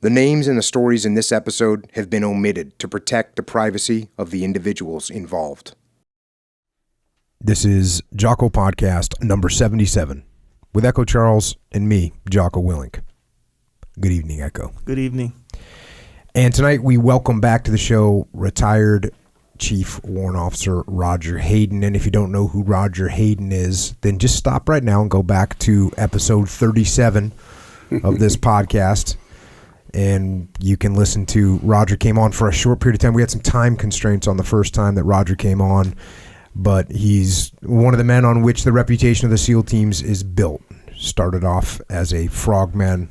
The names and the stories in this episode have been omitted to protect the privacy of the individuals involved. This is Jocko Podcast number 77 with Echo Charles and me, Jocko Willink. Good evening, Echo. Good evening. And tonight we welcome back to the show retired Chief Warrant Officer Roger Hayden. And if you don't know who Roger Hayden is, then just stop right now and go back to episode 37 of this podcast. And you can listen to Roger came on for a short period of time. We had some time constraints on the first time that Roger came on, but he's one of the men on which the reputation of the SEAL teams is built. Started off as a frogman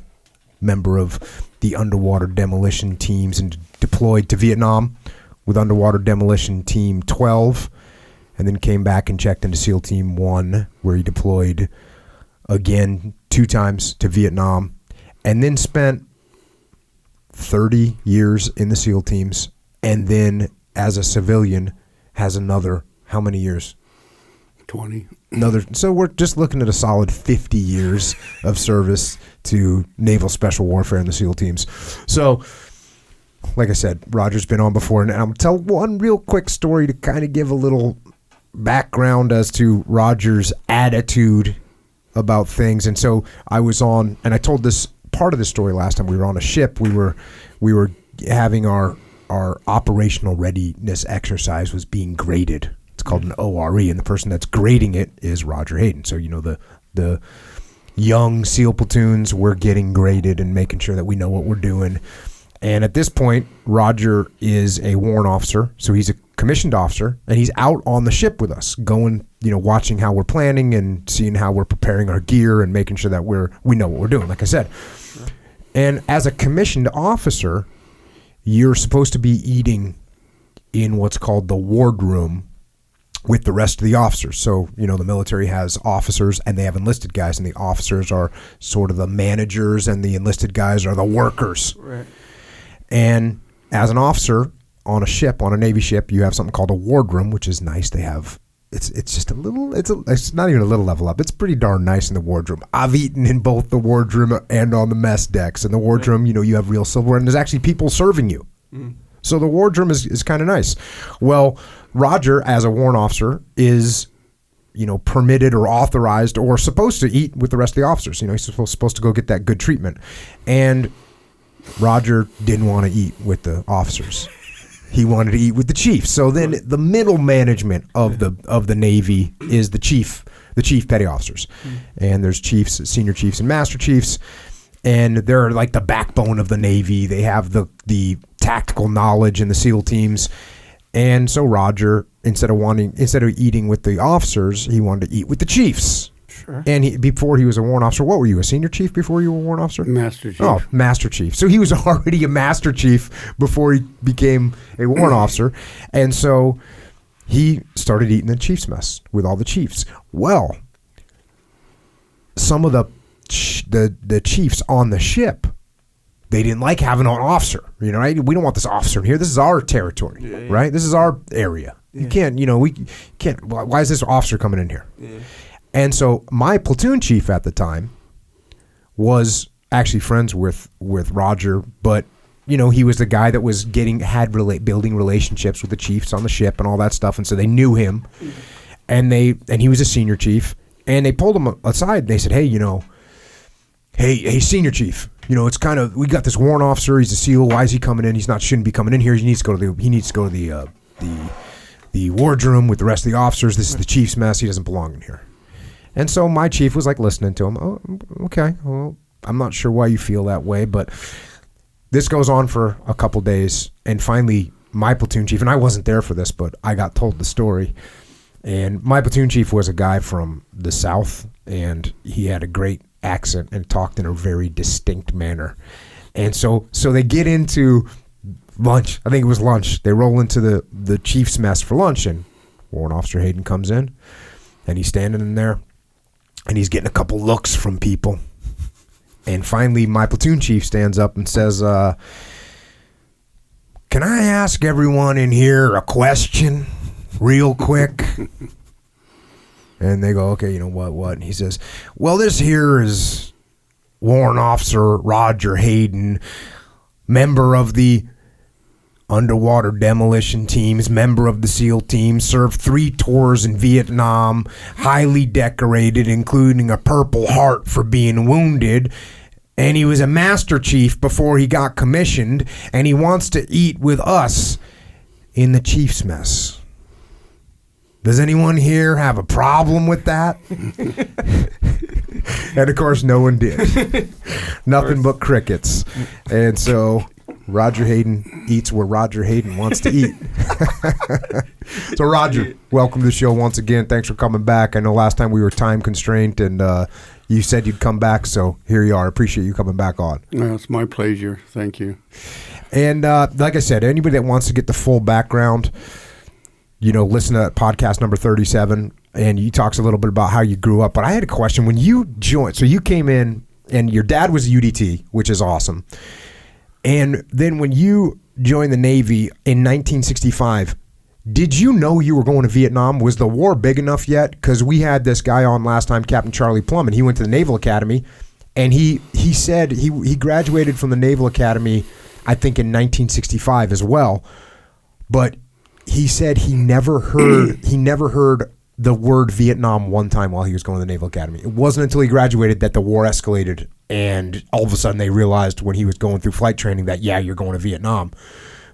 member of the underwater demolition teams and deployed to Vietnam with underwater demolition team 12, and then came back and checked into SEAL team 1, where he deployed again 2 times to Vietnam, and then spent 30 years in the SEAL teams, and then as a civilian has another, how many years? 20. So we're just looking at a solid 50 years of service to naval special warfare in the SEAL teams. So, like I said, Roger's been on before, and I'm going to tell one real quick story to kind of give a little background as to Roger's attitude about things. And so I was on, and I told this part of the story last time we were on a ship. We were having our operational readiness exercise was being graded. It's called an ORE, and the person that's grading it is Roger Hayden. So, you know, the young SEAL platoons, we're getting graded and making sure that we know what we're doing. And at this point, Roger is a warrant officer, so he's a commissioned officer, and he's out on the ship with us, going, you know, watching how we're planning and seeing how we're preparing our gear and making sure that we know what we're doing, like I said. Sure. And as a commissioned officer, you're supposed to be eating in what's called the wardroom with the rest of the officers. So, you know, the military has officers and they have enlisted guys, and the officers are sort of the managers and the enlisted guys are the workers. Right. And as an officer on a ship, on a Navy ship, you have something called a wardroom, which is nice. They have, it's just a little, it's not even a little level up. It's pretty darn nice in the wardroom. I've eaten in both the wardroom and on the mess decks. In the wardroom, you know, you have real silverware, and there's actually people serving you. Mm. So the wardroom is kind of nice. Well, Roger, as a warrant officer, is, you know, permitted or authorized or supposed to eat with the rest of the officers. You know, he's supposed to go get that good treatment. And Roger didn't want to eat with the officers. He wanted to eat with the chiefs. So then the middle management of the Navy is the chief petty officers. And there's chiefs, senior chiefs, and master chiefs. And they're like the backbone of the Navy. They have the tactical knowledge in the SEAL teams. And so Roger, instead of eating with the officers, he wanted to eat with the chiefs. Sure. And before he was a warrant officer, what were you, a senior chief before you were a warrant officer? Master chief. Oh, master chief. So he was already a master chief before he became a warrant officer. And so he started eating the chief's mess with all the chiefs. Well, some of the chiefs on the ship, they didn't like having an officer. You know, right? We don't want this officer in here. This is our territory, right? This is our area. Yeah. You can't, you know, we can't. Why is this officer coming in here? Yeah. And so my platoon chief at the time was actually friends with Roger, but, you know, he was the guy that was building relationships with the chiefs on the ship and all that stuff, and so they knew him, and he was a senior chief, and they pulled him aside. And they said, hey, senior chief, you know, it's kind of, we got this warrant officer. He's a SEAL. Why is he coming in? Shouldn't be coming in here. He needs to go to the wardroom with the rest of the officers. This is the chief's mess. He doesn't belong in here. And so my chief was like listening to him. Oh, okay. Well, I'm not sure why you feel that way, but this goes on for a couple days. And finally, my platoon chief, and I wasn't there for this, but I got told the story. And my platoon chief was a guy from the South, and he had a great accent and talked in a very distinct manner. And so they get into lunch. I think it was lunch. They roll into the chief's mess for lunch, and Warrant Officer Hayden comes in, and he's standing in there, and he's getting a couple looks from people. And finally, my platoon chief stands up and says, can I ask everyone in here a question real quick? And they go, okay, you know, what? And he says, well, this here is Warrant Officer Roger Hayden. member of the underwater demolition teams, member of the SEAL team, served 3 tours in Vietnam, highly decorated, including a Purple Heart for being wounded. And he was a Master Chief before he got commissioned, and he wants to eat with us in the Chief's mess. Does anyone here have a problem with that? And of course, no one did. Nothing but crickets. And so Roger Hayden eats where Roger Hayden wants to eat. So Roger, welcome to the show once again. Thanks for coming back. I know last time we were time constrained, and you said you'd come back, so here you are. I appreciate you coming back on. No, it's my pleasure. Thank you. And like I said, anybody that wants to get the full background, listen to podcast number 37, and he talks a little bit about how you grew up. But I had a question. When you joined, so you came in, and your dad was UDT, which is awesome. And then when you joined the Navy in 1965, did you know you were going to Vietnam? Was the war big enough yet? Because we had this guy on last time, Captain Charlie Plum, and he went to the Naval Academy, and he said he graduated from the Naval Academy, I think in 1965 as well. But he said he never heard the word Vietnam one time while he was going to the Naval Academy. It wasn't until he graduated that the war escalated, and all of a sudden they realized when he was going through flight training that, yeah, you're going to Vietnam.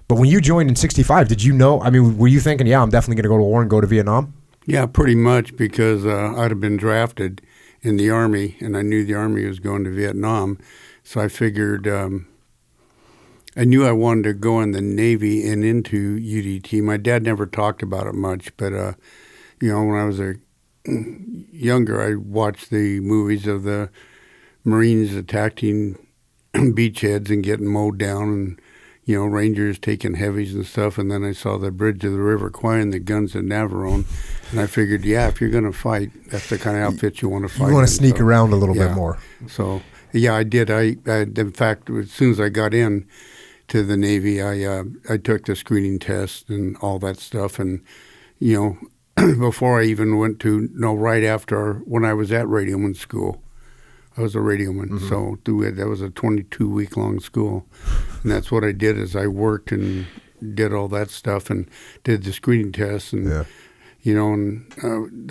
But when you joined in 65, did you know, were you thinking, yeah, I'm definitely going to go to war and go to Vietnam? Yeah, pretty much, because I'd have been drafted in the Army, and I knew the Army was going to Vietnam. So I figured, I knew I wanted to go in the Navy and into UDT. My dad never talked about it much, but, when I was younger, I watched the movies of the Marines attacking beachheads and getting mowed down, and Rangers taking heavies and stuff. And then I saw the bridge of the River Kwai and the guns at Navarone, and I figured, yeah, if you're going to fight, that's the kind of outfit you want to fight. You want to sneak around a little bit more. So yeah, I did. I in fact, as soon as I got in to the Navy, I took the screening test and all that stuff, and before I even went to right after when I was at radioman school. I was a radioman, so that was a 22-week-long school, and that's what I did. Is I worked and did all that stuff and did the screening tests, and they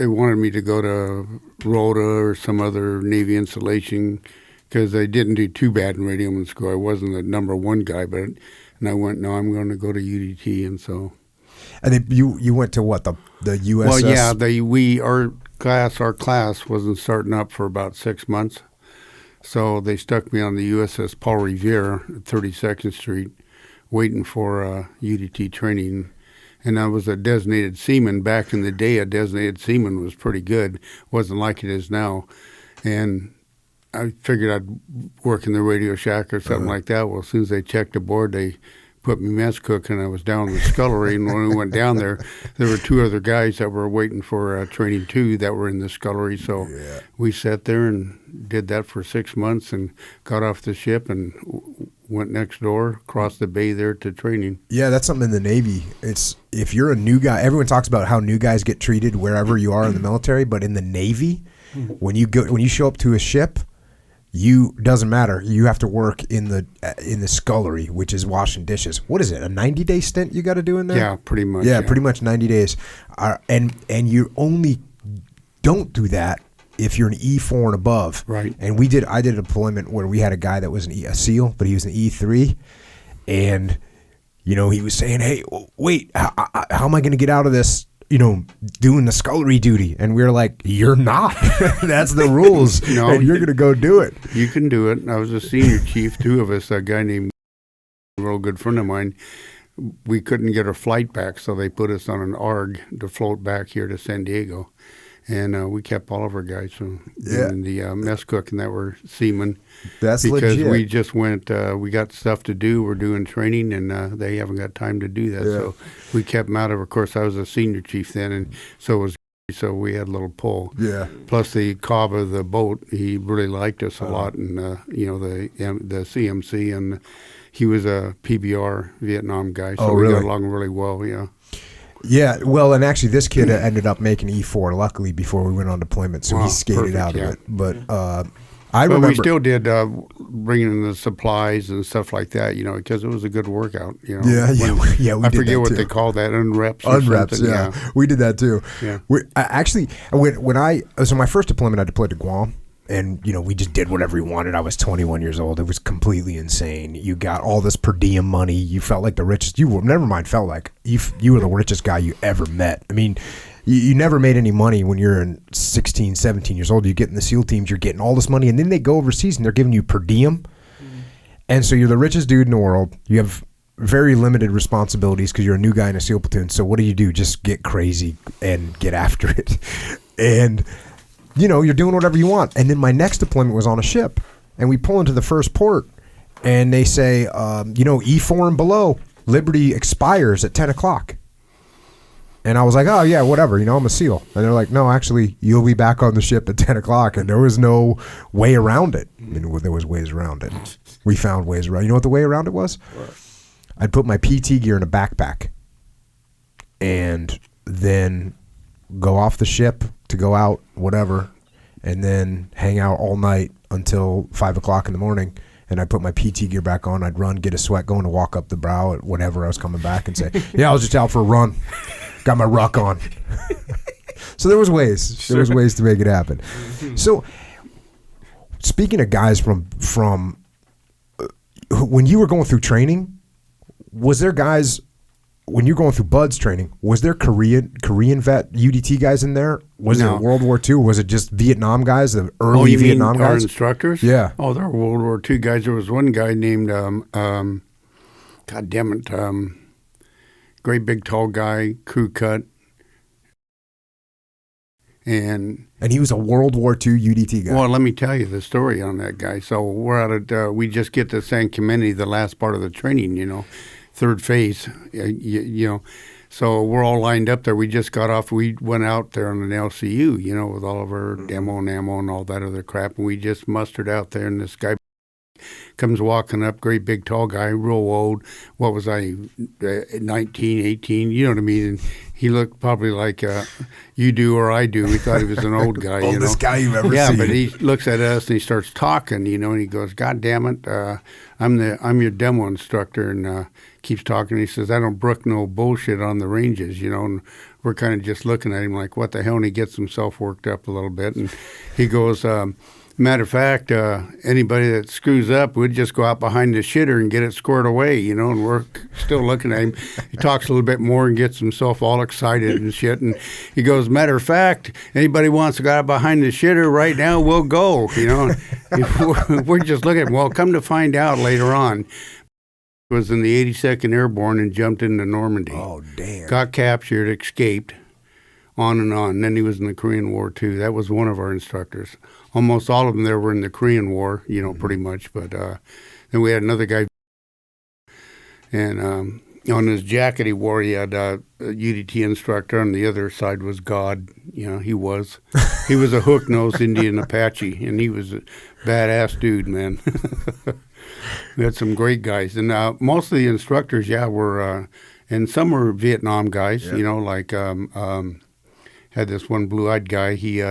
wanted me to go to Rota or some other Navy installation because I didn't do too bad in radioman school. I wasn't the number one guy, and I went, no, I'm going to go to UDT, and so. And then you went to what, the USS? Well, yeah, our class wasn't starting up for about 6 months. So they stuck me on the USS Paul Revere at 32nd Street waiting for UDT training. And I was a designated seaman. Back in the day, a designated seaman was pretty good. Wasn't like it is now. And I figured I'd work in the radio shack or something like that. Well, as soon as they checked aboard, they put me mess cook, and I was down in the scullery. And when we went down there were 2 other guys that were waiting for training too that were in the scullery. So we sat there and did that for 6 months and got off the ship and went next door, across the bay there to training. Yeah, that's something in the Navy. It's if you're a new guy, everyone talks about how new guys get treated wherever you are in the military, but in the Navy, when you show up to a ship, doesn't matter. You have to work in the scullery, which is washing dishes. What is it? A 90-day stint you got to do in there? Yeah, pretty much. Yeah, pretty much 90 days. And you only don't do that if you're an E4 and above. Right. And I did a deployment where we had a guy that was a SEAL, but he was an E3, and he was saying, "Hey, wait, how am I going to get out of this?" Doing the scullery duty. And we were like, you're not. That's the rules. No, and you're going to go do it. You can do it. I was a senior chief, 2 of us, a guy named a real good friend of mine. We couldn't get our flight back, so they put us on an ARG to float back here to San Diego. And we kept all of our guys from doing the mess cook, and that were seamen. That's because legit. We just went, we got stuff to do. We're doing training, and they haven't got time to do that. Yeah. So we kept them out of. Of course, I was a senior chief then, and so we had a little pull. Yeah. Plus the cob of the boat, he really liked us a lot, and the CMC, and he was a PBR Vietnam guy, so we got along really well. Yeah. Yeah, well, and actually this kid ended up making E4, luckily, before we went on deployment, so he skated out of it. But I but remember. we still did bringing in the supplies and stuff like that, because it was a good workout. Yeah, When- yeah, we I did forget that what too. they call that, unreps. Or Unreps, something. yeah. We did that too. Yeah. Actually, so my first deployment, I deployed to Guam, and we just did whatever we wanted. I was 21 years old. It was completely insane. You got all this per diem money. You felt like the richest. Felt like you were the richest guy you ever met. I mean, you never made any money when you're in 16, 17 years old. You get in the SEAL teams, you're getting all this money, and then they go overseas and they're giving you per diem. And so you're the richest dude in the world. You have very limited responsibilities because you're a new guy in a SEAL platoon. So what do? Just get crazy and get after it. And, you're doing whatever you want. And then my next deployment was on a ship. And we pull into the first port. And they say, E4 and below, Liberty expires at 10 o'clock. And I was like, oh, yeah, whatever. I'm a SEAL. And they're like, no, actually, you'll be back on the ship at 10 o'clock. And there was no way around it. I mean, there was ways around it. We found ways around it. You know what the way around it was? What? I'd put my PT gear in a backpack and then go off the ship to go out, whatever, and then hang out all night until 5 o'clock in the morning. And I'd put my PT gear back on. I'd run, get a sweat going to walk up the brow at whenever I was coming back and say, yeah, I was just out for a run. Got my ruck on. So there was ways. Sure. There was ways to make it happen. So speaking of guys from when you were going through training, was there guys when you're going through Bud's training? Was there Korean vet UDT guys in there? Was it World War II? Was it just Vietnam guys, the early Vietnam guys? Our instructors? Yeah. Oh, there were World War II guys. There was one guy named God damn it, great big tall guy, crew cut. And he was a World War II UDT guy. Well, let me tell you the story on that guy. So we're out at, we just get to San Clemente, the last part of the training, third phase, So we're all lined up there. We just got off. We went out there on an LCU, with all of our demo and ammo and all that other crap. And we just mustered out there, and this guy comes walking up, great big tall guy, real old. What was I, 19, 18, you know what I mean? And he looked probably like you do or I do. We thought he was an old guy. Oldest guy you've ever seen. Yeah, but he looks at us and he starts talking, and he goes, God damn it, I'm your demo instructor, and keeps talking. He says, I don't brook no bullshit on the ranges, and we're kind of just looking at him like, what the hell? And he gets himself worked up a little bit, and he goes, matter of fact, anybody that screws up, we'd just go out behind the shitter and get it squared away, and we're still looking at him. He talks a little bit more and gets himself all excited and shit. And he goes, matter of fact, anybody wants to go out behind the shitter right now, we'll go, We're just looking at him. Well, come to find out later on, was in the 82nd Airborne and jumped into Normandy. Oh, damn. Got captured, escaped, on and on. And then he was in the Korean War, too. That was one of our instructors. Almost all of them there were in the Korean War, pretty much. But then we had another guy, and on his jacket he wore, he had a UDT instructor. On the other side was God. He was a hook-nosed Indian Apache, and he was a badass dude, man. We had some great guys. And most of the instructors, were, and some were Vietnam guys, like had this one blue-eyed guy. He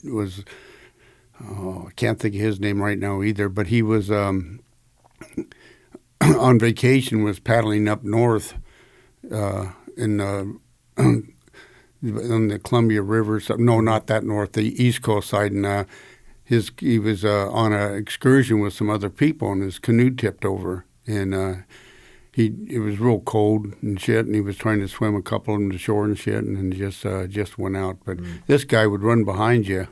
was... I can't think of his name right now either, but he was on vacation, was paddling up north on the Columbia River. No, not that north, the East Coast side. And he was on an excursion with some other people, and his canoe tipped over. And it was real cold and shit, and he was trying to swim a couple of them to shore and shit, and then just went out. But this guy would run behind you.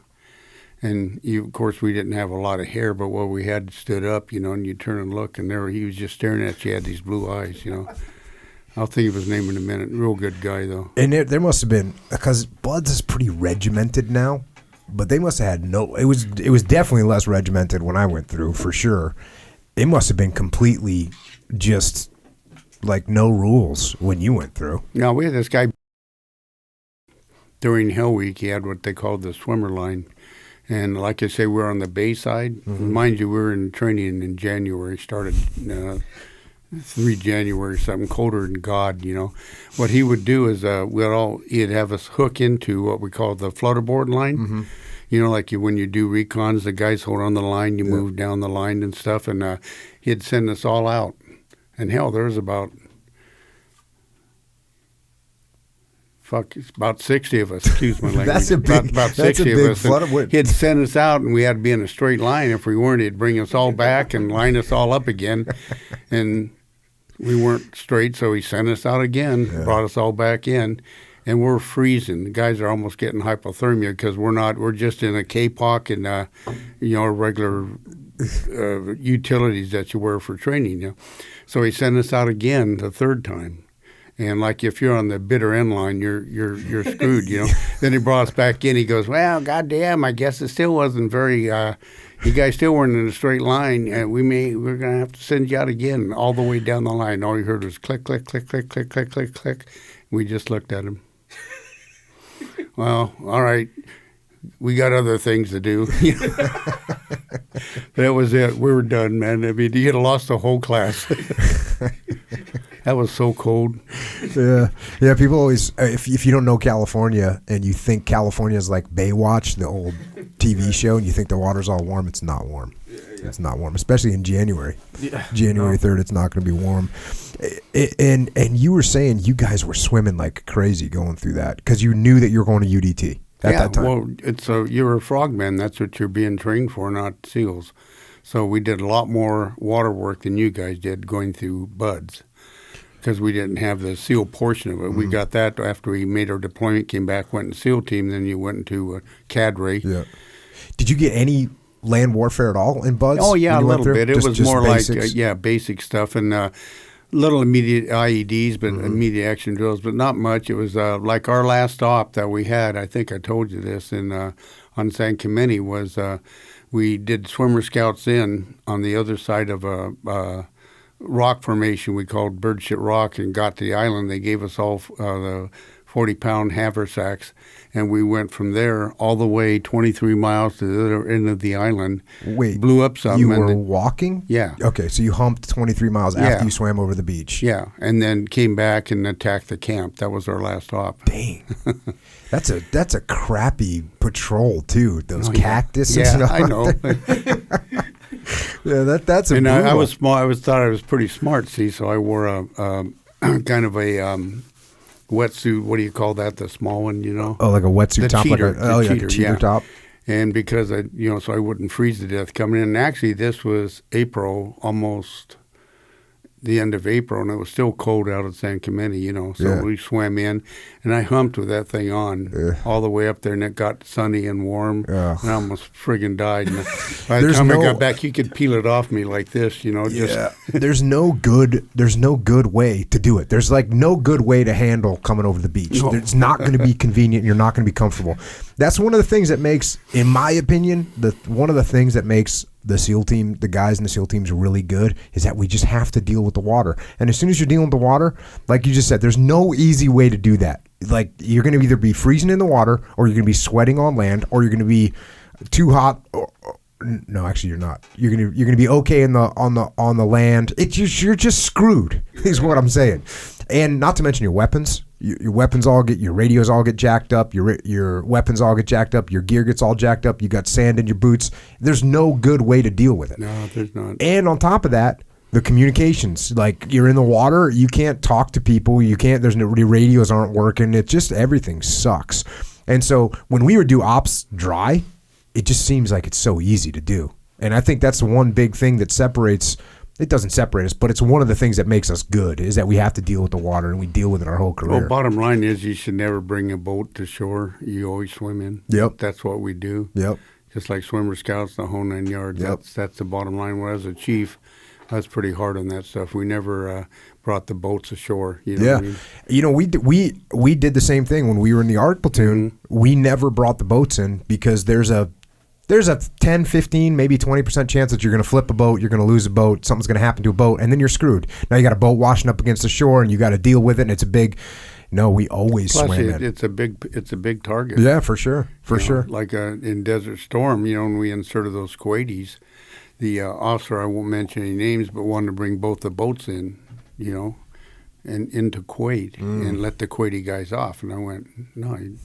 And of course, we didn't have a lot of hair, but what we had stood up, and you turn and look, and there he was just staring at you. He had these blue eyes, I'll think of his name in a minute. Real good guy, though. And there must have been, because Bud's is pretty regimented now, but they must have had it was definitely less regimented when I went through, for sure. It must have been completely just like no rules when you went through. No, we had this guy during Hell Week. He had what they called the swimmer line. And like I say, we're on the bay side. Mm-hmm. Mind you, we were in training in January, started 3 January, something colder than God, What he would do is he'd have us hook into what we call the flutterboard line. Mm-hmm. You know, like when you do recons, the guys hold on the line, you move down the line and stuff, and he'd send us all out. And hell, there was about 60 of us. Excuse my language. That's a big, about that's 60 a big of us. He'd send us out, and we had to be in a straight line. If we weren't, he'd bring us all back and line us all up again. And we weren't straight, so he sent us out again, brought us all back in. And we're freezing. The guys are almost getting hypothermia because we're just in a K-POC and, regular utilities that you wear for training. You know? So he sent us out again the third time. And like if you're on the bitter end line, you're screwed, you know. Then he brought us back in. He goes, well, goddamn, I guess it still wasn't very. You guys still weren't in a straight line, and we're gonna have to send you out again all the way down the line. All you heard was click, click, click, click, click, click, click, click. We just looked at him. Well, all right, we got other things to do. That was it. We were done, man. I mean, you'd have lost the whole class. That was so cold. Yeah. People always, if you don't know California and you think California is like Baywatch, the old TV show, and you think the water's all warm, it's not warm. It's not warm, especially in January. January 3rd, it's not going to be warm. And you were saying you guys were swimming like crazy going through that because you knew that you were going to UDT at that time. Well, you're a frogman. That's what you're being trained for, not SEALs. So we did a lot more water work than you guys did going through BUDS. Because we didn't have the SEAL portion of it. We got that after we made our deployment, came back, went in SEAL team, then you went into cadre. Yeah. Did you get any land warfare at all in BUDS? Oh, yeah, a little bit. It was more basics? like, basic stuff and little immediate IEDs, but immediate action drills, but not much. It was like our last stop that we had, I think I told you this, on San Clemente was we did swimmer scouts in on the other side of a rock formation we called Birdshit Rock and got to the island. They gave us all the 40-pound haversacks, and we went from there all the way 23 miles to the other end of the island. Wait, blew up something. You were walking? Yeah. Okay, so you humped 23 miles after you swam over the beach. Yeah, and then came back and attacked the camp. That was our last stop. Dang. That's a crappy patrol, too. Those cactus and stuff. I know. Yeah, that's a. And I was small. I thought I was pretty smart. See, so I wore a kind of a wetsuit. What do you call that? The small one, you know? Oh, like a wetsuit the top, cheater, like a cheater top. And because so I wouldn't freeze to death coming in. And actually, this was April, almost the end of April, and it was still cold out at San Clemente, you know. So we swam in, and I humped with that thing on all the way up there, and it got sunny and warm, and I almost friggin' died. And by the time I got back, you could peel it off me like this, you know. There's no good way to do it. There's like no good way to handle coming over the beach. No. It's not going to be convenient. You're not going to be comfortable. That's one of the things that makes, in my opinion, one of the things that makes the SEAL team, the guys in the SEAL teams really good is that we just have to deal with the water. And as soon as you're dealing with the water, like you just said, there's no easy way to do that. Like you're going to either be freezing in the water or you're going to be sweating on land or you're going to be too hot. No, actually you're not. You're going to be okay on the land. You're just screwed is what I'm saying. And not to mention your weapons. Your weapons your radios all get jacked up. Your weapons all get jacked up. Your gear gets all jacked up. You got sand in your boots. There's no good way to deal with it. No, there's not. And on top of that, the communications. Like you're in the water, you can't talk to people. You can't. There's no radios aren't working. It just everything sucks. And so when we would do ops dry, it just seems like it's so easy to do. And I think that's the one big thing that separates. It doesn't separate us, but it's one of the things that makes us good is that we have to deal with the water, and we deal with it our whole career. Well, bottom line is you should never bring a boat to shore. You always swim in. Yep. That's what we do. Yep. Just like swimmer scouts, the whole 9 yards. Yep. That's the bottom line. When I was a chief, I was pretty hard on that stuff. We never brought the boats ashore. You know what I mean? You know, we did the same thing when we were in the ARC platoon. Mm-hmm. We never brought the boats in because there's a 10, 15, maybe 20% chance that you're going to flip a boat, you're going to lose a boat, something's going to happen to a boat, and then you're screwed. Now you got a boat washing up against the shore, and you got to deal with it, and it's a big. No, we always swam in. It's a big target. Yeah, for sure, sure. Like in Desert Storm, you know, when we inserted those Kuwaitis, the officer, I won't mention any names, but wanted to bring both the boats in, you know, and into Kuwait and let the Kuwaiti guys off, and I went, no. You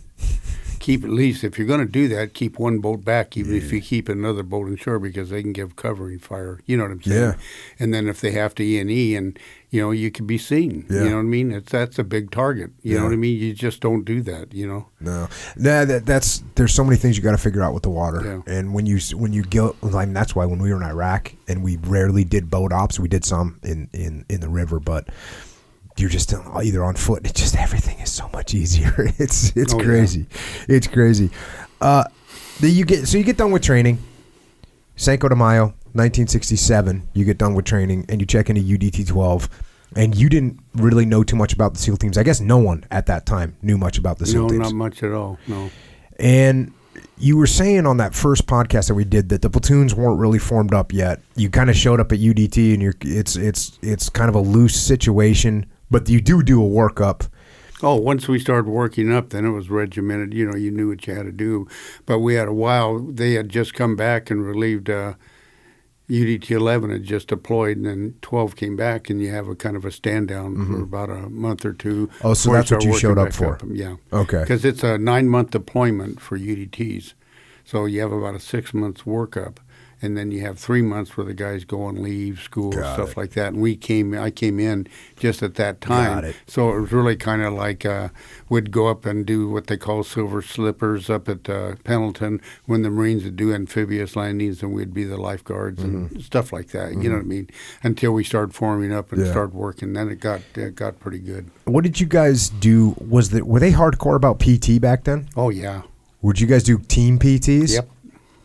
keep at least, if you're going to do that, keep one boat back, even if you keep another boat inshore, because they can give covering fire. You know what I'm saying? Yeah. And then if they have to E&E, and you can be seen. Yeah. You know what I mean? That's a big target. You know what I mean? You just don't do that. No, that's there's so many things you got to figure out with the water. Yeah. And when you go, I mean, that's why when we were in Iraq and we rarely did boat ops, we did some in the river, but you're just either on foot. And everything is so much easier. It's crazy. Yeah. It's crazy. You get done with training, Cinco de Mayo, 1967. You get done with training and you check into UDT 12. And you didn't really know too much about the SEAL teams. I guess no one at that time knew much about the SEAL teams. No, not much at all. No. And you were saying on that first podcast that we did that the platoons weren't really formed up yet. You kind of showed up at UDT, and it's kind of a loose situation, but you do a workup. Oh, once we started working up, then it was regimented. You knew what you had to do. But we had a while. They had just come back and relieved. UDT 11 had just deployed, and then 12 came back, and you have a kind of a stand down for about a month or two. Oh, so that's what you showed up for? Yeah. Okay. Because it's a 9-month deployment for UDTs. So you have about a 6 months workup, and then you have 3 months where the guys go on leave, school, stuff like that. And I came in just at that time. Got it. So it was really kind of like we'd go up and do what they call silver slippers up at Pendleton when the Marines would do amphibious landings, and we'd be the lifeguards and stuff like that. You know what I mean? Until we started forming up and started working, then it got pretty good. What did you guys do? Were they hardcore about PT back then? Oh yeah. Would you guys do team PTs? Yep.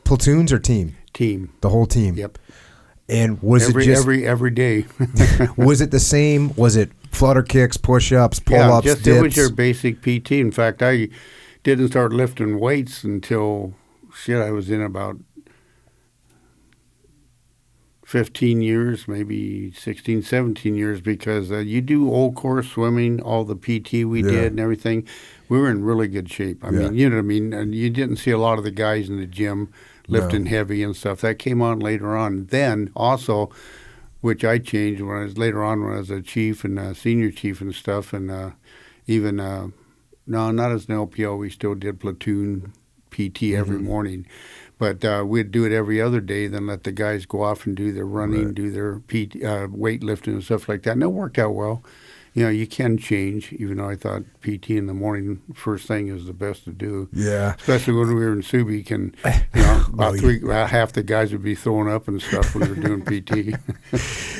Platoons or team? Team. The whole team. Yep. And was it just every day? Was it the same? Was it flutter kicks, push-ups, pull-ups, dips? It was your basic PT. In fact, I didn't start lifting weights until I was in about 15 years, maybe 16, 17 years, because you do old course swimming, all the PT we did and everything. We were in really good shape. I mean, you know what I mean? And you didn't see a lot of the guys in the gym lifting heavy and stuff. That came on later on. Then also, which I changed when I was a chief and senior chief and stuff, and even, no, not as an LPO, we still did platoon PT every morning. But we'd do it every other day, then let the guys go off and do their running, do their weightlifting and stuff like that. And it worked out well. You can change, even though I thought PT in the morning first thing is the best to do. Yeah. Especially when we were in Subic, and about half the guys would be throwing up and stuff when we were doing PT.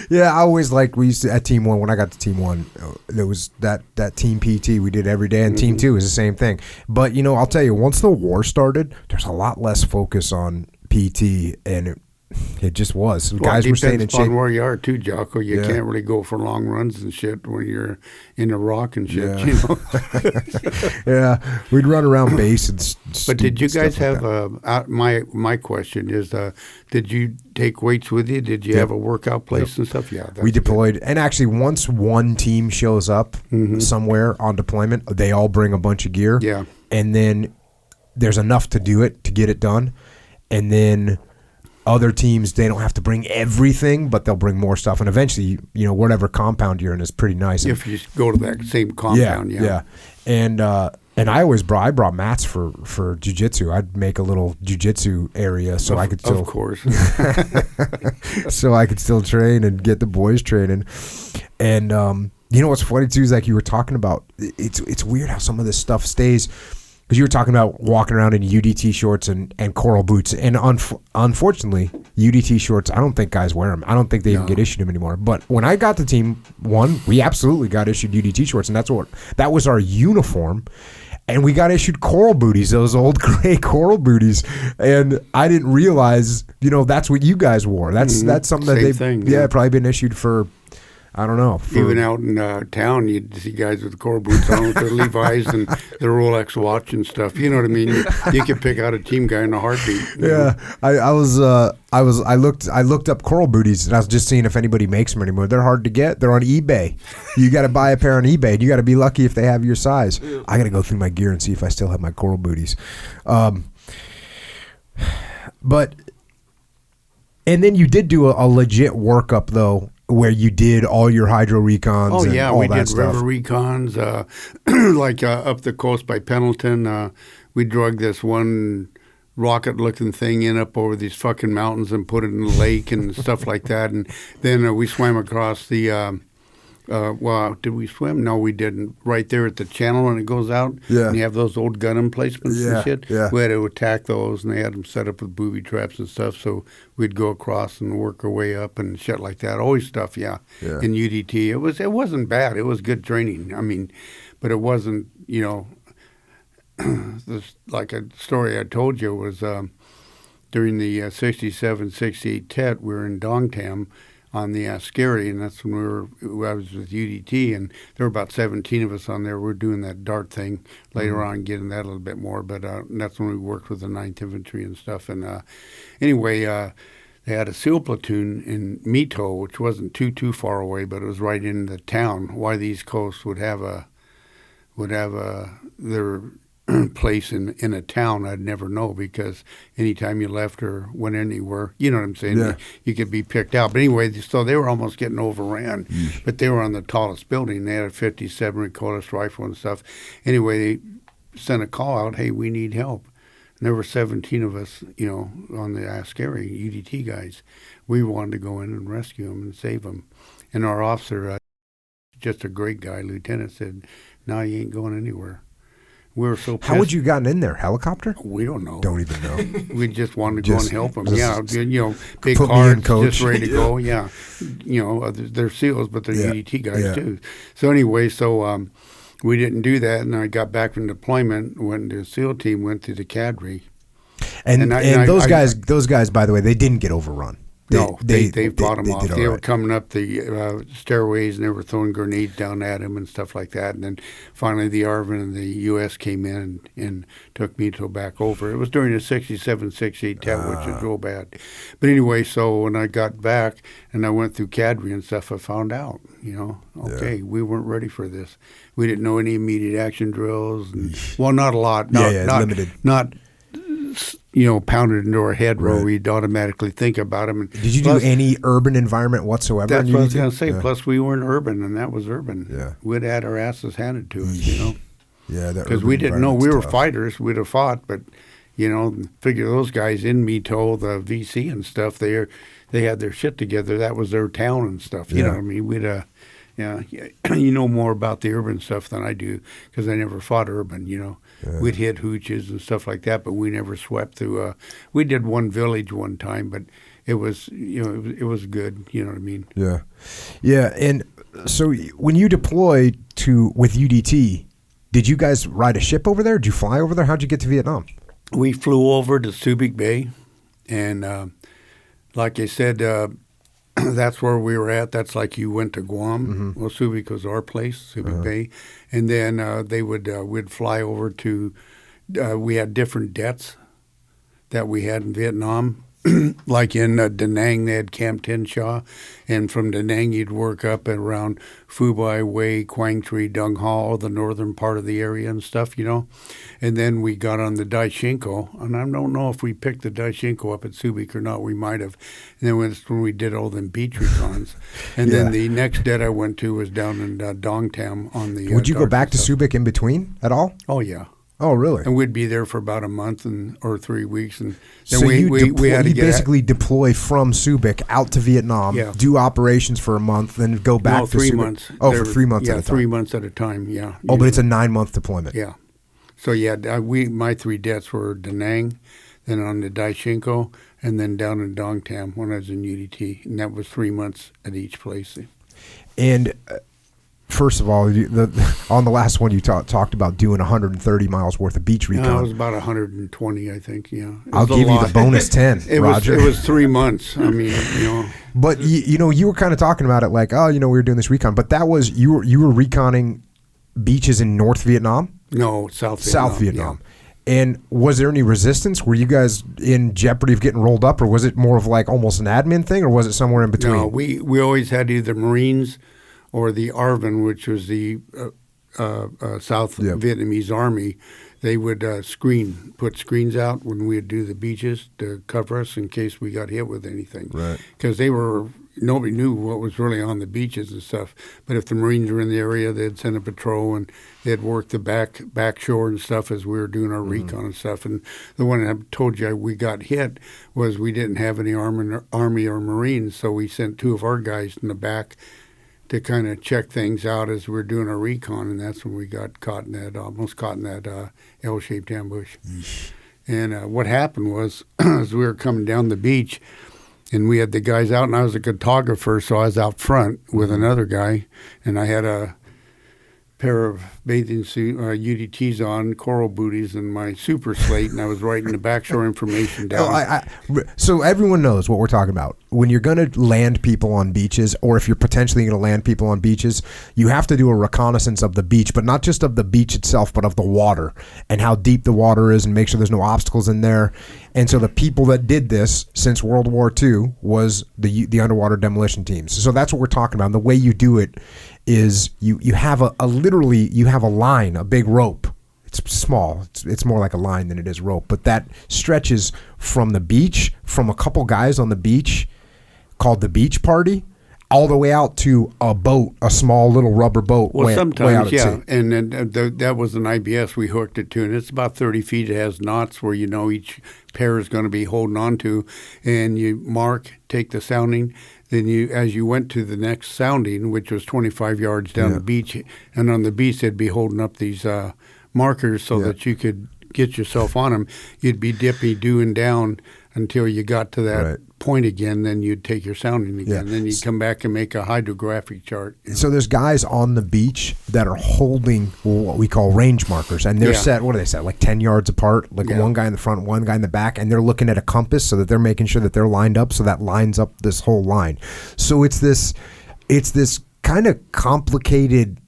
Yeah, I always liked, we used to, at Team 1, when I got to Team 1, there was that Team PT we did every day, and Team 2 is the same thing. But, I'll tell you, once the war started, there's a lot less focus on PT, and it just was. Guys were staying in shape. On where you are too, Jocko. You can't really go for long runs and shit when you're in a rock and shit. Yeah, we'd run around base and. But did you guys have my question is, did you take weights with you? Did you have a workout place and stuff? Yeah, we deployed, and actually, once one team shows up somewhere on deployment, they all bring a bunch of gear. Yeah, and then there's enough to get it done, and then. Other teams, they don't have to bring everything, but they'll bring more stuff. And eventually, whatever compound you're in is pretty nice. If you go to that same compound, yeah. And I brought mats for jiu-jitsu. I'd make a little jiu-jitsu area so I could still, of course, so I could still train and get the boys training. And what's funny too is like you were talking about. It's weird how some of this stuff stays. Because you were talking about walking around in UDT shorts and coral boots. And unfortunately, UDT shorts, I don't think guys wear them. I don't think they even get issued them anymore. But when I got to Team 1, we absolutely got issued UDT shorts. And that was our uniform. And we got issued coral booties, those old gray coral booties. And I didn't realize, that's what you guys wore. That's something that they've probably been issued for, I don't know. Even out in town, you'd see guys with coral boots on with their Levi's and their Rolex watch and stuff. You know what I mean? You could pick out a team guy in a heartbeat. Yeah, I looked up coral booties, and I was just seeing if anybody makes them anymore. They're hard to get. They're on eBay. You got to buy a pair on eBay. And you got to be lucky if they have your size. Yeah. I got to go through my gear and see if I still have my coral booties. But and then you did do a legit workup though. Where you did all your hydro recons. Oh yeah, and all we that did stuff. river recons, like up the coast by Pendleton. we drug this one rocket-looking thing in up over these fucking mountains and put it in the lake and stuff like that. And then we swam across the. Well, did we swim? No, we didn't. Right there at the channel when it goes out, and you have those old gun emplacements and shit. Yeah. We had to attack those, and they had them set up with booby traps and stuff. So we'd go across and work our way up and shit like that. Always stuff, yeah. In UDT, it wasn't bad. It was good training. I mean, but it wasn't. This, like a story I told you was during the 67, 68 TET, we were in Dongtam on the Askari, and that's when I was with UDT, and there were about 17 of us on there. We were doing that DART thing later on, getting that a little bit more, but that's when we worked with the 9th Infantry and stuff. And anyway, they had a SEAL platoon in Mito, which wasn't too far away, but it was right in the town. Why the East Coast would have their place in a town, I'd never know, because anytime you left or went anywhere, you know what I'm saying, you could be picked out. But anyway, so they were almost getting overran, but they were on the tallest building. They had a 57 recoilless rifle and stuff. Anyway, they sent a call out, hey, we need help. And there were 17 of us, on the Askari, UDT guys. We wanted to go in and rescue them and save them. And our officer, just a great guy, lieutenant, said, no, you ain't going anywhere. We were so pissed. How would you gotten in there? Helicopter? We don't know. Don't even know. We just wanted to go and help them. Yeah, big put me cars, in, coach. just ready to go. Yeah, they're SEALs, but they're UDT guys too. So anyway, we didn't do that, and I got back from deployment. Went to the SEAL team, went to the cadre, and those guys, by the way, they didn't get overrun. They fought them off. They were right. coming up the stairways, and they were throwing grenades down at him and stuff like that. And then finally the ARVN and the U.S. came in and took Mito back over. It was during the 67, 68 TET, which was real bad. But anyway, so when I got back and I went through cadre and stuff, I found out, we weren't ready for this. We didn't know any immediate action drills. And, well, not a lot. Not limited. Not pounded into our head where we'd automatically think about them. And did you do any urban environment whatsoever? That's what I was going to say. Yeah. Plus, we weren't urban, and that was urban. Yeah. We'd had our asses handed to us, Yeah, because we didn't know. We were fighters. We'd have fought, but, figure those guys in Mito, the VC and stuff, they had their shit together. That was their town and stuff. You know what I mean? We'd you know more about the urban stuff than I do, because I never fought urban, We'd hit hooches and stuff like that, but we never swept through. We did one village one time, but it was, it was good, you know what I mean? Yeah. Yeah, and so when you deployed with UDT, did you guys ride a ship over there? Did you fly over there? How'd you get to Vietnam? We flew over to Subic Bay, and like I said, that's where we were at. That's like you went to Guam. Mm-hmm. Well, Subic was our place, Subic Bay. And then we'd fly over to, we had different debts that we had in Vietnam. Like in Da Nang, they had Camp Tin Sha. And from Da Nang, you'd work up at around Phu Bai, Hue, Quang Tri, Dung Ha, the northern part of the area and stuff, And then we got on the Daishinko. And I don't know if we picked the Daishinko up at Subic or not. We might have. And then that's when we did all them beach recons. And then the next debt I went to was down in Dongtam on the. Would you go back to Subic in between at all? Oh, yeah. Oh, really? And we'd be there for about a month or 3 weeks, and then so we had to basically deploy from Subic out to Vietnam, do operations for a month, then go back to 3 Subic. months. Oh, for 3 months at a time. 3 months at a time. Yeah. Oh, but it's a 9-month deployment. Yeah. So my 3 debts were Da Nang, then on the Daishinko, and then down in Dongtam when I was in UDT, and that was 3 months at each place. And first of all, on the last one you talked about doing 130 miles worth of beach recon. It was about 120, I think. Yeah, I'll give you the bonus 10, Roger. It was 3 months. I mean, But you were kind of talking about it like, we were doing this recon, but that was you were reconning beaches in North Vietnam. No, South Vietnam. South Vietnam. Yeah. And was there any resistance? Were you guys in jeopardy of getting rolled up, or was it more of like almost an admin thing, or was it somewhere in between? No, we always had either Marines or the ARVN, which was the South Vietnamese Army. They would put screens out when we would do the beaches to cover us in case we got hit with anything. Right. Because they were nobody knew what was really on the beaches and stuff. But if the Marines were in the area, they'd send a patrol and they'd work the back shore and stuff as we were doing our recon and stuff. And the one I told you we got hit was we didn't have any Army or Marines, so we sent 2 of our guys in the back to kind of check things out as we were doing our recon, and that's when we got almost caught in that L-shaped ambush. And what happened was, as we were coming down the beach, and we had the guys out, and I was a photographer, so I was out front with another guy, and I had a pair of bathing suit UDTs on, coral booties, and my super slate, and I was writing the backshore information down. So everyone knows what we're talking about. When you're going to land people on beaches, or if you're potentially going to land people on beaches, you have to do a reconnaissance of the beach, but not just of the beach itself, but of the water and how deep the water is, and make sure there's no obstacles in there. And so the people that did this since World War II was the underwater demolition teams. So that's what we're talking about. And the way you do it is you have you have a line, a big rope. It's small. It's more like a line than it is rope, but that stretches from the beach, from a couple guys on the beach called the beach party, all the way out to a boat, a small little rubber boat. Well, way sometimes, out yeah. And then that was an IBS we hooked it to, and it's about 30 feet. It has knots where each pair is going to be holding on to, and you mark, take the sounding. Then as you went to the next sounding, which was 25 yards down the beach, and on the beach they'd be holding up these markers so that you could get yourself on them. You'd be doing down until you got to that point again, then you'd take your sounding again. Then you'd come back and make a hydrographic chart. So there's guys on the beach that are holding what we call range markers, and they're set, what are they set, like 10 yards apart, like one guy in the front, one guy in the back, and they're looking at a compass so that they're making sure that they're lined up, so that lines up this whole line. So it's this kind of complicated,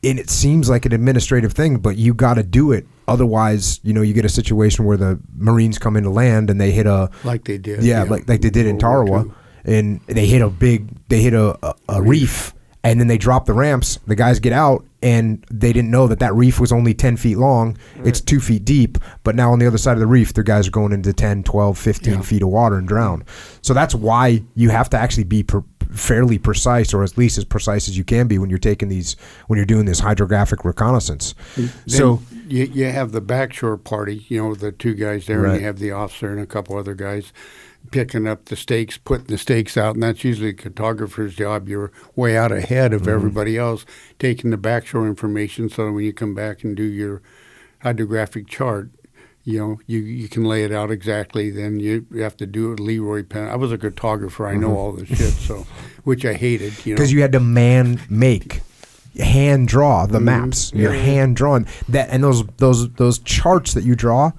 and it seems like an administrative thing, but you got to do it. Otherwise, you get a situation where the Marines come into land and they hit like they did, like they did in Tarawa, and they hit a reef, and then they drop the ramps. The guys get out, and they didn't know that reef was only 10 feet long. Right. It's 2 feet deep, but now on the other side of the reef, their guys are going into 10, 12, 15 feet of water and drown. So that's why you have to actually be fairly precise, or at least as precise as you can be when you're doing this hydrographic reconnaissance. Then so you have the backshore party, the 2 guys there, and you have the officer and a couple other guys picking up the stakes, putting the stakes out, and that's usually a cartographer's job. You're way out ahead of everybody else, taking the backshore information, so when you come back and do your hydrographic chart, you can lay it out exactly. Then you have to do a Leroy pen. I was a cartographer. I know all this shit, so which I hated. Because you had to hand draw the maps. You're hand drawing that, and those charts that you draw,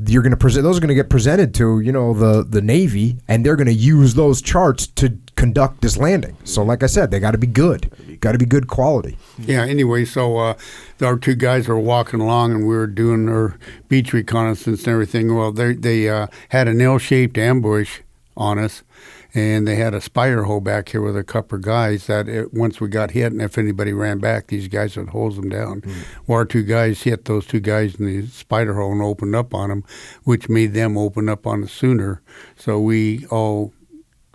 you're going to present. Those are going to get presented to the Navy, and they're going to use those charts to conduct this landing. So, like I said, they got to be good. Got to be good quality. Yeah. Anyway, so our 2 guys were walking along, and we were doing our beach reconnaissance and everything. Well, they had an L-shaped ambush on us, and they had a spider hole back here with a couple of guys that once we got hit, and if anybody ran back, these guys would hose them down. Well, our 2 guys hit those 2 guys in the spider hole and opened up on them, which made them open up on us sooner. So we all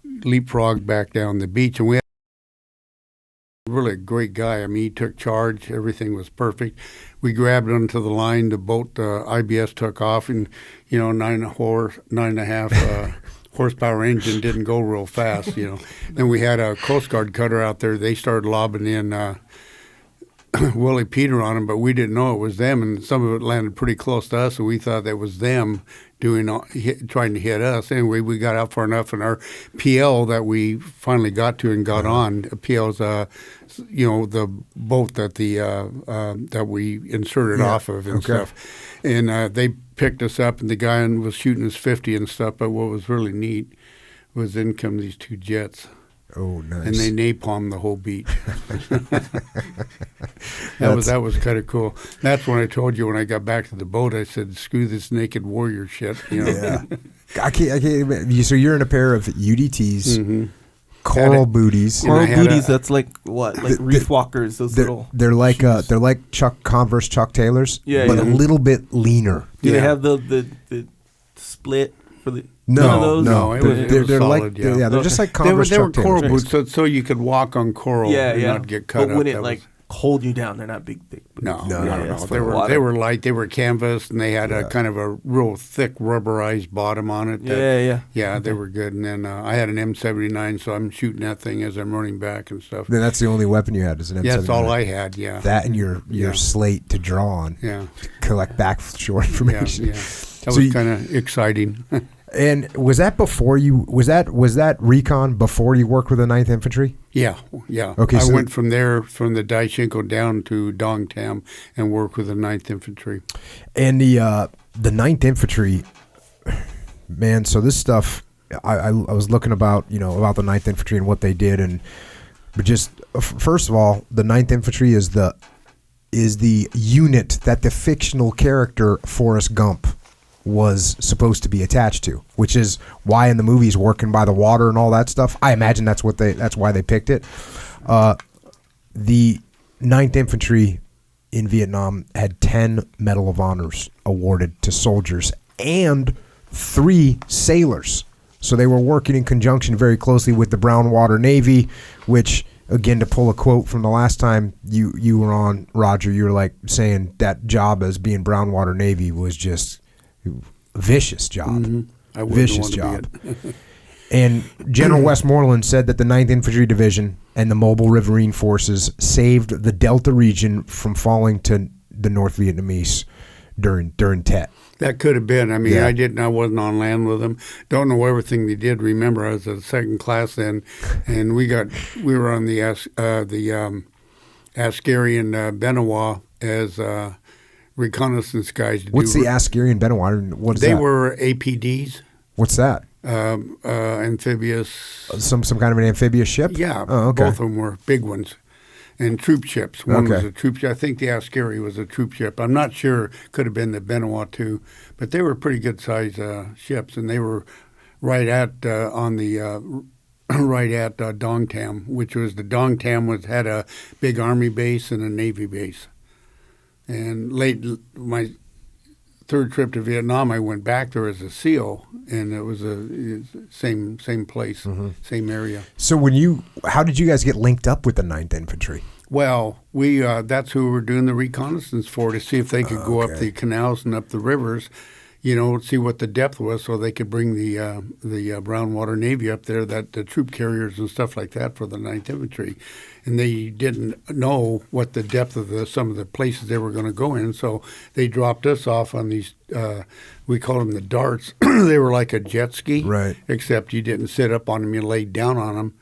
leapfrogged back down the beach, and we had really a great guy. I mean, he took charge. Everything was perfect. We grabbed onto the line. The boat, IBS, took off, and 9.5 horsepower engine didn't go real fast. Then we had a Coast Guard cutter out there. They started lobbing in Willie Peter on them, but we didn't know it was them, and some of it landed pretty close to us, and we thought that was them trying to hit us. Anyway, we got out far enough, and our PL that we finally got to and got on, PL's the boat that that we inserted off of and stuff, and they picked us up, and the guy was shooting us 50 and stuff. But what was really neat was in come these 2 jets. Oh, nice. And they napalmed the whole beach. That was kind of cool. That's when I told you when I got back to the boat, I said, screw this naked warrior shit. Yeah. I can't. So you're in a pair of UDTs, coral booties. Coral booties, that's like what? Like reef walkers, those little. They're like Converse Chuck Taylors, but a little bit leaner. Do they have the split for the No, none of those? no, it was- they're solid, like yeah. they're just like They were Converse they were Chuck coral Taylors. boots, so you could walk on coral and not get cut but up. when it That like was- hold you down, they're not big boots. No, No, no, yeah, no. it's They for were water. they were light. They were canvas, and they had a kind of a real thick rubberized bottom on it. Yeah. They were good. And then I had an M79, so I'm shooting that thing as I'm running back and stuff. Then that's the only weapon you had is an M79. Yeah, that's all I had. Yeah, That and your Yeah. slate to draw on, yeah, collect backshore yeah, information. yeah. That So was you- kind of exciting. And was that before you? Was that recon before you worked with the 9th Infantry? Yeah. Okay, I so- went from there, from the Daishinko down to Dongtam, and worked with the 9th Infantry. And the 9th Infantry, man. So this stuff, I was looking about the 9th Infantry and what they did, but just first of all, the 9th Infantry is the unit that the fictional character Forrest Gump was supposed to be attached to, which is why in the movies working by the water and all that stuff. I imagine that's why they picked it. The 9th Infantry in Vietnam had 10 Medal of Honors awarded to soldiers and 3 sailors. So they were working in conjunction very closely with the Brown Water Navy, which, again, to pull a quote from the last time you were on, Roger, you were like saying that job as being Brown Water Navy was just vicious job. I wouldn't Vicious want job. to be it. And General Westmoreland said that the 9th Infantry Division and the Mobile Riverine Forces saved the Delta region from falling to the North Vietnamese during Tet. That could have been. I mean, Yeah. I wasn't on land with them. Don't know everything they did. Remember, I was a second class then, and we were on the Askarian Benawa as reconnaissance guys. What's the Askarian Benoit? What is They that? were APDs, What's that? amphibious. Some kind of an amphibious ship? Yeah, Oh, okay. both of them were big ones. And troop ships. One was Okay. a troop ship. I think the Askari was a troop ship. I'm not sure. Could have been the Benoit too. But they were pretty good sized ships, and they were right at Dongtam, which was the Dongtam had a big army base and a navy base. And my third trip to Vietnam, I went back there as a SEAL, and it was a same place, same area. So how did you guys get linked up with the 9th Infantry? Well, we that's who we were doing the reconnaissance for, to see if they could go up Okay. the canals and up the rivers, see what the depth was, so they could bring the Brown Water Navy up there, the troop carriers and stuff like that for the 9th Infantry. And they didn't know what the depth of some of the places they were going to go in, so they dropped us off on these, we called them the darts. They were like a jet ski, Right. except you didn't sit up on them, you laid down on them,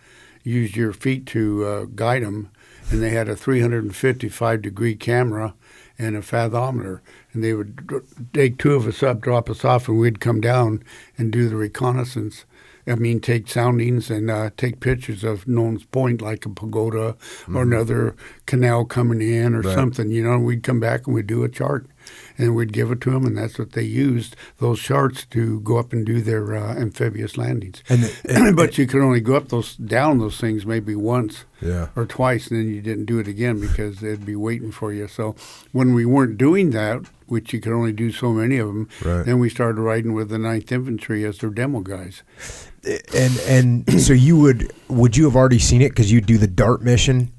used your feet to guide them, and they had a 355-degree camera and a fathometer, and they would take 2 of us up, drop us off, and we'd come down and do the reconnaissance. I mean, take soundings and take pictures of Non's Point, like a pagoda or another canal coming in or Right. something. We'd come back and we'd do a chart, and we'd give it to them, and that's what they used, those charts, to go up and do their amphibious landings. But you could only go up down those things maybe once Yeah. or twice, and then you didn't do it again because they'd be waiting for you. So when we weren't doing that, which you could only do so many of them, Right. then we started riding with the 9th Infantry as their demo guys. And so would you have already seen it because you'd do the DART mission,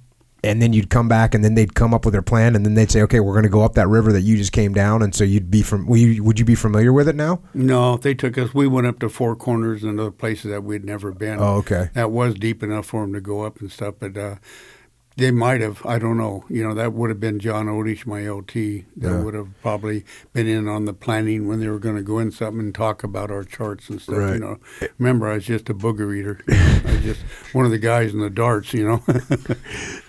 and then you'd come back, and then they'd come up with their plan, and then they'd say, okay, we're going to go up that river that you just came down, and so would you be familiar with it now? No, they took us. We went up to Four Corners and other places that we'd never been. Oh, okay. That was deep enough for them to go up and stuff, but they might have. I don't know. That would have been John Odish, my LT. That Yeah. would have probably been in on the planning when they were going to go in something and talk about our charts and stuff. Right. Remember, I was just a booger eater. I was just one of the guys in the darts.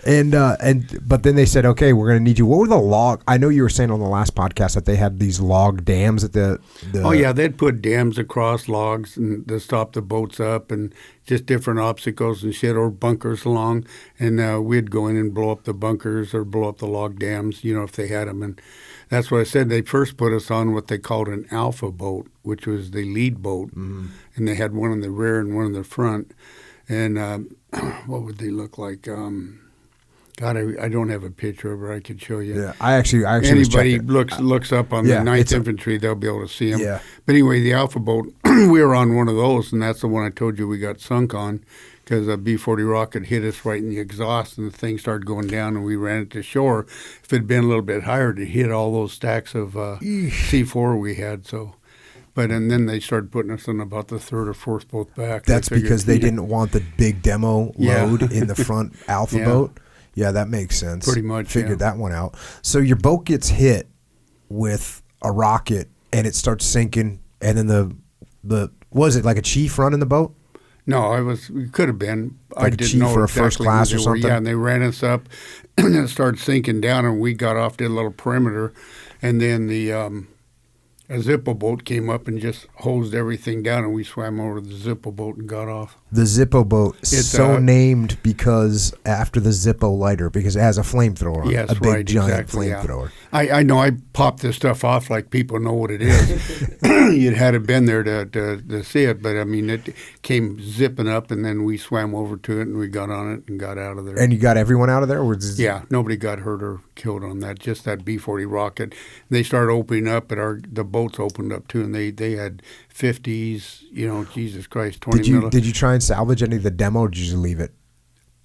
But then they said, okay, we're going to need you. What were the log? I know you were saying on the last podcast that they had these log dams at the Oh yeah, they'd put dams across logs and to stop the boats up, and just different obstacles and shit, or bunkers along, and we'd go in and blow up the bunkers or blow up the log dams, if they had them. And that's what I said. They first put us on what they called an alpha boat, which was the lead boat, and they had one in the rear and one in the front. And what would they look like? God, I don't have a picture of it. I could show you. Yeah, I actually Anybody was checking. looks up on Yeah, the 9th it's a- Infantry, they'll be able to see them. Yeah. But anyway, the Alpha boat, we were on one of those, and that's the one I told you we got sunk on because a B-40 rocket hit us right in the exhaust, and the thing started going down, and we ran it to shore. If it had been a little bit higher, it hit all those stacks of C4 we had. So, and then they started putting us on about the third or fourth boat back. That's because they didn't want the big demo load in the front Alpha boat. Yeah, that makes sense. Pretty much, Figured that one out. So your boat gets hit with a rocket, and it starts sinking, and then the was it like a chief running the boat? No, it could have been. Like I a didn't chief know or a exactly first who class they or were. something? Yeah, and they ran us up, and then it started sinking down, and we got off, did a little perimeter, and then a Zippo boat came up and just hosed everything down, and we swam over to the Zippo boat and got off. The Zippo boat, It's named because after the Zippo lighter, because it has a flamethrower on it, Yes, a big right, giant exactly, yeah. flamethrower. I know I popped this stuff off like people know what it is. You'd had to been there to see it, but I mean, it came zipping up, and then we swam over to it, and we got on it and got out of there. And you got everyone out of there? Yeah, nobody got hurt or killed on that. Just that B-40 rocket. They started opening up, but the boats opened up too, and they had 50s. You know, Jesus Christ, 20 Did you try and salvage any of the demo, or did you just leave it?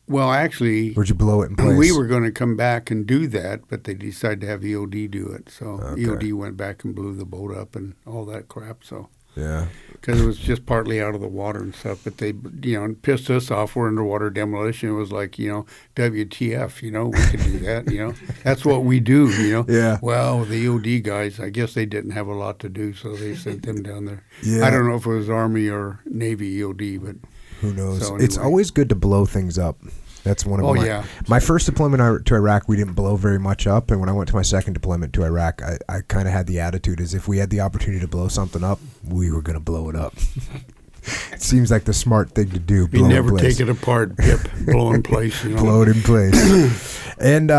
Well, actually, Or did you blow it in place? we were going to come back and do that, but they decided to have EOD do it. So EOD went back and blew the boat up and all that crap. So. Yeah. Because it was just partly out of the water and stuff. But they, it pissed us off. We're underwater demolition. It was like, WTF, we could do that, That's what we do, Yeah. Well, the EOD guys, I guess they didn't have a lot to do, so they sent them down there. Yeah. I don't know if it was Army or Navy EOD, but Who knows? So It's anyway. always good to blow things up. That's one of my first deployment to Iraq. We didn't blow very much up, and when I went to my second deployment to Iraq, I kind of had the attitude as if we had the opportunity to blow something up, we were going to blow it up. It seems like the smart thing to do. you never take it apart, Pip, blow in place. Blow it in place. And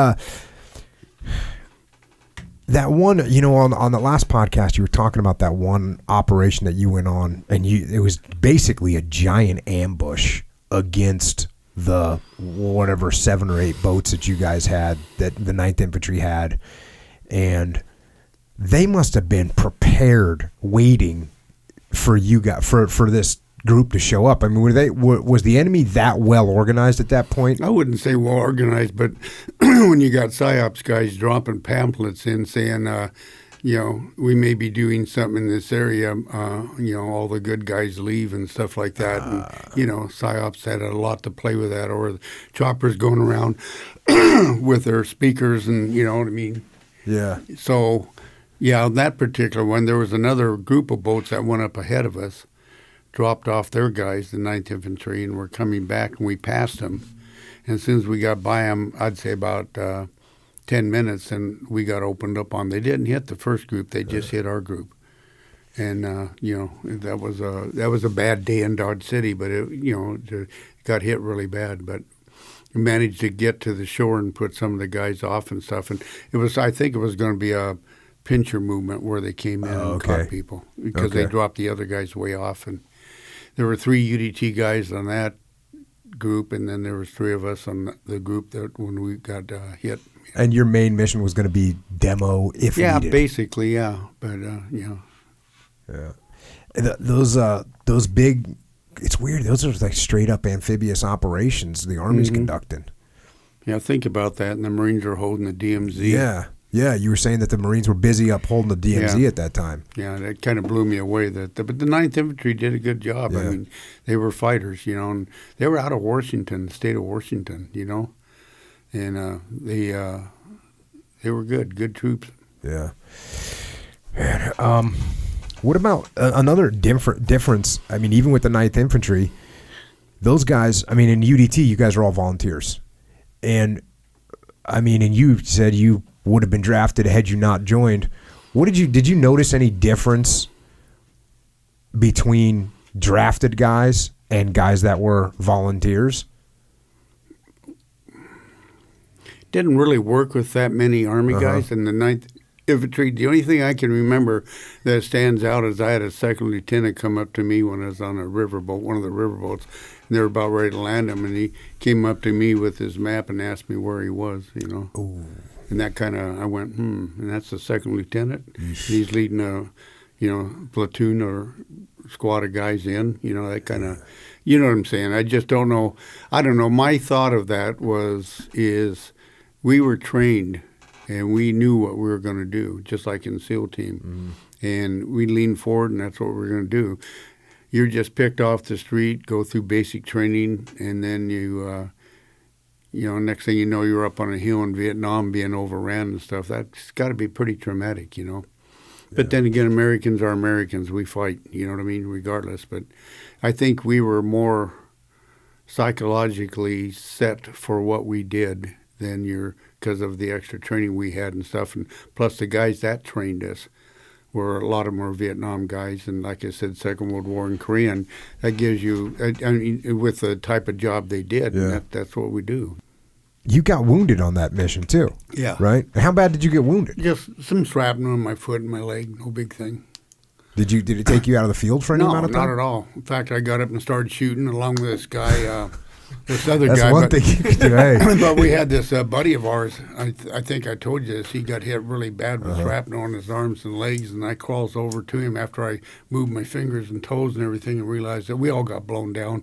that one, on the last podcast, you were talking about that one operation that you went on, and it was basically a giant ambush against the whatever 7 or 8 boats that you guys had, that the 9th Infantry had, and they must have been prepared, waiting for you guys, for this group to show up. I mean, was the enemy that well organized at that point? I wouldn't say well organized, but when you got PSYOPs guys dropping pamphlets in saying, we may be doing something in this area, all the good guys leave and stuff like that. And, PSYOPs had a lot to play with that, or the choppers going around with their speakers and, you know what I mean? Yeah. So, that particular one, there was another group of boats that went up ahead of us, dropped off their guys, the 9th Infantry, and were coming back, and we passed them. And as soon as we got by them, I'd say about 10 minutes, and we got opened up on. They didn't hit the first group; they just hit our group. And that was a bad day in Dodge City, but it got hit really bad. But we managed to get to the shore and put some of the guys off and stuff. And I think it was going to be a pincher movement where they came in and caught people because they dropped the other guys way off. And there were 3 UDT guys on that group, and then there was 3 of us on the group that when we got hit. And your main mission was going to be demo if needed. Yeah, basically, yeah. But Yeah. Those big, it's weird. Those are like straight up amphibious operations the Army's conducting. Yeah, think about that. And the Marines are holding the DMZ. Yeah. Yeah, you were saying that the Marines were busy upholding the DMZ at that time. Yeah, that kind of blew me away. But the 9th Infantry did a good job. Yeah. I mean, they were fighters, and they were out of Washington, the state of Washington, and they were good troops. Yeah. Man, what about another difference? I mean, even with the 9th Infantry, those guys, I mean, in UDT, you guys are all volunteers. And, I mean, and you said you would have been drafted had you not joined. Did you notice any difference between drafted guys and guys that were volunteers? Didn't really work with that many Army guys, and the 9th infantry. The only thing I can remember that stands out is I had a second lieutenant come up to me when I was on a riverboat, one of the riverboats, and they were about ready to land him, and he came up to me with his map and asked me where he was, you know. Ooh. And that kind of, I went, and that's the second lieutenant. He's leading a, you know, platoon or squad of guys in, you know, that kind of, you know what I'm saying? I just don't know. I don't know. My thought of that is we were trained and we knew what we were going to do, just like in SEAL team. And we leaned forward and that's what we were going to do. You're just picked off the street, go through basic training, and then you know, next thing you know, you're up on a hill in Vietnam being overran and stuff. That's got to be pretty traumatic, you know. Yeah. But then again, Americans are Americans. We fight, you know what I mean, regardless. But I think we were more psychologically set for what we did than because of the extra training we had and stuff. And plus the guys that trained us were a lot of them were Vietnam guys. And like I said, Second World War and Korean, that gives you, I mean, with the type of job they did, that's what we do. You got wounded on that mission too. Yeah. Right? How bad did you get wounded? Just some shrapnel in my foot and my leg, no big thing. Did it take you out of the field for any amount of time? No, not at all. In fact, I got up and started shooting along with this guy, this other guy. That's one thing you could do. Hey. But we had this buddy of ours. I think I told you this. He got hit really bad with shrapnel on his arms and legs, and I crawls over to him after I moved my fingers and toes and everything and realized that we all got blown down.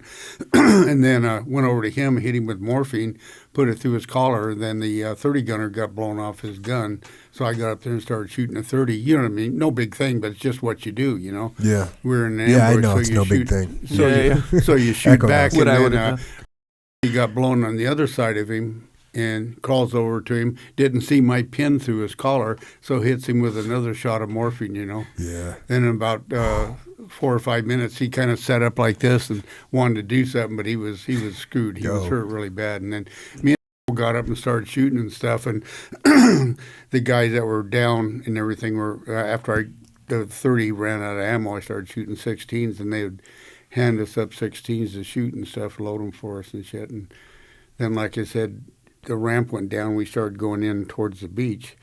And then went over to him, hit him with morphine, put it through his collar. Then the 30 gunner got blown off his gun. So I got up there and started shooting a 30. You know what I mean? No big thing, but it's just what you do, you know? Yeah. We're in an ambush. Yeah, I know so it's you no shoot, big thing. So you shoot back, What I would and have then he got blown on the other side of him and crawls over to him. Didn't see my pin through his collar, so hits him with another shot of morphine, you know? Yeah. Then in about 4 or 5 minutes, he kind of sat up like this and wanted to do something, but he was screwed. He was hurt really bad. And then me and got up and started shooting and stuff, and the guys that were down and everything were, after the 30 ran out of ammo, I started shooting 16s, and they would hand us up 16s to shoot and stuff, load them for us and shit. And then, like I said, the ramp went down. We started going in towards the beach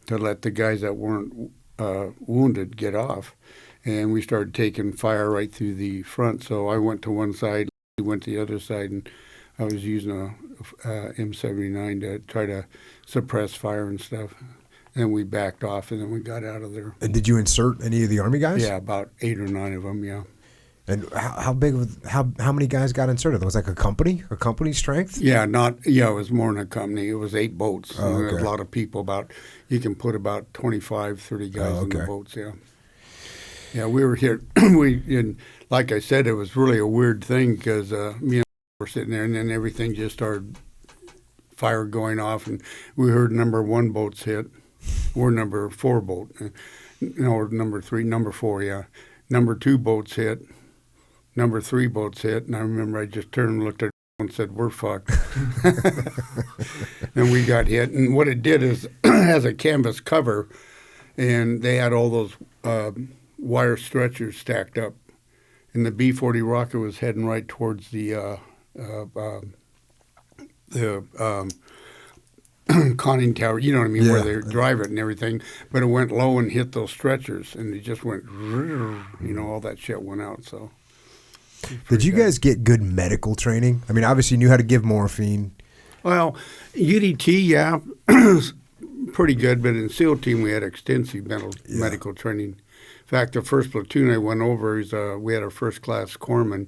to let the guys that weren't wounded get off. And we started taking fire right through the front. So I went to one side, he went to the other side, and I was using a M79 to try to suppress fire and stuff. And we backed off, and then we got out of there. And did you insert any of the Army guys? Yeah, about 8 or 9 of them, yeah. And how many guys got inserted? It was like a company strength? Yeah, it was more than a company. It was 8 boats. Oh, okay. A lot of people, you can put about 25, 30 guys in the boats, yeah. Yeah, we were here, and like I said, it was really a weird thing because me and were sitting there, and then everything just started fire going off, and we heard number 1 boats hit. We're number 4 boat. No, number 4, yeah. Number 2 boats hit. Number 3 boats hit, and I remember I just turned and looked at and said, "We're fucked." And we got hit, and what it did is it has a canvas cover, and they had all those wire stretchers stacked up, and the B-40 rocket was heading right towards the conning tower, you know what I mean, where they drive it and everything, but it went low and hit those stretchers, and it just went, all that shit went out, so. Did you guys get good medical training? I mean, obviously you knew how to give morphine. Well, UDT, yeah, pretty good, but in SEAL team we had extensive medical training. In fact, the first platoon I went over, we had our first class corpsman,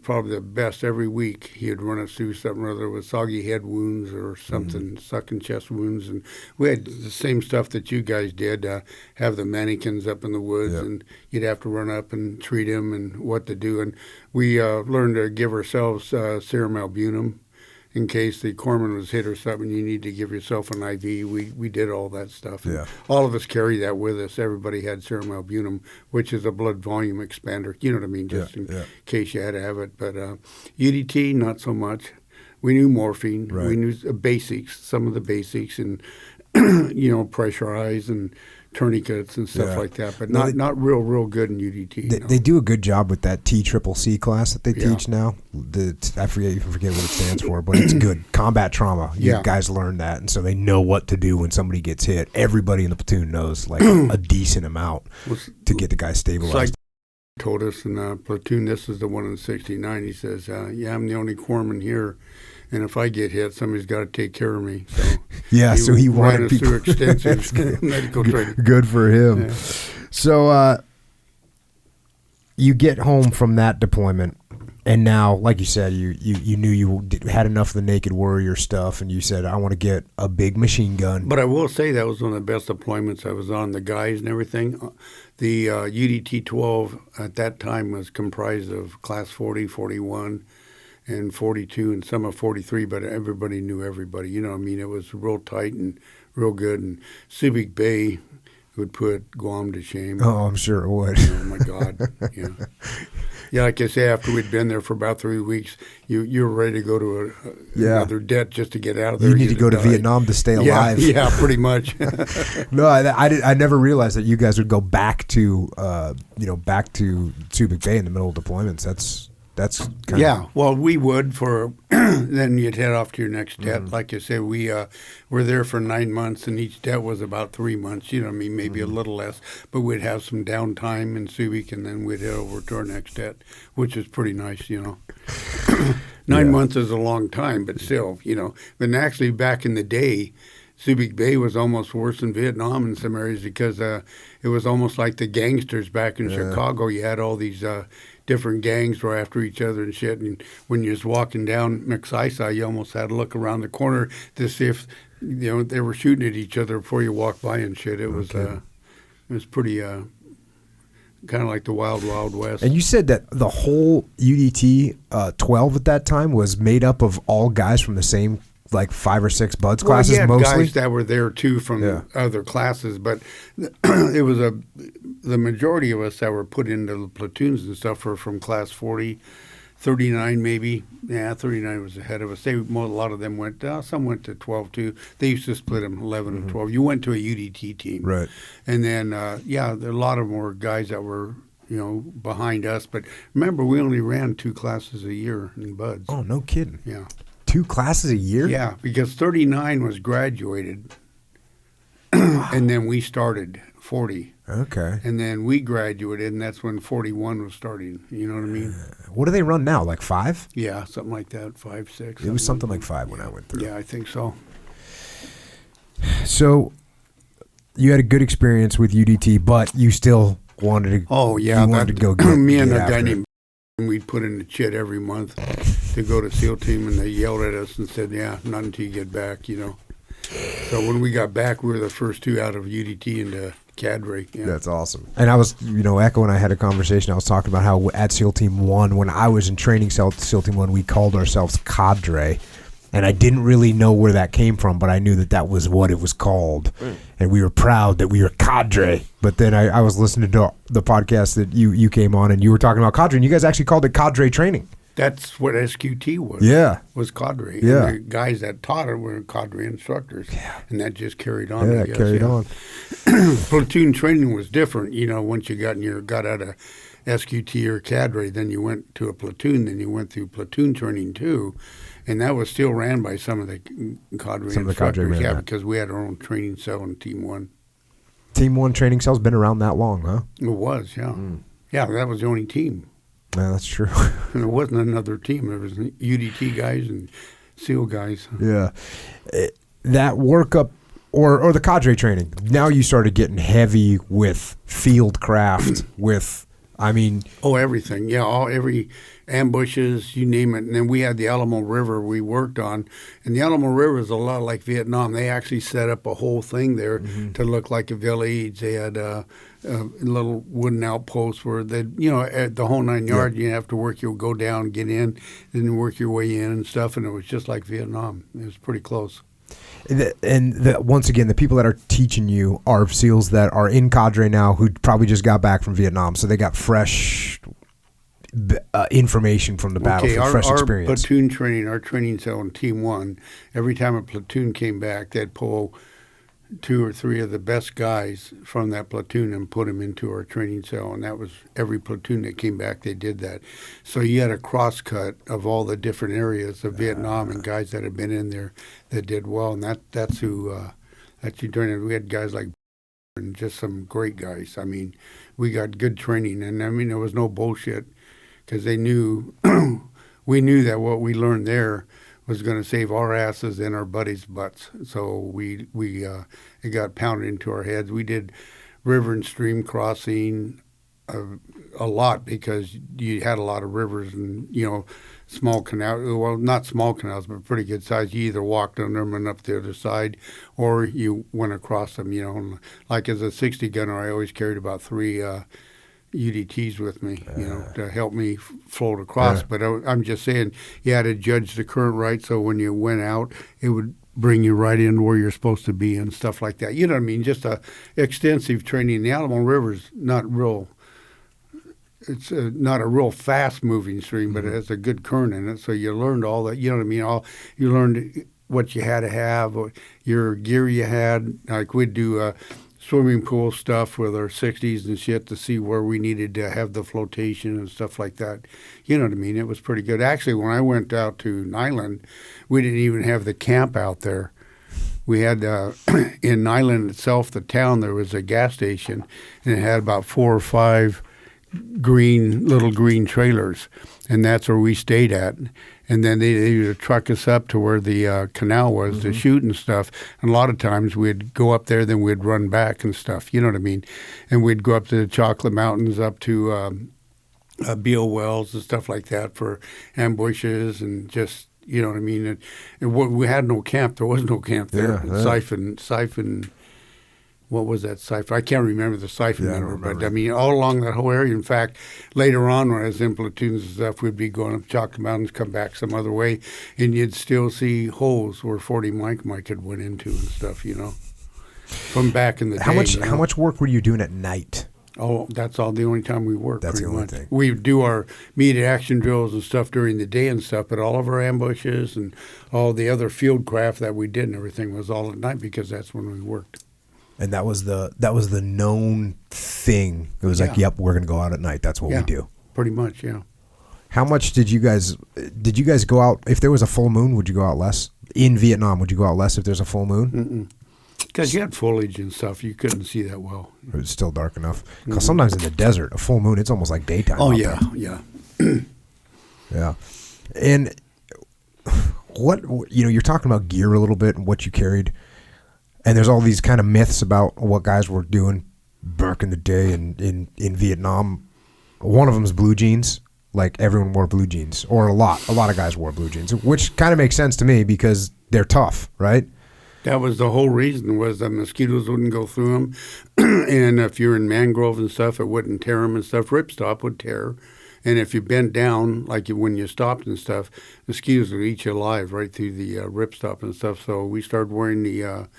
probably the best every week. He'd run us through something, whether it was soggy head wounds or something, sucking chest wounds. And we had the same stuff that you guys did, have the mannequins up in the woods, and you'd have to run up and treat them and what to do. And we learned to give ourselves serum albumin in case the corpsman was hit or something. You need to give yourself an IV. We did all that stuff. And all of us carried that with us. Everybody had serum albumin, which is a blood volume expander. You know what I mean? Just in case you had to have it. But UDT, not so much. We knew morphine. Right. We knew basics, some of the basics, and pressurize and tourniquets and stuff Yeah. like that, but No, not real good in UDT. They do a good job with that TCCC class that they Yeah. teach now. I forget what it stands for, but it's good. Combat trauma. You Yeah. guys learn that, and so they know what to do when somebody gets hit. Everybody in the platoon knows like a decent amount to get the guy stabilized. Like told us in platoon, this is the one in 69. He says, "Yeah, I'm the only corpsman here, and if I get hit, somebody's got to take care of me." So yeah, so he ran wanted us people through extensive medical training. Good for him. Yeah. So you get home from that deployment, and now, like you said, you knew you had enough of the Naked Warrior stuff, and you said, "I want to get a big machine gun." But I will say that was one of the best deployments I was on. The guys and everything. The UDT 12 at that time was comprised of Class 40, 41, and 42, and some of 43. But everybody knew everybody. You know, what I mean, it was real tight and real good. And Subic Bay would put Guam to shame. Oh, I'm sure it would. Oh my God! Yeah, yeah. Like I say, after we'd been there for about 3 weeks, you were ready to go to another det just to get out of there. You need to go to Vietnam to stay alive. Yeah, pretty much. No, I never realized that you guys would go back to back to Subic Bay in the middle of deployments. That's kind of, Well, we would for then you'd head off to your next det. Like I said, we were there for 9 months, and each det was about 3 months. You know what I mean? Maybe a little less, but we'd have some downtime in Subic, and then we'd head over to our next det, which is pretty nice. You know, 9 months is a long time, but still, you know. But actually, back in the day, Subic Bay was almost worse than Vietnam in some areas because it was almost like the gangsters back in Chicago. You had all these different gangs were after each other and shit. And when you was walking down McSisai, you almost had to look around the corner to see if they were shooting at each other before you walked by and shit. It was pretty kind of like the Wild Wild West. And you said that the whole UDT 12 at that time was made up of all guys from the same like 5 or 6 buds classes you had mostly. guys that were there too from other classes, but it was the majority of us that were put into the platoons and stuff were from class 40, 39 maybe. Yeah, 39 was ahead of us. A lot of them went. Some went to 12 too. They used to split them 11 and 12. You went to a UDT team, Right? And then a lot of them were guys that were behind us. But remember, we only ran 2 classes a year in buds. Oh, no kidding. Yeah. 2 classes a year? Yeah, because 39 was graduated, and then we started 40. Okay. And then we graduated, and that's when 41 was starting. You know what I mean? What do they run now? Like 5? Yeah, something like that, 5, 6. It was something like 5 when I went through. Yeah, I think so. So you had a good experience with UDT, but you still wanted to. Oh yeah, you wanted to go get me and get a guy after it. named. We'd put in the chit every month to go to SEAL team, and they yelled at us and said, "Yeah, not until you get back." So when we got back, we were the first 2 out of UDT into cadre. Yeah. That's awesome. And I was, Echo and I had a conversation. I was talking about how at SEAL Team 1, when I was in training SEAL Team 1, we called ourselves cadre. And I didn't really know where that came from, but I knew that was what it was called. And we were proud that we were cadre. But then I was listening to the podcast that you came on, and you were talking about cadre, and you guys actually called it cadre training. That's what SQT was. Yeah. Was cadre. Yeah. And the guys that taught it were cadre instructors. Yeah. And that just carried on. Yeah, I guess, carried on. Platoon training was different. Once you got out of SQT or cadre, then you went to a platoon, then you went through platoon training too. And that was still ran by some of the cadre instructors. Yeah, because we had our own training cell in Team 1. Team 1 training cell's been around that long, huh? It was, yeah. Yeah, that was the only team. Yeah, that's true. And there wasn't another team. There was UDT guys and SEAL guys. Yeah. That workup or the cadre training, now you started getting heavy with field craft, everything. Yeah, every ambushes, you name it. And then we had the Alamo River we worked on. And the Alamo River is a lot like Vietnam. They actually set up a whole thing there to look like a village. They had a little wooden outpost where at the whole 9 yards, you have to go down, get in, then work your way in and stuff. And it was just like Vietnam. It was pretty close. Once again, the people that are teaching you are SEALs that are in cadre now who probably just got back from Vietnam. So they got fresh information from the battlefield, fresh experience. Our platoon training, our training cell in Team 1, every time a platoon came back, they'd pull 2 or 3 of the best guys from that platoon and put them into our training cell. And that was every platoon that came back, they did that. So you had a cross-cut of all the different areas of Vietnam and guys that had been in there that did well. And that's who trained. We had guys like and just some great guys. I mean, we got good training. And, I mean, there was no bullshit because they knew we knew that what we learned there was going to save our asses and our buddies' butts. So it got pounded into our heads. We did river and stream crossing a lot because you had a lot of rivers and, small canals. Well, not small canals, but pretty good size. You either walked under them and up the other side, or you went across them, Like as a 60 gunner, I always carried about 3 UDTs with me, to help me float across. Yeah. But I'm just saying, you had to judge the current right, so when you went out, it would bring you right in where you're supposed to be and stuff like that. You know what I mean? Just extensive training. The Alamo River's not real. It's not a real fast-moving stream, but it has a good current in it. So you learned all that. You know what I mean? You learned what you had to have, your gear you had. Like we'd do swimming pool stuff with our 60s and shit to see where we needed to have the flotation and stuff like that. You know what I mean? It was pretty good. Actually, when I went out to Nyland, we didn't even have the camp out there. We had, in Nyland itself, the town, there was a gas station, and it had about 4 or 5 little green trailers, and that's where we stayed at. And then they would truck us up to where the canal was to shoot and stuff. And a lot of times we'd go up there, then we'd run back and stuff. You know what I mean? And we'd go up to the Chocolate Mountains, up to Beale Wells and stuff like that for ambushes and just, you know what I mean? We had no camp. There was no camp there. Siphon. What was that siphon? I can't remember the siphon number, but I mean, all along that whole area. In fact, later on when I was in platoons and stuff, we'd be going up Chocolate Mountains, come back some other way, and you'd still see holes where 40 Mike had went into and stuff, from back in the day. How much work were you doing at night? Oh, that's all the only time we worked. That's the only much. thing. We do our immediate action drills and stuff during the day and stuff, but all of our ambushes and all the other field craft that we did and everything was all at night because that's when we worked. And that was the known thing. It was like, yep, we're gonna go out at night. That's what we do. Pretty much, yeah. How much did you guys go out? If there was a full moon, would you go out less? In Vietnam, would you go out less if there's a full moon? Because you had foliage and stuff, you couldn't see that well. It was still dark enough. Because sometimes in the desert, a full moon, it's almost like daytime. Oh, out yeah. Yeah. And what, you're talking about gear a little bit and what you carried. And there's all these kind of myths about what guys were doing back in the day in Vietnam. One of them is blue jeans. Like everyone wore blue jeans, or a lot of guys wore blue jeans, which kind of makes sense to me because they're tough, right? That was the whole reason, was the mosquitoes wouldn't go through them. And if you're in mangrove and stuff, it wouldn't tear them and stuff. Ripstop would tear. And if you bent down, like when you stopped and stuff, mosquitoes would eat you alive right through the ripstop and stuff. So we started wearing the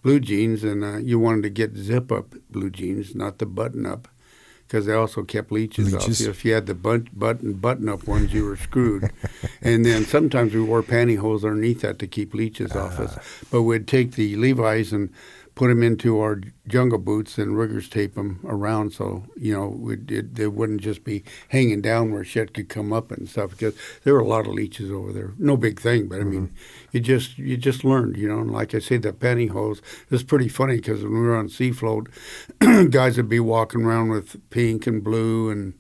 blue jeans, and you wanted to get zip-up blue jeans, not the button-up, because they also kept leeches off you. If you had the button-up ones, you were screwed. And then sometimes we wore pantyhose underneath that to keep leeches off us. But we'd take the Levi's and put them into our jungle boots and riggers tape them around so, they wouldn't just be hanging down where shit could come up and stuff, because there were a lot of leeches over there. No big thing, but I mean, you just learned, and like I say, the pantyhose is pretty funny because when we were on sea float, guys would be walking around with pink and blue and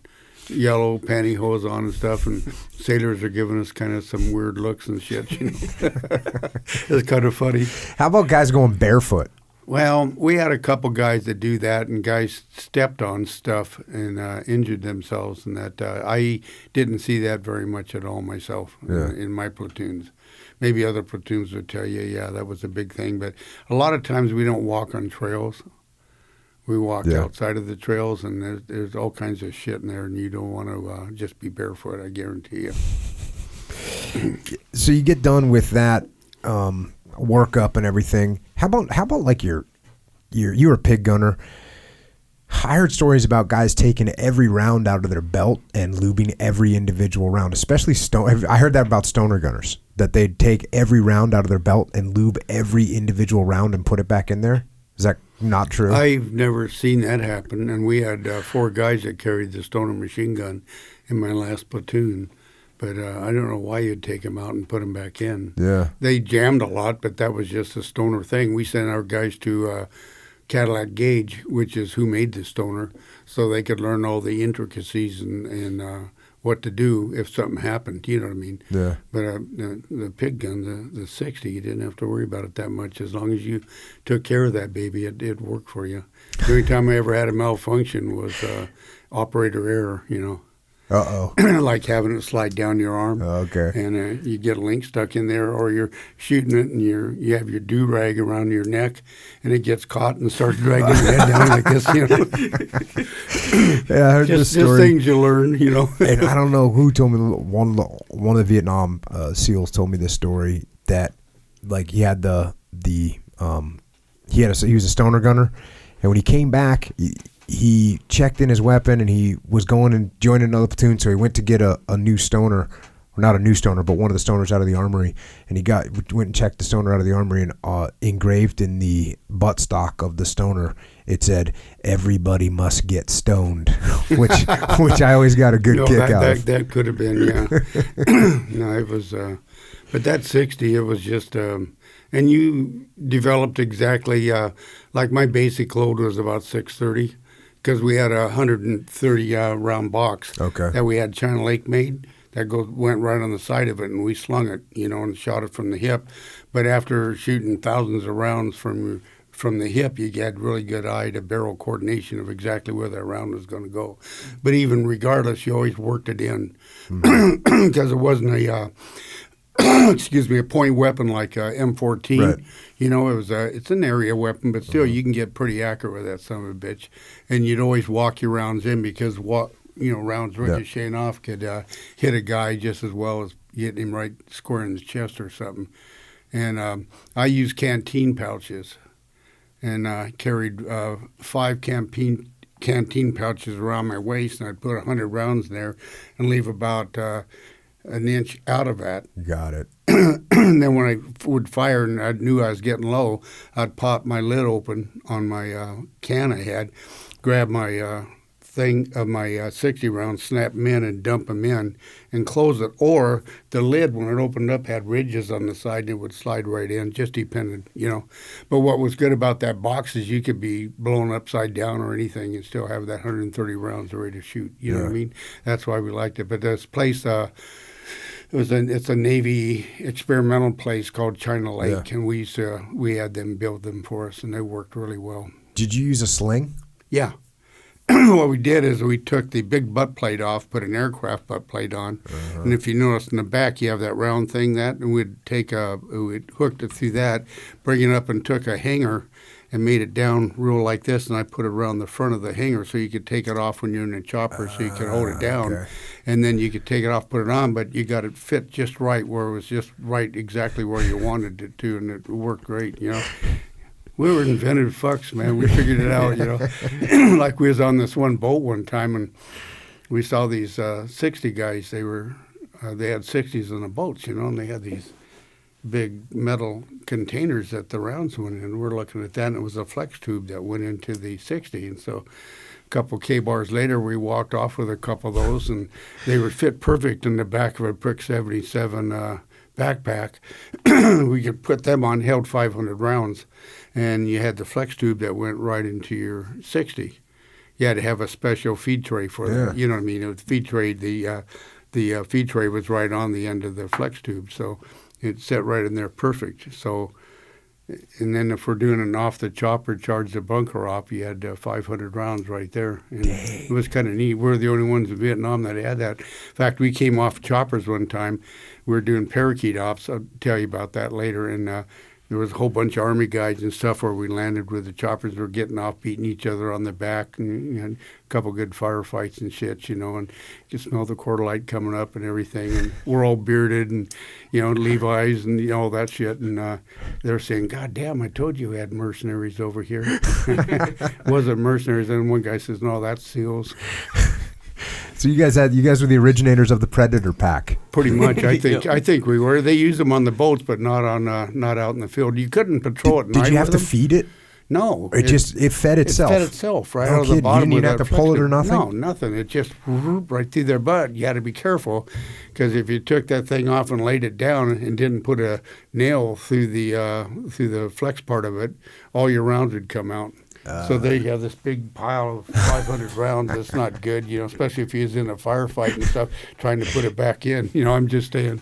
yellow pantyhose on and stuff, and sailors are giving us kind of some weird looks and shit, It's kind of funny. How about guys going barefoot? Well, we had a couple guys that do that, and guys stepped on stuff and injured themselves, and that I didn't see that very much at all myself in my platoons. Maybe other platoons would tell you, yeah, that was a big thing, but a lot of times we don't walk on trails. We walk outside of the trails, and there's all kinds of shit in there, and you don't want to just be barefoot, I guarantee you. So you get done with that workup and everything. How about like you were a pig gunner. I heard stories about guys taking every round out of their belt and lubing every individual round, especially I heard that about stoner gunners, that they'd take every round out of their belt and lube every individual round and put it back in there. Is that not true? I've never seen that happen, and we had 4 guys that carried the Stoner machine gun in my last platoon. But I don't know why you'd take them out and put them back in. Yeah. They jammed a lot, but that was just a Stoner thing. We sent our guys to Cadillac Gauge, which is who made the Stoner, so they could learn all the intricacies and what to do if something happened. You know what I mean? Yeah. But the pig gun, the 60, you didn't have to worry about it that much. As long as you took care of that baby, it worked for you. The only time I ever had a malfunction was operator error, you know. Uh-oh. Like having it slide down your arm. Okay. And you get a link stuck in there, or you're shooting it and you have your do-rag around your neck, and it gets caught and starts dragging your head down like this, you know. Yeah, I heard this story. Just things you learn, you know. And I don't know who told me, one of the Vietnam SEALs told me this story, that like he had he was a stoner gunner, and when he came back, he checked in his weapon, and he was going and joined another platoon, so he went to get a new stoner, or not a new stoner, but one of the stoners out of the armory, and he went and checked the stoner out of the armory, and engraved in the buttstock of the stoner, it said, "Everybody must get stoned," which I always got a good kick out of. That could have been, yeah. No, it was, but that 60, it was just, and you developed exactly, like my basic load was about 630, because we had a 130 round box that we had China Lake made that went right on the side of it, and we slung it, you know, and shot it from the hip. But after shooting thousands of rounds from the hip, you had really good eye to barrel coordination of exactly where that round was going to go. But even regardless, you always worked it in, because it wasn't a a point weapon like M14. Right. You know, it's an area weapon, but still you can get pretty accurate with that son of a bitch. And you'd always walk your rounds in, because rounds ricocheting off could hit a guy just as well as hitting him right square in the chest or something. And I used canteen pouches, and I carried 5 canteen pouches around my waist, and I'd put 100 rounds in there and leave about an inch out of that. Got it. And then when I would fire and I knew I was getting low, I'd pop my lid open on my can I had, grab my thing of my 60 rounds, snap them in and dump them in and close it. Or the lid, when it opened up, had ridges on the side and it would slide right in, just depended, you know. But what was good about that box is you could be blown upside down or anything and still have that 130 rounds ready to shoot. You know what I mean? That's why we liked it. But this place, it's a Navy experimental place called China Lake, and we had them build them for us, and they worked really well. Did you use a sling? Yeah. What we did is we took the big butt plate off, put an aircraft butt plate on, and if you notice in the back, you have that round thing and we'd hooked it through that, bring it up and took a hanger and made it down real like this, and I put it around the front of the hanger so you could take it off when you're in a chopper, so you could hold it down. Okay. And then you could take it off, put it on, but you got it fit just right, where it was just right exactly where you wanted it to, and it worked great, you know. We were inventive fucks, man. We figured it out, you know. Like we was on this one boat one time, and we saw these 60 guys. They had 60s on the boats, you know, and they had these big metal containers that the rounds went in. We're looking at that, and it was a flex tube that went into the 60. And so a couple K-bars later, we walked off with a couple of those, and they would fit perfect in the back of a Prick 77 backpack. We could put them on, held 500 rounds, and you had the flex tube that went right into your 60. You had to have a special feed tray for that. You know what I mean? It was feed tray. The feed tray was right on the end of the flex tube, so it set right in there perfect. So, and then if we're doing an off the chopper, charge the bunker off, you had 500 rounds right there. And it was kind of neat. We're the only ones in Vietnam that had that. In fact, we came off choppers one time. We were doing parakeet ops. I'll tell you about that later. And there was a whole bunch of Army guys and stuff where we landed with the choppers. We were getting off, beating each other on the back, and you had a couple good firefights and shit, you know, and you could smell the quarter light coming up and everything. And we're all bearded and, you know, Levi's and, you know, all that shit. And they're saying, "God damn, I told you we had mercenaries over here." Wasn't mercenaries. And one guy says, "No, that's SEALs." So you guys were the originators of the Predator pack. Pretty much, I think. I think we were. They used them on the boats, but not out in the field. You couldn't patrol at night. Did you have to feed it? No. It fed itself. It fed itself right No out of the kidding. bottom. You didn't have to pull it or nothing? No, nothing. It just right through their butt. You had to be careful because if you took that thing off and laid it down and didn't put a nail through the flex part of it, all your rounds would come out. So there you have this big pile of 500 rounds. That's not good, especially if he was in a firefight and stuff, trying to put it back in. I'm just saying,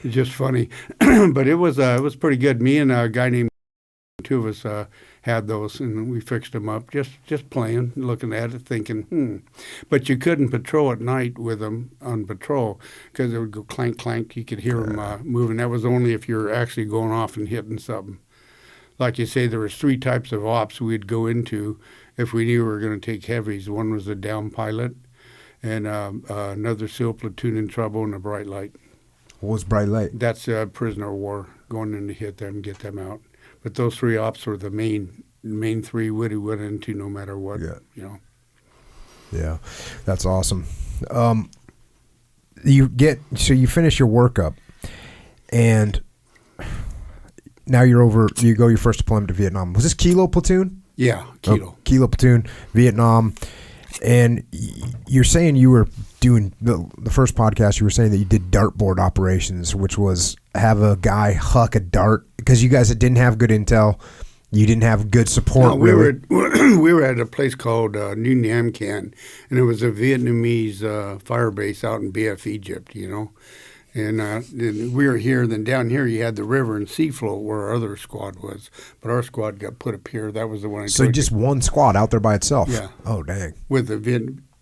it's just funny. But it was pretty good. Me and a guy named, two of us had those, and we fixed them up, just playing, looking at it, thinking, But you couldn't patrol at night with them on patrol because it would go clank, clank. You could hear them moving. That was only if you're actually going off and hitting something. Like you say, there was 3 types of ops we'd go into if we knew we were going to take heavies. One was a down pilot, and another SEAL platoon in trouble, and a bright light. What was bright light? That's prisoner of war, going in to hit them, get them out. But those 3 ops were the main 3 we went into no matter what. Yeah. Yeah, that's awesome. You finish your workup, and now you go your first deployment to Vietnam. Was this Kilo Platoon? Yeah, Kilo. Oh, Kilo Platoon, Vietnam. And you're saying you were doing the first podcast, you were saying that you did dartboard operations, which was have a guy huck a dart because you guys didn't have good intel. You didn't have good support. No, we were at a place called New Nam Can, and it was a Vietnamese fire base out in BF Egypt, And then we were here. Then down here, you had the river and sea float where our other squad was. But our squad got put up here. That was the one I So just one squad out there by itself? Yeah. Oh, dang. With the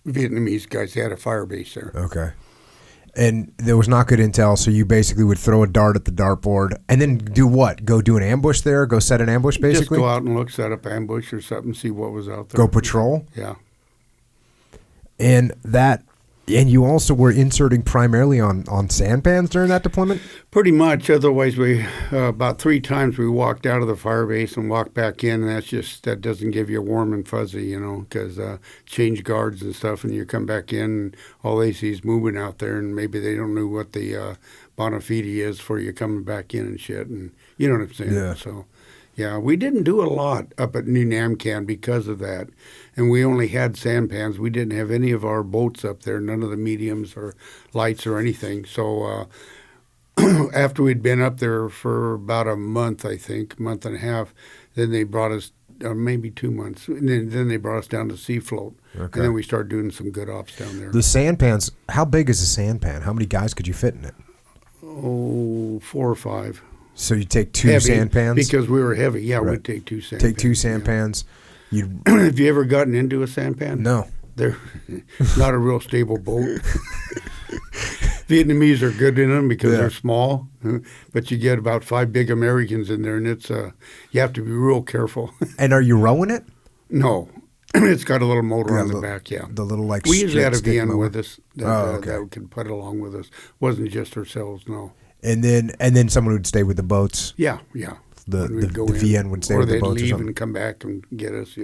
Vietnamese guys. They had a fire base there. Okay. And there was not good intel, so you basically would throw a dart at the dartboard and then do what? Go do an ambush there? Go set an ambush, basically? Just go out and look, set up ambush or something, see what was out there. Go patrol? Yeah. And you also were inserting primarily on sandpans during that deployment? Pretty much. Otherwise, we about 3 times we walked out of the fire base and walked back in, and that doesn't give you a warm and fuzzy, because change guards and stuff, and you come back in, and all they see is moving out there, and maybe they don't know what the bona fide is for you coming back in and shit, and you know what I'm saying? Yeah. So, yeah, we didn't do a lot up at New Nam Can because of that. And we only had sampans. We didn't have any of our boats up there, none of the mediums or lights or anything. So after we'd been up there for about a month, I think, month and a half, then they brought us, maybe 2 months, and then they brought us down to sea float. Okay. And then we started doing some good ops down there. The sampans, how big is a sampan? How many guys could you fit in it? Oh, 4 or 5. So you take 2 heavy, sampans? Because we were heavy. Yeah, Right. we'd take 2 sampans. Take 2 sampans. Yeah. Have you ever gotten into a sampan? No. They're not a real stable boat. Vietnamese are good in them because they're small, but you get about 5 big Americans in there, and it's you have to be real careful. And are you rowing it? No. It's got a little motor on the back, yeah. The little like we usually had a stick VN mower. with us that could put along with us. Wasn't just ourselves, no. And then someone would stay with the boats. Yeah. The When we'd go in, VN would stay with the boats. Or Or they'd leave something. and come back and get us,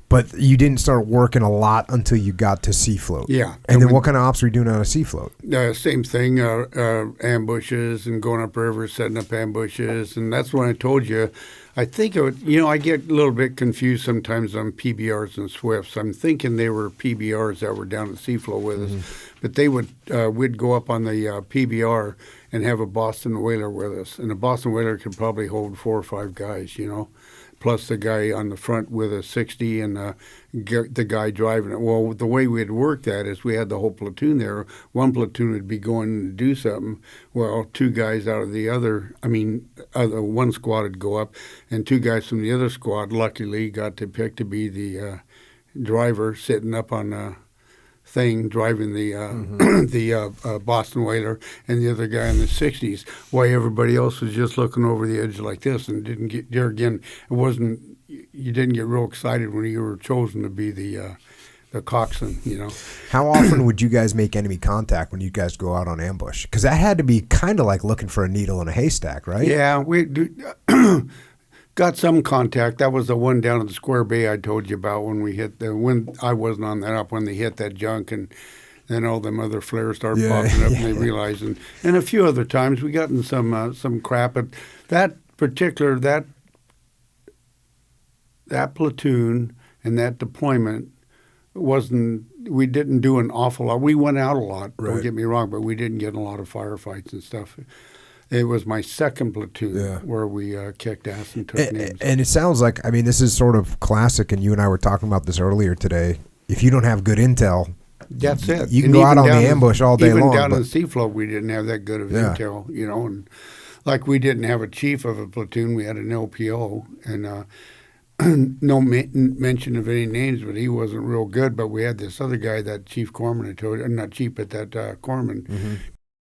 But you didn't start working a lot until you got to sea float. Yeah. And then what kind of ops were you doing on a sea float? Same thing, ambushes and going up rivers, setting up ambushes. And that's when I told you, I think, I get a little bit confused sometimes on PBRs and Swifts. I'm thinking they were PBRs that were down at sea float with us. But they we'd go up on the PBR and have a Boston whaler with us. And a Boston whaler could probably hold 4 or 5 guys, plus the guy on the front with a 60 and the guy driving it. Well, the way we'd work that is we had the whole platoon there. One platoon would be going to do something. Well, 2 guys out of the one squad would go up, and 2 guys from the other squad luckily got to pick to be the driver sitting up on the thing driving the Boston whaler, and the other guy in the 60s. Why everybody else was just looking over the edge like this and didn't get there again. You didn't get real excited when you were chosen to be the coxswain. How often would you guys make enemy contact when you guys go out on ambush? Because that had to be kind of like looking for a needle in a haystack, right? Yeah, we got some contact. That was the one down at the Square Bay I told you about when we hit when I wasn't on that up when they hit that junk, and then all them other flares started popping up, and they realized, and a few other times we got in some crap. But that that platoon and that deployment we didn't do an awful lot. We went out a lot, don't get me wrong, but we didn't get in a lot of firefights and stuff. It was my second platoon where we kicked ass and took names. And it sounds like, I mean, this is sort of classic, and you and I were talking about this earlier today. If you don't have good intel, that's it. You can go out on the ambush all day long. Even down in Seafloat, we didn't have that good of intel, you know. And like we didn't have a chief of a platoon, we had an LPO, and no mention of any names, but he wasn't real good. But we had this other guy, that Chief Corpsman, I told you, not chief, but that Corpsman.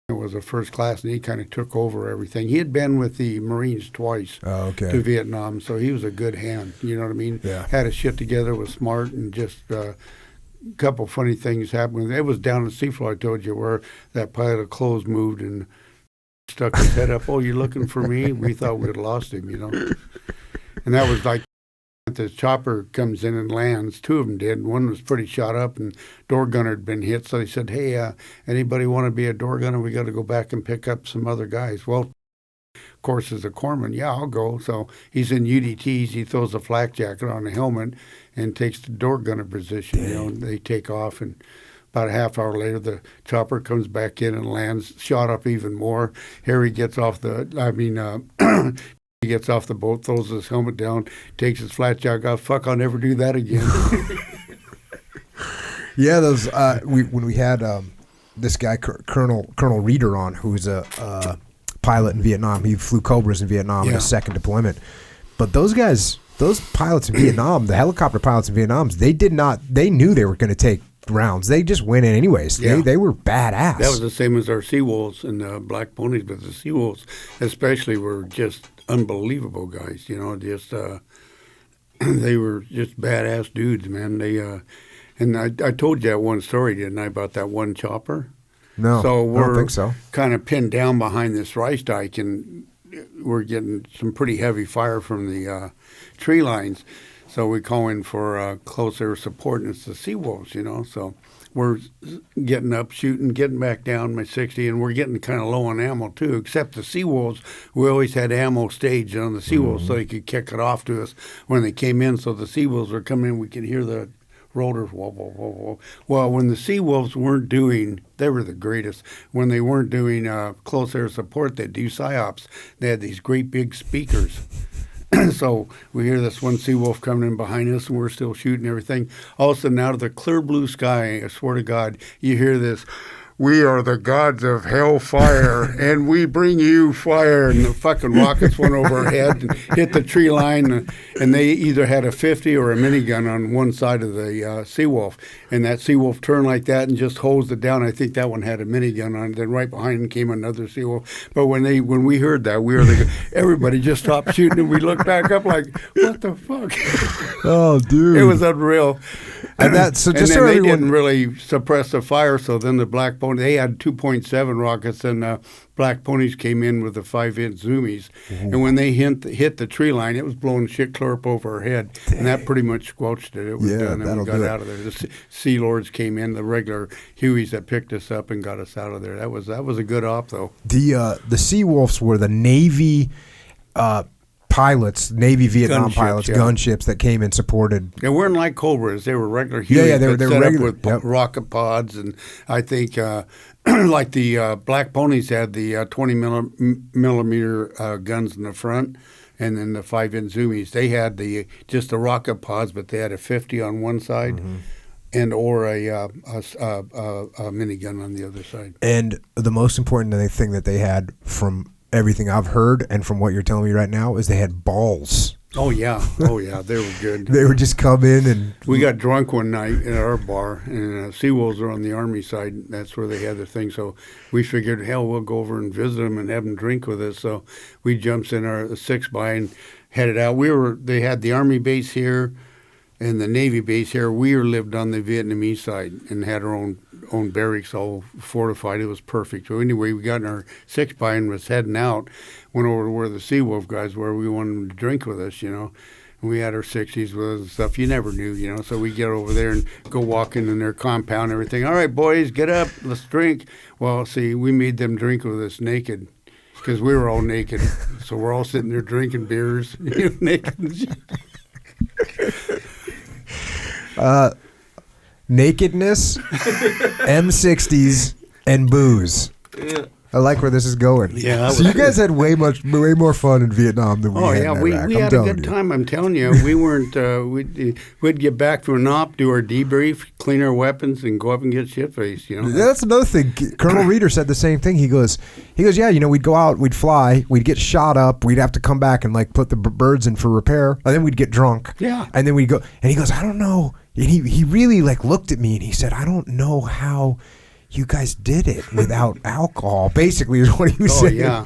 It was a first class, and he kind of took over everything. He had been with the Marines twice to Vietnam, so he was a good hand. You know what I mean? Yeah. Had his shit together, was smart, and just a couple funny things happened. It was down at Seafloat, I told you, where that pile of clothes moved and stuck his head up. Oh, you're looking for me? We thought we'd lost him, you know. And that was like, the chopper comes in and lands. Two of them did. One was pretty shot up, and door gunner had been hit. So they said, hey, anybody want to be a door gunner? We got to go back and pick up some other guys. Well, of course, as a corpsman, yeah, I'll go. So he's in UDTs. He throws a flak jacket on the helmet and takes the door gunner position. You know, and they take off, and about a half hour later, the chopper comes back in and lands, shot up even more. Harry gets off he gets off the boat, throws his helmet down, takes his flat jacket off. Fuck, I'll never do that again. Yeah, those when we had this guy Colonel Reeder on, who's a pilot in Vietnam. He flew Cobras in Vietnam in his second deployment. But those guys, those pilots in Vietnam, the helicopter pilots in Vietnam, they knew they were going to take rounds. They just went in anyways. Yeah. They were badass. That was the same as our Seawolves and the Black Ponies, but the Seawolves especially were just unbelievable guys. You know, just they were just badass dudes, man. They and I told you that one story, didn't I, about that one chopper? No, so I don't think so. Kind of pinned down behind this rice dike, and we're getting some pretty heavy fire from the tree lines. So we call in for close air support, and it's the Seawolves, you know. So we're getting up, shooting, getting back down my 60, and we're getting kind of low on ammo too. Except the Seawolves, we always had ammo staged on the Seawolves, so they could kick it off to us when they came in. So the Seawolves were coming in, we could hear the rotors, whoa, whoa, whoa, whoa. Well, when the Seawolves weren't doing, they were the greatest. When they weren't doing close air support, they'd do PSYOPs. They had these great big speakers. So we hear this one Seawolf coming in behind us, and we're still shooting everything. All of a sudden, out of the clear blue sky, I swear to God, you hear this, "We are the gods of hellfire, and we bring you fire." And the fucking rockets went over our head and hit the tree line, and they either had a 50 or a minigun on one side of the Seawolf. And that Seawolf turned like that and just hosed it down. I think that one had a minigun on it. Then right behind him came another Seawolf. But when we heard that, everybody just stopped shooting, and we looked back up like, what the fuck? Oh, dude. It was unreal. And that, so just and then so they everyone didn't really suppress the fire, so then the Black Pony, they had 2.7 rockets, and Black Ponies came in with the 5-inch zoomies. Mm-hmm. And when they hit the tree line, it was blowing shit clear up over our head. Dang. And that pretty much squelched it. It was done, and we got out of there. The Sea Lords came in, the regular Hueys that picked us up and got us out of there. That was a good op, though. The Seawolves were the Navy pilots, Navy Vietnam pilots, gunships that came and supported. They weren't like Cobras. They were regular Hueys, they were set regular, up with rocket pods, and I think like the Black Ponies had the 20 millimeter guns in the front, and then the 5-inch zoomies. They had just the rocket pods, but they had a 50 on one side. Mm-hmm. And or a minigun on the other side. And the most important thing that they had, from everything I've heard and from what you're telling me right now, is they had balls. Oh yeah, they were good. They would just come in and... We got drunk one night at our bar, and Seawolves are on the Army side. That's where they had their thing. So we figured, hell, we'll go over and visit them and have them drink with us. So we jumps in our 6x and headed out. They had the Army base here and the Navy base here. We lived on the Vietnamese side and had our own barracks all fortified. It was perfect. So anyway, we got in our 6x and was heading out. Went over to where the Seawolf guys were. We wanted them to drink with us, you know. And we had our 60s with us and stuff. You never knew, you know. So we get over there and go walking in their compound and everything. All right, boys, get up. Let's drink. Well, see, we made them drink with us naked because we were all naked. So we're all sitting there drinking beers, naked. Nakedness, M60s, and booze. Yeah. I like where this is going. Yeah, So you guys had way more fun in Vietnam than we had in Iraq. we had a good time. I'm telling you, we weren't. We'd get back to an op, do our debrief, clean our weapons, and go up and get shit faced. You know. Yeah, that's another thing. Colonel Reeder said the same thing. He goes, yeah, we'd go out, we'd fly, we'd get shot up, we'd have to come back and like put the birds in for repair, and then we'd get drunk. Yeah. And then we'd go, and he goes, I don't know. And he really like looked at me and he said, I don't know how you guys did it without alcohol. Basically, is what he was saying. Oh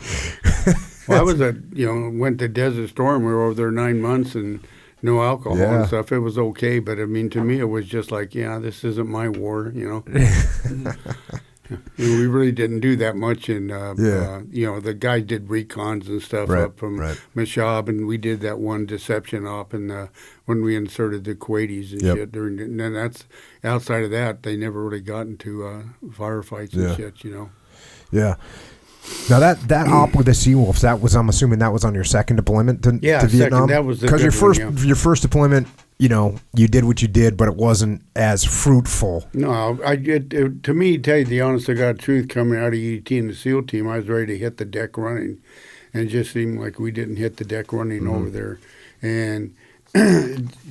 yeah. Well, I was went to Desert Storm. We were over there 9 months and no alcohol and stuff. It was okay, but I mean, to me, it was just like, this isn't my war, We really didn't do that much, and the guy did recons and stuff up from Mashab, and we did that one deception op, and when we inserted the Kuwaitis and shit. And then that's outside of that, they never really got into firefights and shit, Yeah. Now that op with the Seawolves, I'm assuming that was on your second deployment to Vietnam. Second, that was because your first deployment. You did what you did, but it wasn't as fruitful. No, to me, tell you the honest to God truth, coming out of ET and the SEAL team, I was ready to hit the deck running, and it just seemed like we didn't hit the deck running over there, and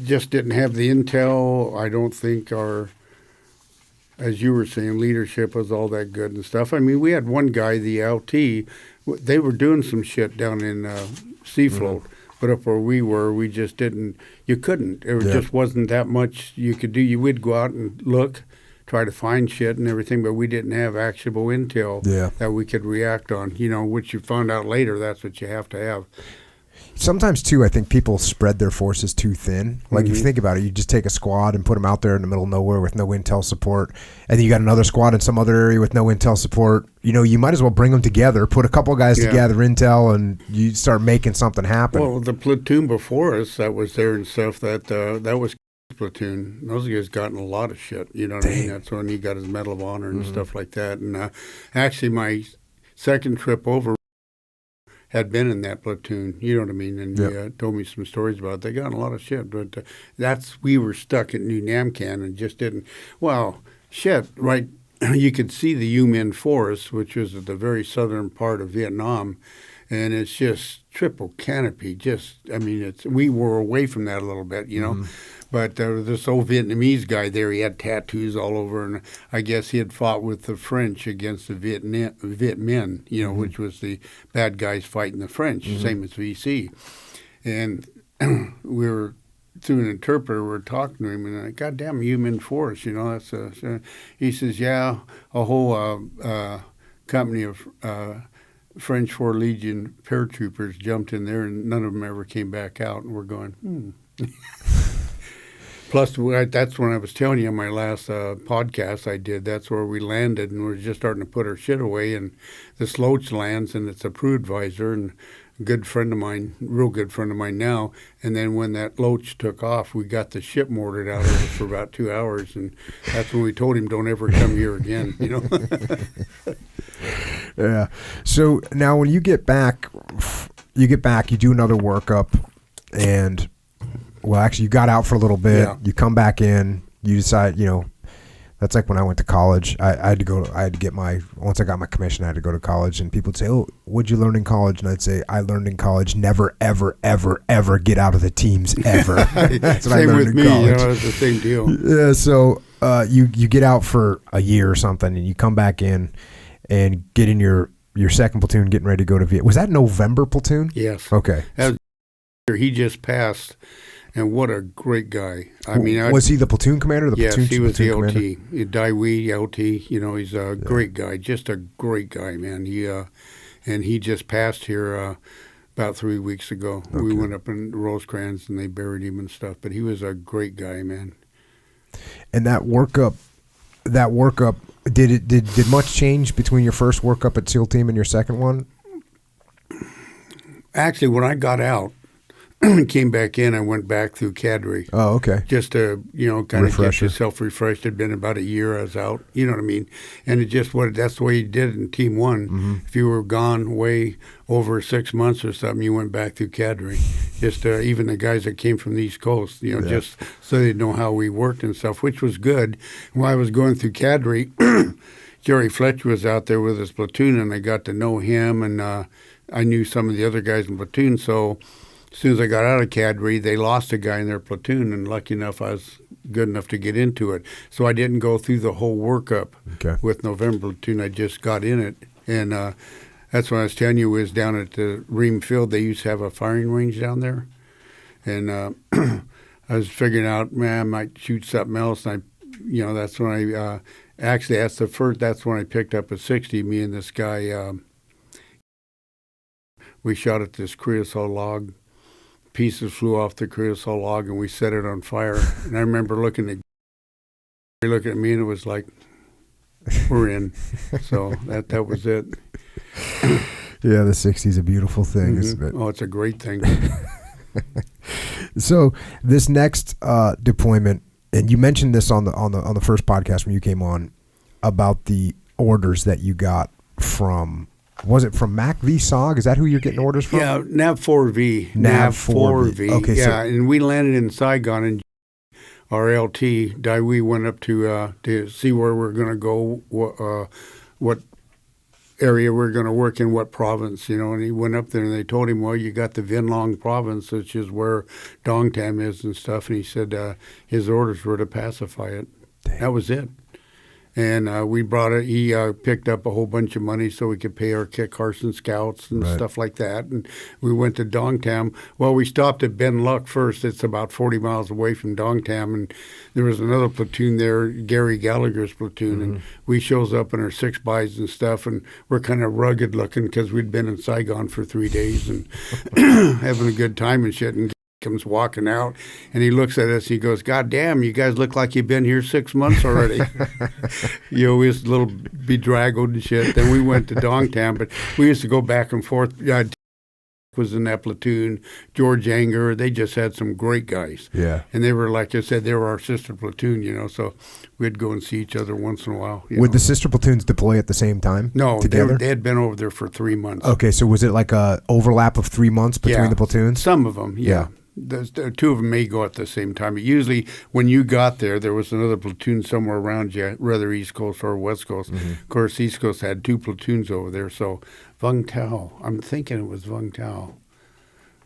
just didn't have the intel. I don't think our, as you were saying, leadership was all that good and stuff. I mean, we had one guy, the LT, they were doing some shit down in Seafloat. But up where we were, we just didn't. You couldn't. It just wasn't that much you could do. You would go out and look, try to find shit and everything, but we didn't have actionable intel that we could react on. Which you found out later. That's what you have to have. Sometimes, too, I think people spread their forces too thin. Like, if you think about it, you just take a squad and put them out there in the middle of nowhere with no intel support, and then you got another squad in some other area with no intel support. You might as well bring them together, put a couple guys to gather intel, and you start making something happen. Well, the platoon before us that was there and stuff, that was platoon. Those guys got in a lot of shit. You know what I mean? That's when he got his Medal of Honor and stuff like that. And actually, my second trip over had been in that platoon, you know what I mean, and he told me some stories about it. They got in a lot of shit, but we were stuck at New Namcan and just didn't, right, you could see the U Minh Forest, which was at the very southern part of Vietnam, and it's just triple canopy, we were away from that a little bit, But there was this old Vietnamese guy there. He had tattoos all over, and I guess he had fought with the French against the Viet Minh, which was the bad guys fighting the French, same as VC. And we were, through an interpreter, we were talking to him, and goddamn U Minh Forest, he says, a whole company of French 4 Legion paratroopers jumped in there, and none of them ever came back out, and we're going, Plus, that's when I was telling you on my last podcast I did, that's where we landed, and we're just starting to put our shit away, and this Loach lands, and it's a crew advisor, and a good friend of mine, real good friend of mine now, and then when that Loach took off, we got the ship mortared out of it for about 2 hours, and that's when we told him, don't ever come here again, Yeah. So now when you get back, you do another workup, and... Well, actually, you got out for a little bit. Yeah. You come back in. You decide, that's like when I went to college. I had to get once I got my commission, I had to go to college. And people would say, oh, what'd you learn in college? And I'd say, I learned in college, never, ever, ever, ever get out of the teams, ever. That's what I learned in college. It's the same deal. Yeah, so you get out for a year or something, and you come back in and get in your second platoon, getting ready to go to Vietnam. Was that November platoon? Yes. Okay. He just passed. And what a great guy. Was he the platoon commander? Yes, he was the LT. Commander? Dai Wee, LT. He's a great guy, just a great guy, man. He just passed here about 3 weeks ago. Okay. We went up in Rosecrans and they buried him and stuff. But he was a great guy, man. And that workup, did much change between your first workup at SEAL Team and your second one? Actually, when I got out, came back in, I went back through cadre. Oh, okay. Just to, kind of get yourself refreshed. It'd been about a year I was out, you know what I mean? And that's the way you did it in Team 1. Mm-hmm. If you were gone way over 6 months or something, you went back through cadre. just even the guys that came from the East Coast, just so they'd know how we worked and stuff, which was good. While I was going through cadre, Jerry Fletcher was out there with his platoon, and I got to know him, and I knew some of the other guys in platoon. So as soon as I got out of cadre, they lost a guy in their platoon, and lucky enough, I was good enough to get into it. So I didn't go through the whole workup with November platoon. I just got in it, and that's what I was telling you was down at the Ream Field. They used to have a firing range down there, and I was figuring out, man, I might shoot something else, and that's when I actually that's when I picked up a 60. Me and this guy, we shot at this creosote log. Pieces flew off the creosote log, and we set it on fire. And I remember looking at me, and it was like, we're in. So that was it. Yeah, the 60 is a beautiful thing, isn't it? Oh, it's a great thing. So this next deployment, and you mentioned this on the first podcast when you came on about the orders that you got from. Was it from Mac V SOG? Is that who you're getting orders from? Yeah, NAV4V. NAV4V. Okay, yeah, and we landed in Saigon, and our LT, we went up to see where we're going to go, what area we're going to work in, what province, and he went up there, and they told him, well, you got the Vinh Long province, which is where Dong Tam is and stuff, and he said his orders were to pacify it. Dang. That was it. And we brought it. He picked up a whole bunch of money so we could pay our Kit Carson scouts and stuff like that. And we went to Dong Tam. Well, we stopped at Ben Luck first. It's about 40 miles away from Dong Tam. And there was another platoon there, Gary Gallagher's platoon. And we shows up in our 6x and stuff. And we're kind of rugged looking because we'd been in Saigon for 3 days and having a good time and shit. And comes walking out, and he looks at us. He goes, "God damn, you guys look like you've been here 6 months already." We was a little bedraggled and shit. Then we went to Dong Tam, but we used to go back and forth. Was in that platoon. George Anger, they just had some great guys. Yeah, and they were, like I said, they were our sister platoon. So we'd go and see each other once in a while. Would the sister platoons deploy at the same time? No, together. They had been over there for 3 months. Okay, so was it like a overlap of 3 months between the platoons? Some of them, yeah. The two of them may go at the same time. But usually, when you got there was another platoon somewhere around you, whether East Coast or West Coast. Of course, East Coast had 2 platoons over there. So Vung Tau, I'm thinking it was Vung Tau.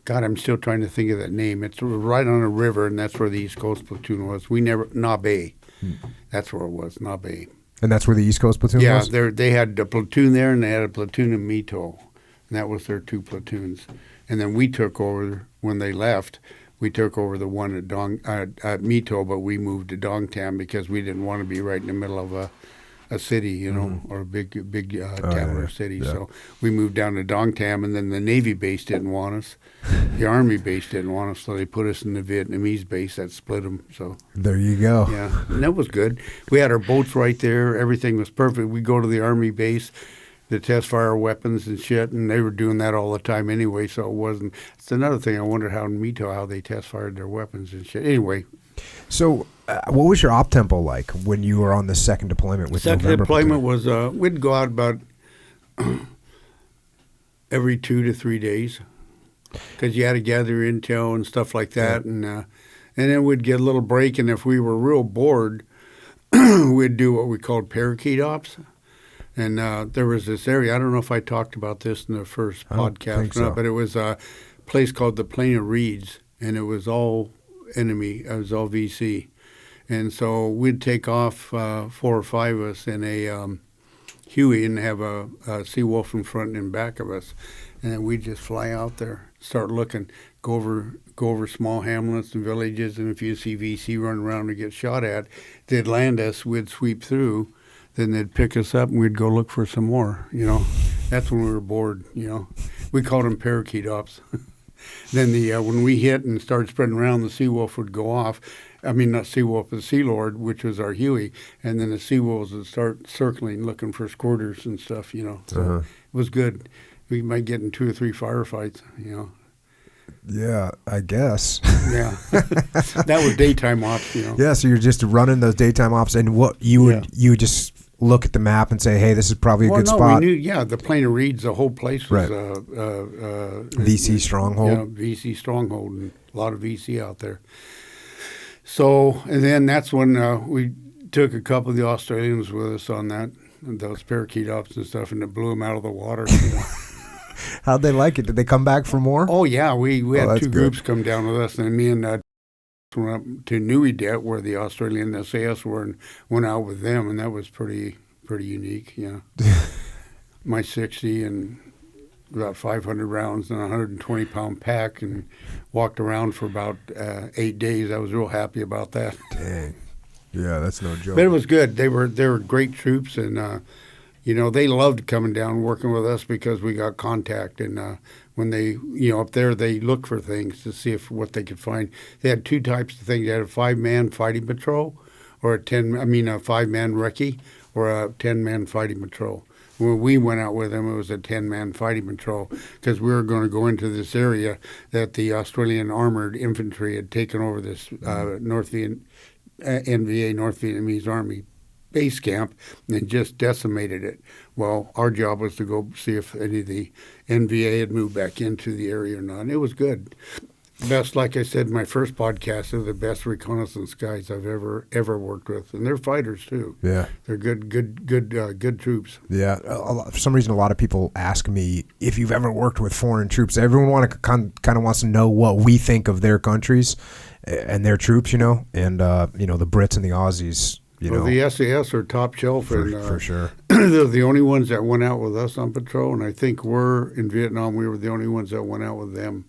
God, I'm still trying to think of that name. It's right on a river, and that's where the East Coast platoon was. Na Bay. That's where it was, Na Bay. And that's where the East Coast platoon was? Yeah, they had a platoon there, and they had a platoon in Mito. And that was their 2 platoons. And then we took over, when they left, we took over the one at Mito, but we moved to Dong Tam because we didn't want to be right in the middle of a city, or a big town or city. Yeah. So we moved down to Dong Tam, and then the Navy base didn't want us. The Army base didn't want us, so they put us in the Vietnamese base. That split them. So there you go. Yeah, and that was good. We had our boats right there. Everything was perfect. We go to the Army base to test fire weapons and shit, and they were doing that all the time anyway, so it wasn't. It's another thing. I wonder how they test fired their weapons and shit. Anyway. So what was your op tempo like when you were on the second deployment with November? Second deployment was, we'd go out about every 2 to 3 days because you had to gather intel and stuff like that, and then we'd get a little break, and if we were real bored, we'd do what we called parakeet ops. And there was this area, I don't know if I talked about this in the first podcast or not, but it was a place called the Plain of Reeds, and it was all enemy, it was all VC. And so we'd take off 4 or 5 of us in a Huey and have a Seawolf in front and in back of us. And then we'd just fly out there, start looking, go over small hamlets and villages, and if you see VC run around and get shot at, they'd land us, we'd sweep through. Then they'd pick us up and we'd go look for some more, That's when we were bored, We called them parakeet ops. Then when we hit and started spreading around, the Seawolf would go off. I mean, not Seawolf, the Sea Lord, which was our Huey. And then the Seawolves would start circling, looking for squirters and stuff, So it was good. We might get in 2 or 3 firefights, Yeah, I guess. Yeah. That was daytime ops, Yeah, so you're just running those daytime ops, and what you would just look at the map and say, hey, this is probably a good no, spot? we knew, yeah, the Plain of Reeds, the whole place was VC stronghold. Yeah, VC stronghold, and a lot of VC out there. So, and then that's when we took a couple of the Australians with us on those parakeet ops and stuff, and it blew them out of the water. How'd they like it? Did they come back for more? Oh, yeah, we had two good. groups come down with us, and me and went up to Nui where the Australian SAS were, and went out with them, and that was pretty unique, yeah. My 60 and about 500 rounds and a 120-pound pack, and walked around for about 8 days. I was real happy about that. Dang. Yeah, that's no joke. But it was good. They were great troops, and they loved coming down and working with us because we got contact. And when they, up there, they look for things to see what they could find. They had two types of things. They had a 5-man fighting patrol, or a 5-man recce, or a 10-man fighting patrol. When we went out with them, it was a 10-man fighting patrol because we were going to go into this area that the Australian Armored Infantry had taken over, this NVA, North Vietnamese Army base camp, and just decimated it. Well, our job was to go see if any of the NVA had moved back into the area or not, and it was good. Best, like I said in my first podcast, they're the best reconnaissance guys I've ever worked with, and they're fighters too. Yeah, they're good troops. Yeah, for some reason, a lot of people ask me if you've ever worked with foreign troops. Everyone kind of wants to know what we think of their countries and their troops, and the Brits and the Aussies. The SAS are top shelf, for sure. They're the only ones that went out with us on patrol, and I think in Vietnam we were the only ones that went out with them.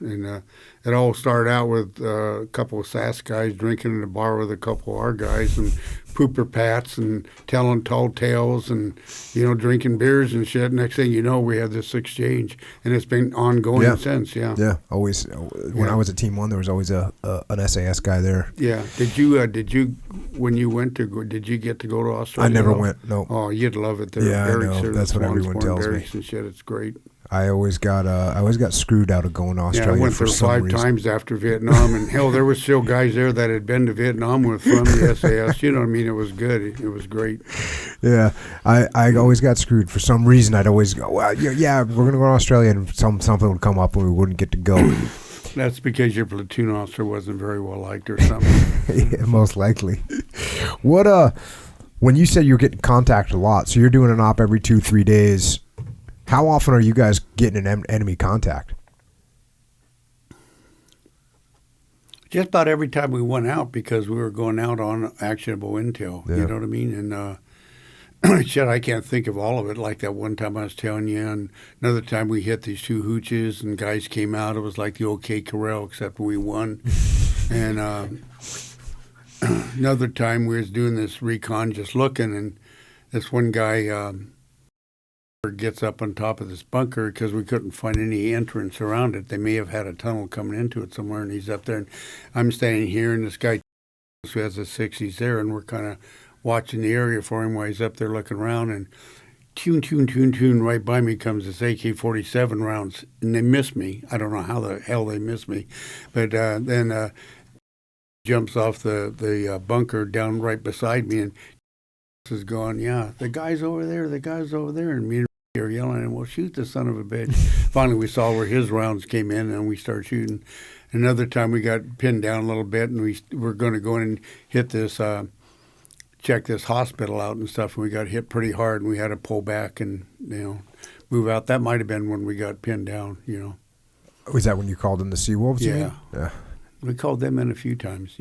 And it all started out with a couple of SAS guys drinking in a bar with a couple of our guys, and pooper pats and telling tall tales, and drinking beers and shit. Next thing you know, we had this exchange, and it's been ongoing since. Yeah. Yeah. Always. When I was at Team 1, there was always an SAS guy there. Yeah. Did you when you went did you get to go to Australia? I never went. No. Oh, you'd love it there. Yeah, I know. That's what everyone tells me. And shit, it's great. I always got screwed out of going to Australia. Yeah, I went for there some 5 reason. times after Vietnam, and hell, there were still guys there that had been to Vietnam from the SAS. You know what I mean? It was good. It was great. Yeah, I always got screwed for some reason. I'd always go, well, yeah, we're gonna go to Australia, and something would come up and we wouldn't get to go. That's because your platoon officer wasn't very well liked or something. Yeah, most likely. When you said you're getting contacted a lot, so you're doing an op every 2-3 days. How often are you guys getting an enemy contact? Just about every time we went out, because we were going out on actionable intel. Yeah. You know what I mean? And shit, I can't think of all of it. Like that one time I was telling you, and another time we hit these 2 hooches, and guys came out. It was like the OK Corral, except we won. And another time we was doing this recon, just looking, and this one guy gets up on top of this bunker because we couldn't find any entrance around it. They may have had a tunnel coming into it somewhere, and he's up there, and I'm standing here, and this guy who has a 60s there, and we're kind of watching the area for him while he's up there looking around, and tune, right by me comes this AK-47 rounds, and they miss me. I don't know how the hell they miss me, but then jumps off the bunker down right beside me, and is going, yeah, the guy's over there, and me and are yelling at him, well, shoot the son of a bitch. Finally, we saw where his rounds came in, and we started shooting. Another time, we got pinned down a little bit, and we were going to go in and hit this, check this hospital out and stuff, and we got hit pretty hard, and we had to pull back and, move out. That might have been when we got pinned down, Was that when you called in the Seawolves? Yeah. Yeah. We called them in a few times,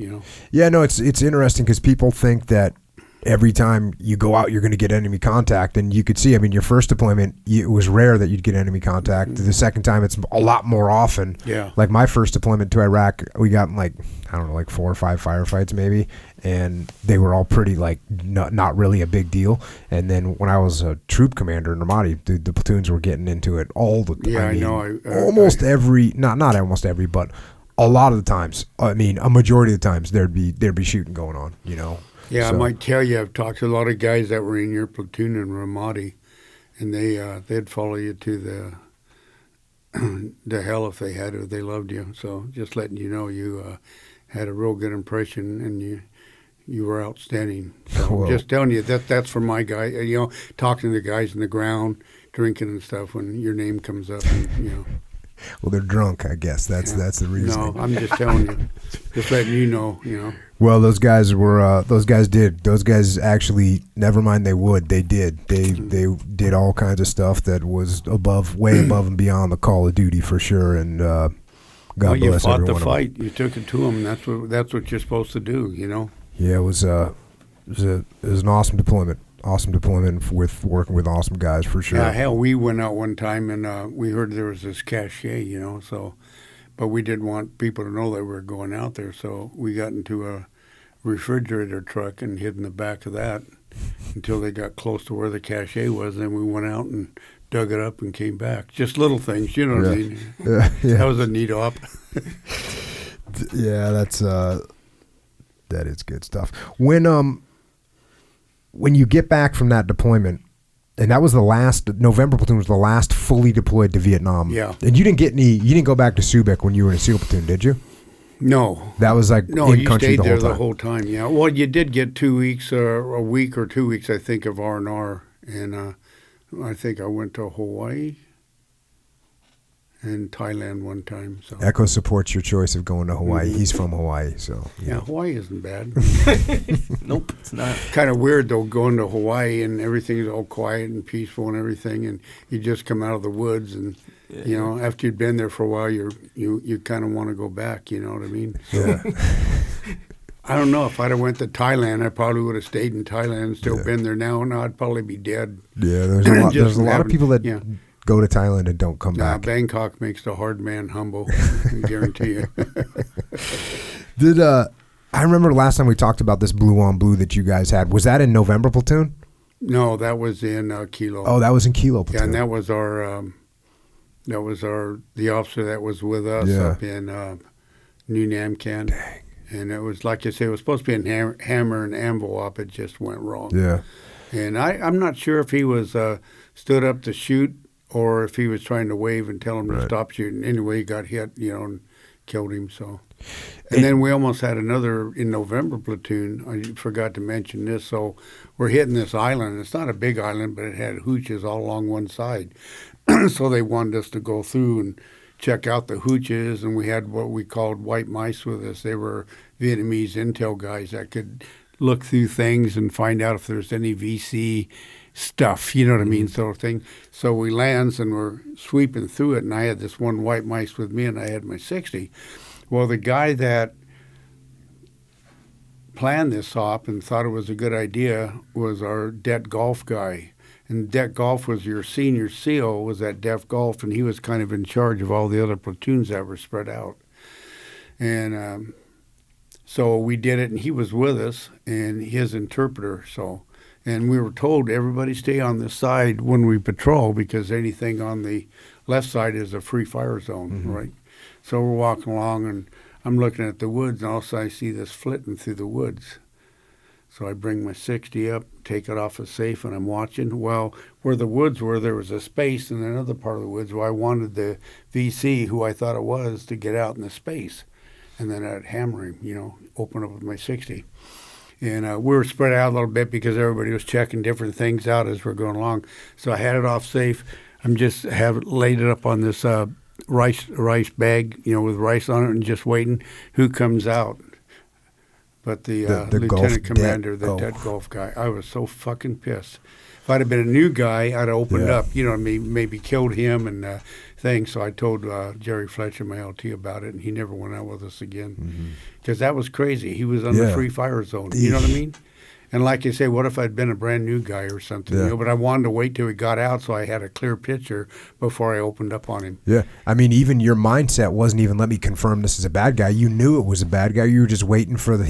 Yeah, no, it's interesting because people think that every time you go out, you're going to get enemy contact. And you could see, your first deployment, it was rare that you'd get enemy contact. Mm-hmm. The second time, it's a lot more often. Yeah. Like my first deployment to Iraq, we got like 4 or 5 firefights maybe. And they were all pretty not really a big deal. And then when I was a troop commander in Ramadi, the platoons were getting into it all the time. Yeah, I know. Almost every, not almost every, but a lot of the times, a majority of the times, there'd be shooting going on, Yeah, so. I might tell you, I've talked to a lot of guys that were in your platoon in Ramadi, and they'd follow you to the hell if they had to. They loved you. So just letting you know, you had a real good impression, and you were outstanding. So Whoa. I'm just telling you that's for my guy. Talking to the guys in the ground, drinking and stuff when your name comes up. And, Well, they're drunk, I guess. That's the reason. No, I'm just telling you, just letting you know. Well, those guys were. Those guys did. Those guys actually. Never mind. They would. They did. They did all kinds of stuff that was way above and beyond the Call of Duty for sure. And God bless you fought everyone. the fight. You took it to them. That's what you're supposed to do. Yeah, it was an awesome deployment. Awesome deployment with working with awesome guys for sure. Yeah, hell, we went out one time and we heard there was this cache, so, but we didn't want people to know that we were going out there, so we got into a refrigerator truck and hid in the back of that until they got close to where the cache was, and we went out and dug it up and came back. Just little things, you know what I mean? Yeah. That was a neat op. Yeah, that is good stuff. When you get back from that deployment, and that was the last, November Platoon was the last fully deployed to Vietnam. Yeah. And you didn't go back to Subic when you were in a SEAL platoon, did you? No. That was like No, in you country stayed the there whole time. the whole time, yeah. Well, you did get 2 weeks, or a week or 2 weeks, I think, of R&R. And I think I went to Hawaii and Thailand one time. So Echo supports your choice of going to Hawaii. Mhm. He's from Hawaii, so. yeah, Hawaii isn't bad. Nope, it's not. Kind of weird though, going to Hawaii and everything's all quiet and peaceful and everything, and you just come out of the woods and after you'd been there for a while, you kind of want to go back. You know what I mean? Yeah. I don't know if I'd have went to Thailand, I probably would have stayed in Thailand and still Yeah. been there now. No, I'd probably be dead. Yeah, there's Just a lot of people that yeah. go to Thailand and don't come Nah, back. Bangkok makes the hard man humble. I guarantee you. I remember last time we talked about this blue on blue that you guys had. Was that in November Platoon? No, that was in Kilo. Oh, that was in Kilo Platoon. Yeah, and that was the officer that was with us up in New Namcan. Dang. And it was, like I say, it was supposed to be a hammer and anvil op. It just went wrong. Yeah. And I'm not sure if he was stood up to shoot or if he was trying to wave and tell him to stop shooting. Anyway, he got hit, and killed him. So, and then we almost had another in November Platoon. I forgot to mention this. So we're hitting this island. It's not a big island, but it had hooches all along one side. So they wanted us to go through and check out the hooches, and we had what we called white mice with us. They were Vietnamese intel guys that could look through things and find out if there's any VC stuff, you know what I mean, sort of thing. So we lands and we're sweeping through it, and I had this one white mice with me, and I had my 60. Well, the guy that planned this op and thought it was a good idea was our Det Golf guy. And Det Golf was your senior SEAL, was at Det Golf, and he was kind of in charge of all the other platoons that were spread out. And so we did it, and he was with us, and his interpreter. And we were told, everybody stay on this side when we patrol, because anything on the left side is a free fire zone, right? So we're walking along, and I'm looking at the woods, and all of a sudden I see this flitting through the woods. So I bring my 60 up, take it off a safe, and I'm watching. Well, where the woods were, there was a space in another part of the woods where I wanted the VC, who I thought it was, to get out in the space. And then I'd hammer him, open up with my 60. And we were spread out a little bit because everybody was checking different things out as we're going along. So I had it off safe. I'm just laid it up on this rice bag, with rice on it, and just waiting. Who comes out? But the lieutenant commander, the Det Golf guy. I was so fucking pissed. If I'd have been a new guy, I'd have opened up, maybe killed him and things. So I told Jerry Fletcher, my LT, about it, and he never went out with us again. Because that was crazy. He was on the free fire zone. You know what I mean? And like you say, what if I'd been a brand new guy or something? Yeah. But I wanted to wait till he got out so I had a clear picture before I opened up on him. Yeah. I mean, even your mindset wasn't even, let me confirm this is a bad guy. You knew it was a bad guy. You were just waiting for the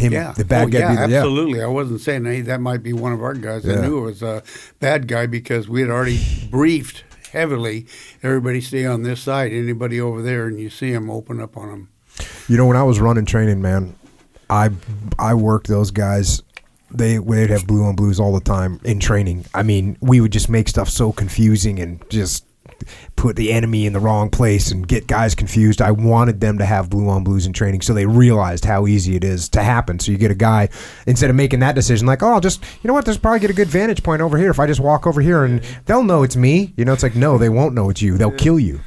bad guy to be there. Absolutely. I wasn't saying, hey, that might be one of our guys. I knew it was a bad guy because we had already briefed heavily, everybody stay on this side, anybody over there, and you see him, open up on them. When I was running training, man, I worked those guys. They'd have blue on blues all the time in training. I mean, we would just make stuff so confusing and just put the enemy in the wrong place and get guys confused. I wanted them to have blue on blues in training so they realized how easy it is to happen. So you get a guy, instead of making that decision like, oh, I'll just, you know what, there's probably get a good vantage point over here if I just walk over here and they'll know it's me. You know, it's like, no, they won't know it's you. They'll kill you.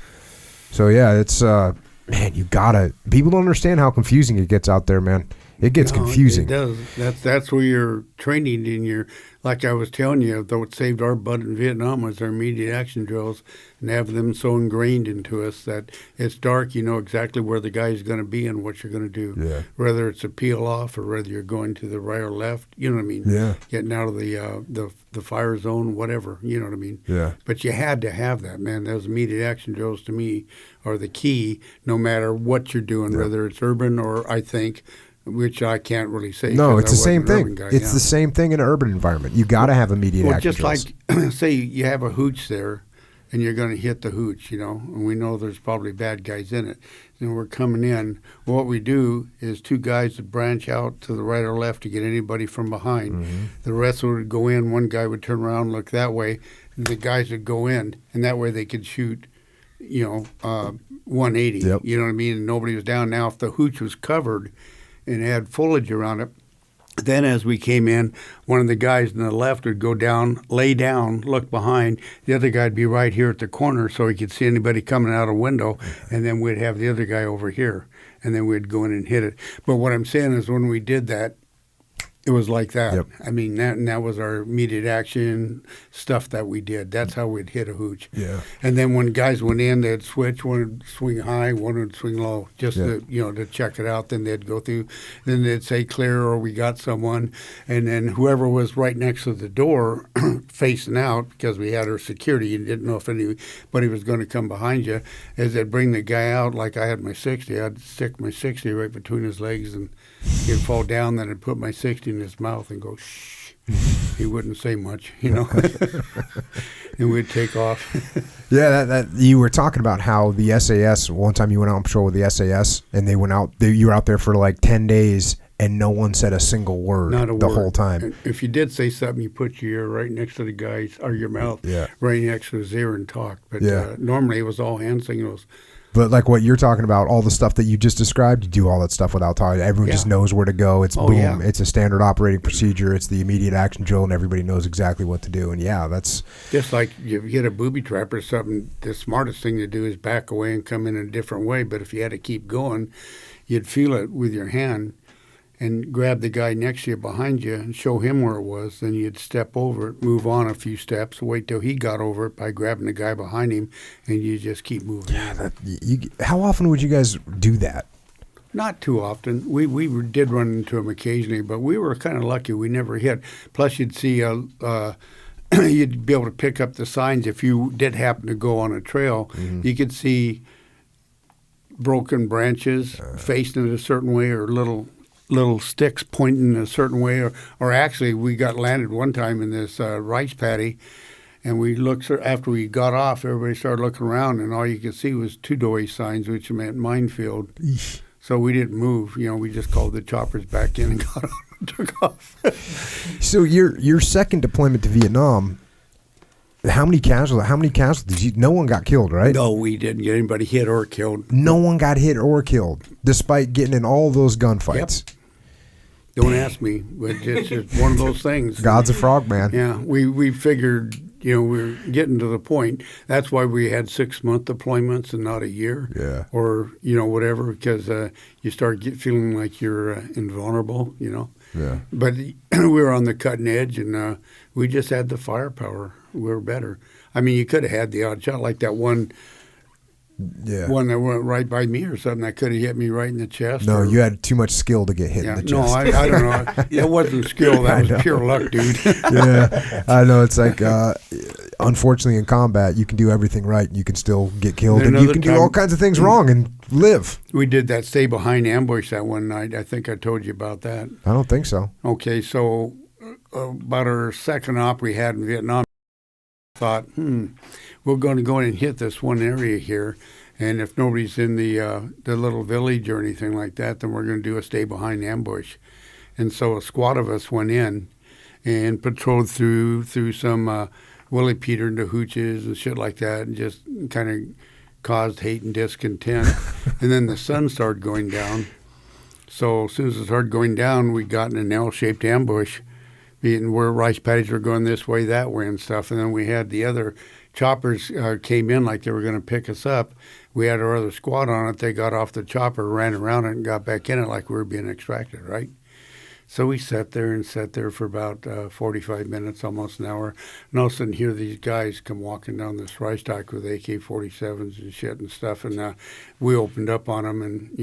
So yeah, it's man, you gotta. People don't understand how confusing it gets out there, man. It gets confusing. It does. That's where you're training in your. Like I was telling you, though, what saved our butt in Vietnam was our immediate action drills, and have them so ingrained into us that it's dark. You know exactly where the guy's going to be and what you're going to do. Yeah. Whether it's a peel off or whether you're going to the right or left. You know what I mean? Yeah. Getting out of the fire zone, whatever. You know what I mean? Yeah. But you had to have that, man. Those immediate action drills to me are the key, no matter what you're doing, whether it's urban or I think. Which I can't really say. No, it's the same thing. Guy, it's the same thing in an urban environment. You got to have immediate action just drills. like, say you have a hooch there, and you're going to hit the hooch, you know, and we know there's probably bad guys in it. And we're coming in. What we do is two guys would branch out to the right or left to get anybody from behind. Mm-hmm. The rest would go in. One guy would turn around, look that way, and the guys would go in, and that way they could shoot, 180. Yep. You know what I mean? And nobody was down. Now, if the hooch was covered and had foliage around it, then as we came in, one of the guys on the left would go down, lay down, look behind. The other guy would be right here at the corner so he could see anybody coming out a window, and then we'd have the other guy over here, and then we'd go in and hit it. But what I'm saying is when we did that, it was like that. Yep. I mean, that was our immediate action stuff that we did. That's how we'd hit a hooch. Yeah. And then when guys went in, they'd switch. One would swing high, one would swing low, just to check it out. Then they'd go through. Then they'd say clear or we got someone. And then whoever was right next to the door facing out, because we had our security, you didn't know if anybody was going to come behind you, as they'd bring the guy out like I had my 60. I'd stick my 60 right between his legs and he'd fall down. Then I'd put my 60 in his mouth and go, shh. He wouldn't say much, and we'd take off. Yeah, that you were talking about how the SAS, one time you went out on patrol with the SAS, and they went out, you were out there for like 10 days, and no one said a single word the whole time. And if you did say something, you put your ear right next to the guy's, or your mouth right next to his ear and talk. But normally it was all hand signals. But like what you're talking about, all the stuff that you just described, you do all that stuff without talking. Everyone just knows where to go. It's boom. Yeah. It's a standard operating procedure. It's the immediate action drill, and everybody knows exactly what to do. And that's just like you hit a booby trap or something. The smartest thing to do is back away and come in a different way. But if you had to keep going, you'd feel it with your hand and grab the guy next to you behind you and show him where it was. Then you'd step over it, move on a few steps, wait till he got over it by grabbing the guy behind him, and you just keep moving. Yeah, how often would you guys do that? Not too often. We did run into him occasionally, but we were kind of lucky. We never hit. Plus, you'd see you'd be able to pick up the signs if you did happen to go on a trail. Mm-hmm. You could see broken branches facing it a certain way, or little sticks pointing a certain way, or actually we got landed one time in this rice paddy, and we looked after we got off. Everybody started looking around, and all you could see was two-doy signs, which meant minefield. Eesh. So we didn't move. We just called the choppers back in and got on and took off. So your second deployment to Vietnam, how many casualties? No one got killed, right? No, we didn't get anybody hit or killed. No one got hit or killed, despite getting in all those gunfights. Yep. Don't ask me, but it's just one of those things. God's a frog, man. Yeah, we figured, we're getting to the point. That's why we had 6-month deployments and not a year. Yeah. Or, whatever, because you start feeling like you're invulnerable, Yeah. But we were on the cutting edge, and we just had the firepower. We were better. I mean, you could have had the odd shot, like that one that went right by me or something that could have hit me right in the chest. No, you had too much skill to get hit in the chest. No, I don't know. It wasn't skill. That was pure luck, dude. Yeah, I know. It's like, unfortunately, in combat, you can do everything right, and you can still get killed, and you can do all kinds of things wrong and live. We did that stay behind ambush that one night. I think I told you about that. I don't think so. Okay, so about our second op we had in Vietnam, thought, we're going to go in and hit this one area here, and if nobody's in the little village or anything like that, then we're going to do a stay behind ambush. And so a squad of us went in and patrolled through some Willie Peter into hooches and shit like that, and just kind of caused hate and discontent. And then the sun started going down. So as soon as it started going down, we got in an L-shaped ambush, being where rice paddies were going this way, that way, and stuff. And then we had the other choppers came in like they were going to pick us up. We had our other squad on it. They got off the chopper, ran around it, and got back in it like we were being extracted, right? So we sat there for about 45 minutes, almost an hour. And all of a sudden, hear these guys come walking down this rice dyke with AK-47s and shit and stuff. And we opened up on them and,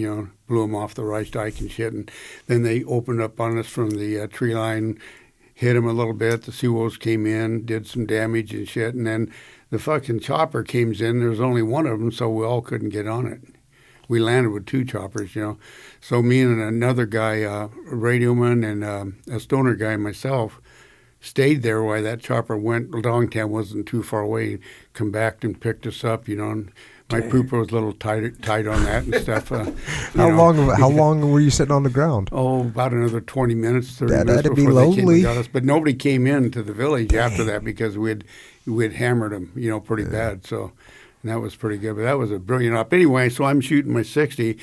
blew them off the rice dyke and shit. And then they opened up on us from the tree line, hit them a little bit. The Seawolves came in, did some damage and shit. And then the fucking chopper came in. There was only one of them, so we all couldn't get on it. We landed with 2 choppers, So me and another guy, a radioman and a stoner guy, myself, stayed there while that chopper went. Longtown wasn't too far away. Come back and picked us up, and my pooper was a little tight on that and stuff. How long were you sitting on the ground? Oh, about another 20 minutes, 30 minutes That'd be before they came lonely. and got us. But nobody came into the village after that because we'd hammered them, pretty bad. So. And that was pretty good, but that was a brilliant op. Anyway, so I'm shooting my 60.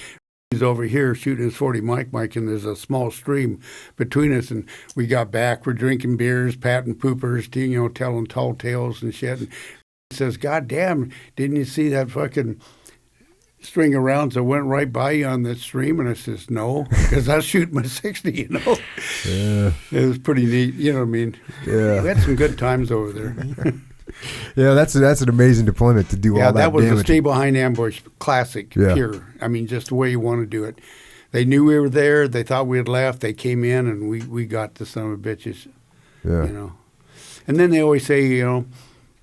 He's over here shooting his 40 Mike, and there's a small stream between us. And we got back. We're drinking beers, patting poopers, telling tall tales and shit. And he says, "God damn, didn't you see that fucking string of rounds that went right by you on that stream?" And I says, "No, because I was shooting my 60, Yeah. It was pretty neat, you know what I mean? Yeah. We had some good times over there. Yeah, that's an amazing deployment to do all that damage. Yeah, that was a stay behind ambush classic, Yeah. pure. I mean, just the way you want to do it. They knew we were there. They thought we had left. They came in, and we got the son of bitches, Yeah. And then they always say,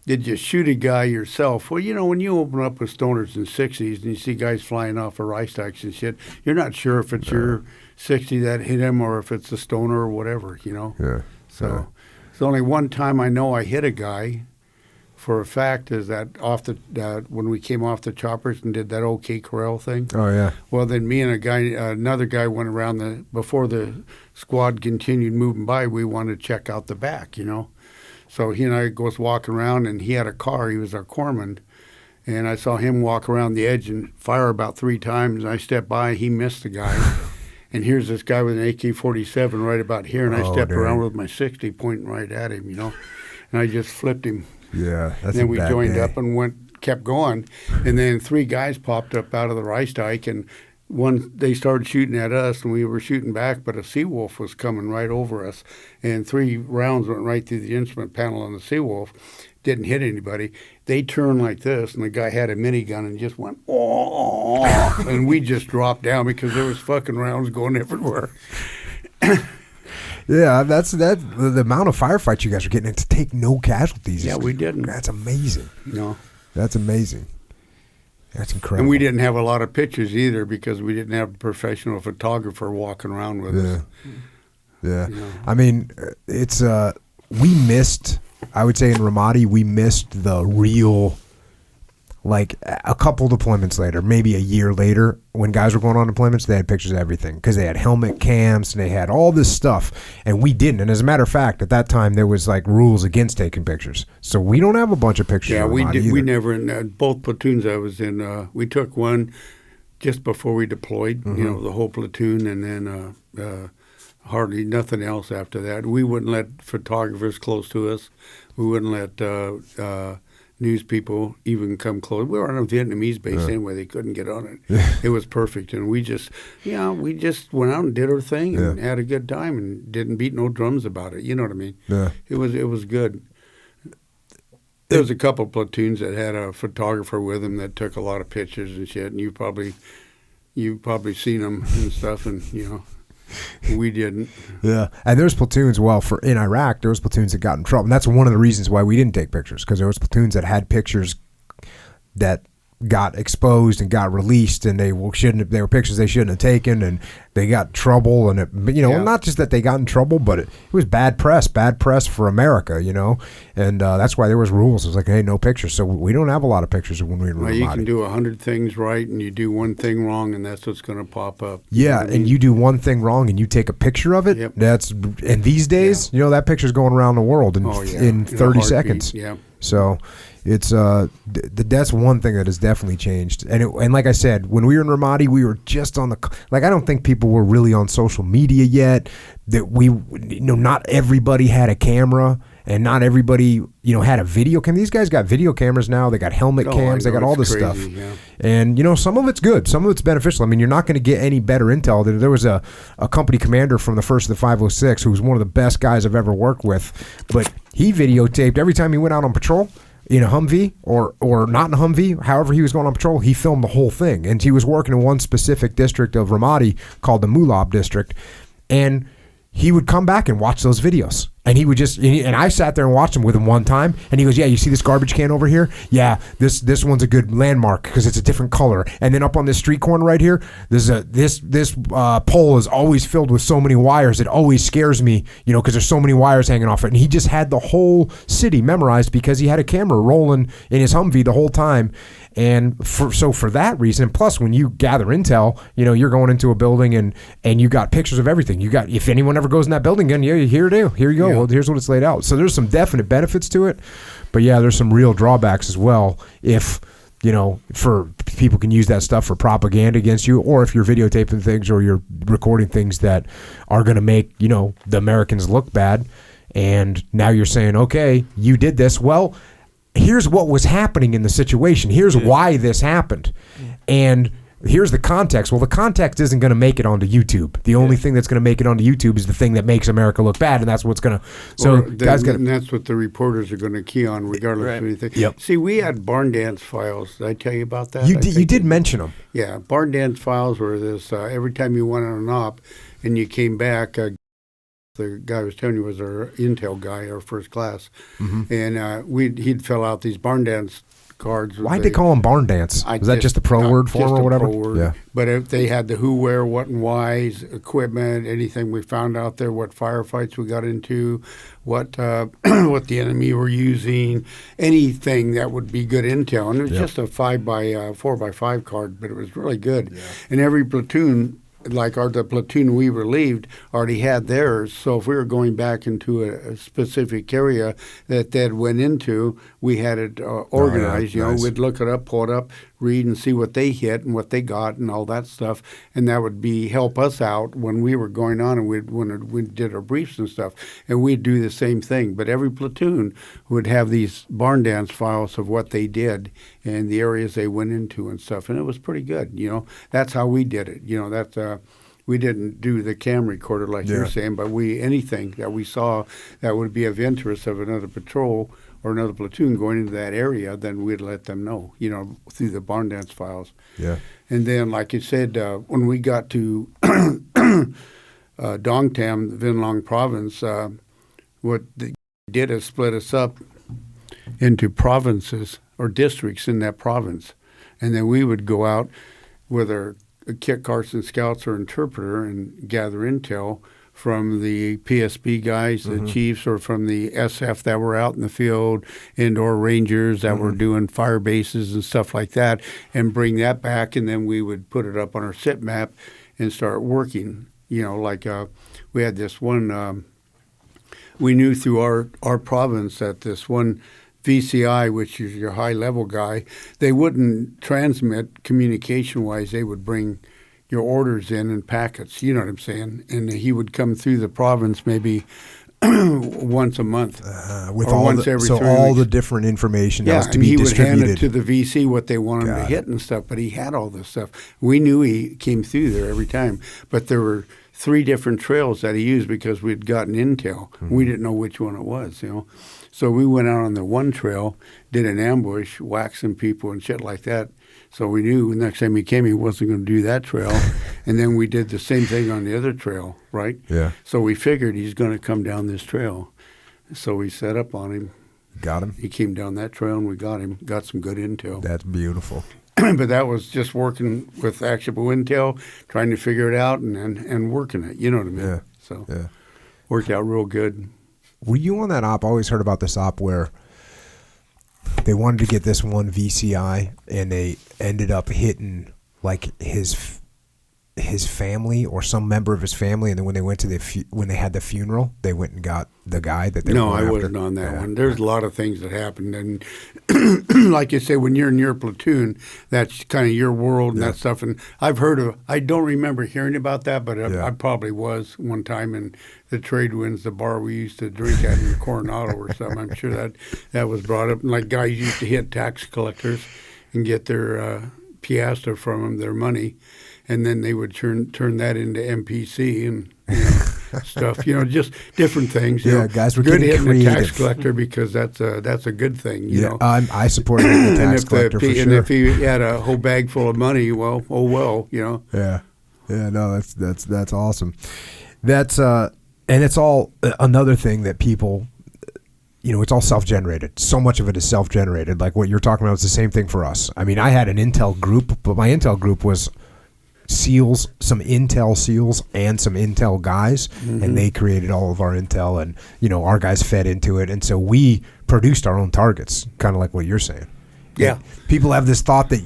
did you shoot a guy yourself? Well, when you open up with stoners in 60s and you see guys flying off of rice dykes and shit, you're not sure if it's your 60 that hit him or if it's a stoner or whatever, Yeah. So it's only one time I know I hit a guy. For a fact is that when we came off the choppers and did that OK Corral thing. Oh yeah. Well, then me and another guy went around before the squad continued moving by. We wanted to check out the back, So he and I goes walking around, and he had a car. He was our corpsman, and I saw him walk around the edge and fire about 3 times. And I stepped by, he missed the guy, and here's this guy with an AK-47 right about here, and I stepped around with my 60 pointing right at him, and I just flipped him. Yeah, that's and then a we bad joined day. up and kept going, and then 3 guys popped up out of the rice dyke, and they started shooting at us, and we were shooting back, but a Seawolf was coming right over us, and 3 rounds went right through the instrument panel on the Seawolf. Didn't hit anybody. They turned like this, and the guy had a minigun and just went, oh, and we just dropped down because there was fucking rounds going everywhere. Yeah, that's the amount of firefights you guys are getting in to take no casualties. Yeah, we didn't. That's amazing. No. That's amazing. That's incredible. And we didn't have a lot of pictures either because we didn't have a professional photographer walking around with us. Yeah. You know. I mean, it's we missed, I would say in Ramadi, we missed the real, like a couple deployments later, maybe a year later, when guys were going on deployments, they had pictures of everything because they had helmet cams and they had all this stuff, and we didn't. And as a matter of fact, at that time, there was like rules against taking pictures. So we don't have a bunch of pictures. Yeah, of we Ramadi did. either. We never, in both platoons I was in, we took one just before we deployed, the whole platoon, and then hardly nothing else after that. We wouldn't let photographers close to us. We wouldn't let news people even come close. We were on a Vietnamese base anyway. They couldn't get on it. It was perfect. And we just went out and did our thing and had a good time and didn't beat no drums about it. You know what I mean? Yeah. It was good. There was a couple of platoons that had a photographer with them that took a lot of pictures and shit. And you've probably seen them and stuff. And, we didn't. Yeah, and there's platoons. Well, in Iraq, there was platoons that got in trouble. And that's one of the reasons why we didn't take pictures, because there was platoons that had pictures that got exposed and got released, and they were pictures they shouldn't have taken, and they got in trouble. And not just that they got in trouble, but it was bad press for America. And that's why there was rules. It was like, hey, no pictures. So we don't have a lot of pictures of when we were in Well, Ramadi. you can do 100 things right, and you do one thing wrong, and that's what's going to pop up. Yeah, and you do one thing wrong, and you take a picture of it. Yep. And these days, that picture's going around the world in 30 seconds. Yeah. So it's that's one thing that has definitely changed. And like I said, when we were in Ramadi, we were just on the, like, I don't think people were really on social media yet. That not everybody had a camera. And not everybody, had a video cam. These guys got video cameras now. They got helmet cams. They got all this stuff. Yeah. And, some of it's good. Some of it's beneficial. I mean, you're not going to get any better intel. There was a company commander from the 1st of the 506 who was one of the best guys I've ever worked with. But he videotaped every time he went out on patrol in a Humvee or not in a Humvee, however he was going on patrol, he filmed the whole thing. And he was working in one specific district of Ramadi called the Mulab district. And he would come back and watch those videos. And he would and I sat there and watched him with him one time, and he goes, yeah, you see this garbage can over here? Yeah, this one's a good landmark because it's a different color. And then up on this street corner right here, this pole is always filled with so many wires. It always scares me, because there's so many wires hanging off it. And he just had the whole city memorized because he had a camera rolling in his Humvee the whole time. And for that reason, plus when you gather intel, you're going into a building and you got pictures of everything. You got, if anyone ever goes in that building again, here you go. Yeah. Well, here's what it's laid out. So there's some definite benefits to it, but yeah, there's some real drawbacks as well. If for people can use that stuff for propaganda against you, or if you're videotaping things or you're recording things that are going to make the Americans look bad, and now you're saying, okay, you did this. Well, here's what was happening in the situation. Here's why this happened, and here's the context. Well, the context isn't going to make it onto YouTube. The only thing that's going to make it onto YouTube is the thing that makes America look bad, and that's what's going to. So and that's what the reporters are going to key on, regardless of anything. Yep. See, we had barn dance files. Did I tell you about that? You did mention them. Yeah, barn dance files were this. Every time you went on an op, and you came back. The guy I was telling you was our intel guy, our first class, and he'd fill out these barn dance cards. Why'd they call them barn dance? Was that just a pro word for them or whatever? Pro word. Yeah. But if they had the who, where, what, and whys, equipment, anything we found out there, what firefights we got into, what what the enemy were using, anything that would be good intel. And it was just a 4x5 card, but it was really good. Yeah. And every platoon, like the platoon we relieved, already had theirs. So if we were going back into a specific area that they went into, we had it organized. Nice. We'd look it up, pull it up, read and see what they hit and what they got and all that stuff. And that would help us out when we were going on and when we did our briefs and stuff. And we'd do the same thing. But every platoon would have these barn dance files of what they did and the areas they went into and stuff. And it was pretty good. That's how we did it. We didn't do the cam recorder like you're saying, but anything that we saw that would be of interest of another patrol or another platoon going into that area, then we'd let them know, through the barn dance files. Yeah. And then, like you said, when we got to Dongtam, the Vinlong province, what they did is split us up into provinces or districts in that province. And then we would go out with our Kit Carson scouts or interpreter and gather intel from the PSB guys, the chiefs, or from the SF that were out in the field, indoor rangers that were doing fire bases and stuff like that, and bring that back, and then we would put it up on our SIP map and start working. We had this one, we knew through our province that this one VCI, which is your high-level guy, they wouldn't transmit communication-wise. They would bring your orders in packets, you know what I'm saying? And he would come through the province maybe once a month with or once every 3 weeks. All the different information that was to be distributed. He would hand it to the VC what they wanted to hit and stuff, but he had all this stuff. We knew he came through there every time, but there were 3 different trails that he used because we'd gotten intel. We didn't know which one it was, So we went out on the one trail, did an ambush, waxing people and shit like that. So we knew the next time he came, he wasn't going to do that trail. And then we did the same thing on the other trail, right? Yeah. So we figured he's going to come down this trail. So we set up on him. Got him. He came down that trail and we got him, got some good intel. That's beautiful. But that was just working with actionable intel, trying to figure it out and working it. You know what I mean? Yeah. So worked out real good. Were you on that op? I always heard about this op where they wanted to get this one VCI and they ended up hitting like his his family or some member of his family, and then when they went to when they had the funeral, they went and got the guy that they were No, going I after? wasn't on that one. There's a lot of things that happened, and like you say, when you're in your platoon, that's kind of your world and that stuff. And I've heard of. I don't remember hearing about that, but I probably was one time in the Trade Winds, the bar we used to drink at in Coronado or something. I'm sure that was brought up. And like guys used to hit tax collectors and get their piastra from them, their money, and then they would turn that into MPC and stuff. Just different things. Guys were good getting hitting the tax creative. collector because that's a good thing. You know. I support the tax collector for sure. And if he had a whole bag full of money, well, oh well, Yeah, no, that's awesome. That's and it's all another thing that people. It's all self-generated. So much of it is self-generated. Like what you're talking about is the same thing for us. I mean, I had an Intel group, but my Intel group was SEALs, some Intel SEALs, and some Intel guys, and they created all of our Intel, and our guys fed into it, and so we produced our own targets, kind of like what you're saying. Yeah. People have this thought that